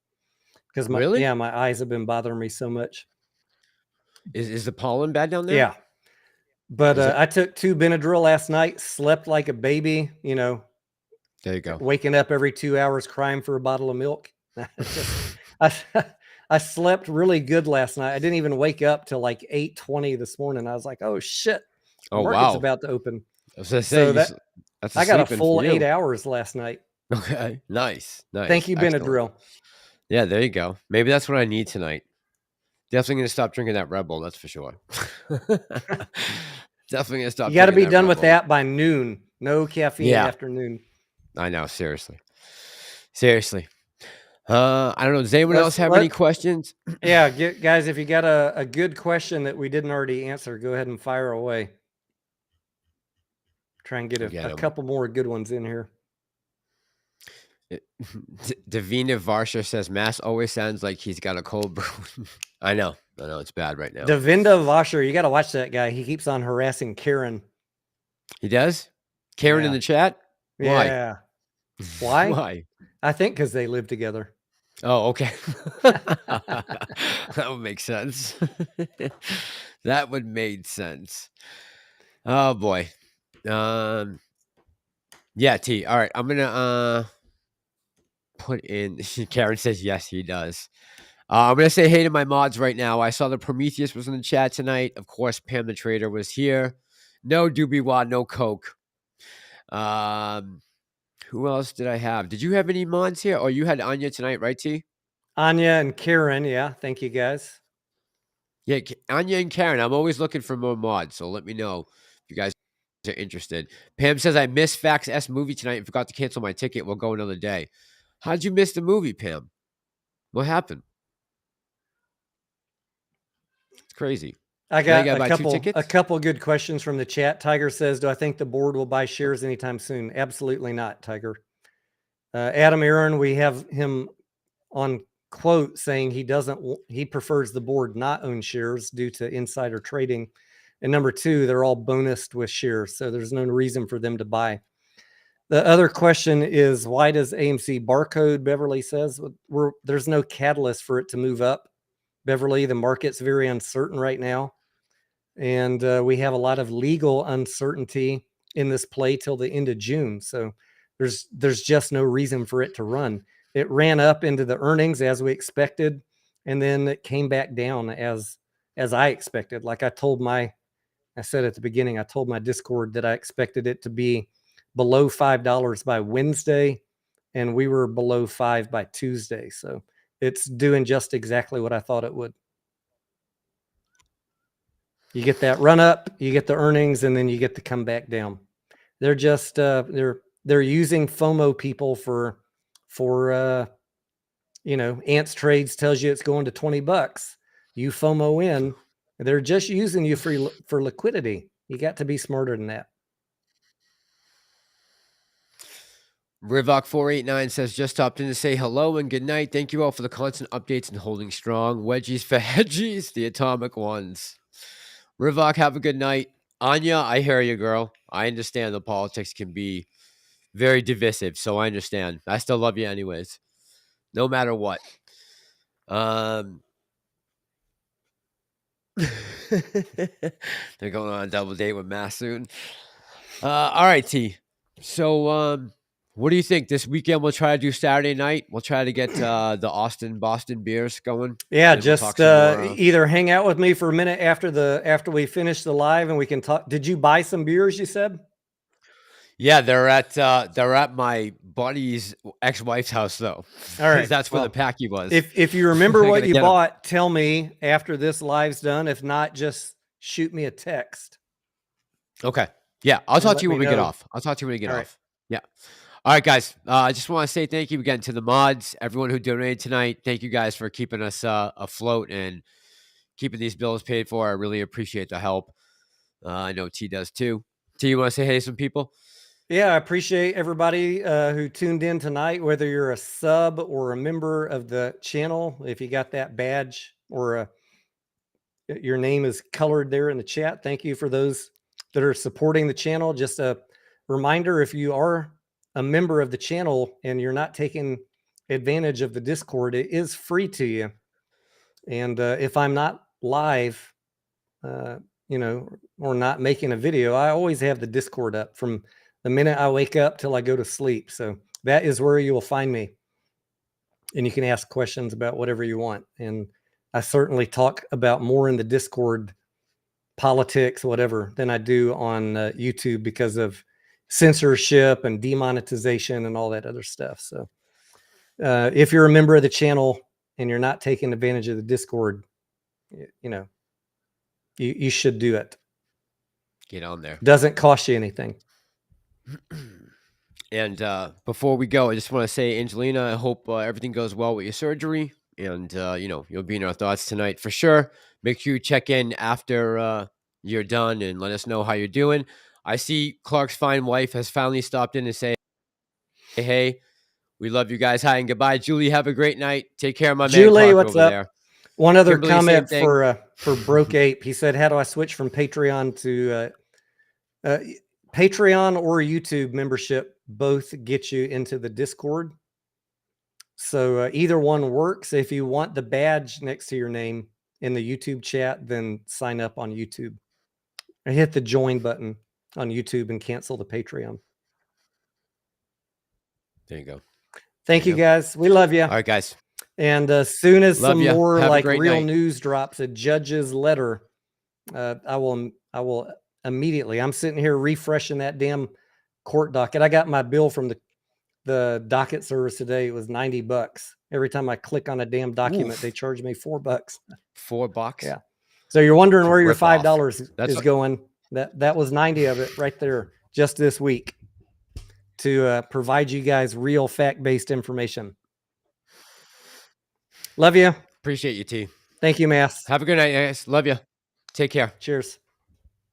because my eyes have been bothering me so much. Is the pollen bad down there? Yeah. But I took 2 Benadryl last night, slept like a baby, you know. There you go. Waking up every 2 hours crying for a bottle of milk. I slept really good last night. I didn't even wake up till like 8:20 this morning. I was like, oh shit. The market's about to open. I was gonna say, that's I got a full 8 hours last night. Okay. Nice. Thank you, Benadryl. Yeah, there you go. Maybe that's what I need tonight. Definitely gonna stop drinking that Red Bull, that's for sure. Definitely gonna stop. You got to be done with that by noon. No caffeine after noon. I know, seriously. I don't know. Does anyone else have any questions? Yeah, guys, if you got a good question that we didn't already answer, go ahead and fire away. Try and get a couple more good ones in here. Davina Varsha says, Mass always sounds like he's got a cold brew. I know. It's bad right now. Davinda Varsha, you got to watch that guy. He keeps on harassing Karen. He does? Karen in the chat? Why? Yeah. Why? Why? I think because they live together. Oh, okay. That would make sense. That would make sense. Oh boy. Yeah, T. All right. I'm gonna put in. Karen says yes, he does. I'm gonna say hey to my mods right now. I saw the Prometheus was in the chat tonight. Of course, Pam the Trader was here. No Doobie Wad, no Coke. Who else did I have? Did you have any mods here? Oh, you had Anya tonight, right, T? Anya and Karen, yeah. Thank you, guys. Yeah, Anya and Karen. I'm always looking for more mods, so let me know if you guys are interested. Pam says, I missed Fax S movie tonight and forgot to cancel my ticket. We'll go another day. How'd you miss the movie, Pam? What happened? It's crazy. I got a couple good questions from the chat. Tiger says, do I think the board will buy shares anytime soon? Absolutely not, Tiger. Adam Aaron, we have him on quote saying he prefers the board not own shares due to insider trading. And number 2, they're all bonused with shares, so there's no reason for them to buy. The other question is, why does AMC barcode? Beverly says there's no catalyst for it to move up. Beverly, the market's very uncertain right now. And we have a lot of legal uncertainty in this play till the end of June. So there's just no reason for it to run. It ran up into the earnings as we expected, and then it came back down as I expected. Like I said at the beginning, I told my Discord that I expected it to be below $5 by Wednesday, and we were below 5 by Tuesday. So it's doing just exactly what I thought it would. You get that run up, you get the earnings, and then you get to come back down. They're just they're using FOMO people for Ants Trades tells you it's going to $20. You FOMO in. They're just using you for liquidity. You got to be smarter than that. Rivok 489 says, just stopped in to say hello and good night. Thank you all for the constant updates and holding strong. Wedgies for hedgies, the atomic ones. Rivok, have a good night. Anya, I hear you, girl. I understand the politics can be very divisive, so I understand. I still love you anyways, no matter what. They're going on a double date with Mass soon. All right, T. So, what do you think? This weekend we'll try to do Saturday night. We'll try to get the Boston beers going. Yeah, just either hang out with me for a minute after we finish the live and we can talk. Did you buy some beers, you said? Yeah, they're at my buddy's ex-wife's house though. All right. That's where the packy was. If you remember what you bought, tell me after this live's done. If not, just shoot me a text. Okay. Yeah, I'll talk to you when we get off. Yeah. All right, guys. I just want to say thank you again to the mods, everyone who donated tonight. Thank you guys for keeping us afloat and keeping these bills paid for. I really appreciate the help. I know T does too. T, you want to say hey to some people? Yeah, I appreciate everybody who tuned in tonight, whether you're a sub or a member of the channel. If you got that badge or your name is colored there in the chat, thank you for those that are supporting the channel. Just a reminder, if you are a member of the channel and you're not taking advantage of the Discord, it is free to you. And if I'm not live, or not making a video, I always have the Discord up from the minute I wake up till I go to sleep. So that is where you will find me. And you can ask questions about whatever you want. And I certainly talk about more in the Discord, politics, whatever, than I do on YouTube because of censorship and demonetization and all that other stuff. So if you're a member of the channel and you're not taking advantage of the Discord, you should do it. Get on there. Doesn't cost you anything. And before we go, I just want to say, Angelina, I hope everything goes well with your surgery. And, you'll be in our thoughts tonight for sure. Make sure you check in after you're done and let us know how you're doing. I see Clark's fine wife has finally stopped in and say, hey, we love you guys. Hi and goodbye. Julie, have a great night. Take care of my Julie, man Clark what's over up? there. One other Kimberly, comment same thing. for Broke Ape. He said, how do I switch from Patreon to Patreon or YouTube membership? Both get you into the Discord. So either one works. If you want the badge next to your name in the YouTube chat, then sign up on YouTube. And hit the join button on YouTube and cancel the Patreon. There you go. Thank you, guys. We love you. All right, guys. And as soon as Love some ya. more Have a like great real night. news drops, a judge's letter, I will immediately. I'm sitting here refreshing that damn court docket. I got my bill from the docket service today. It was $90. Every time I click on a damn document, Oof. they charge me $4. $4? Yeah. So you're wondering It's a where your rip-off. $5 That's is what- going. That was 90 of it right there just this week to provide you guys real fact-based information. Love you. Appreciate you, T. Thank you, Mass. Have a good night, guys. Love you. Take care. Cheers.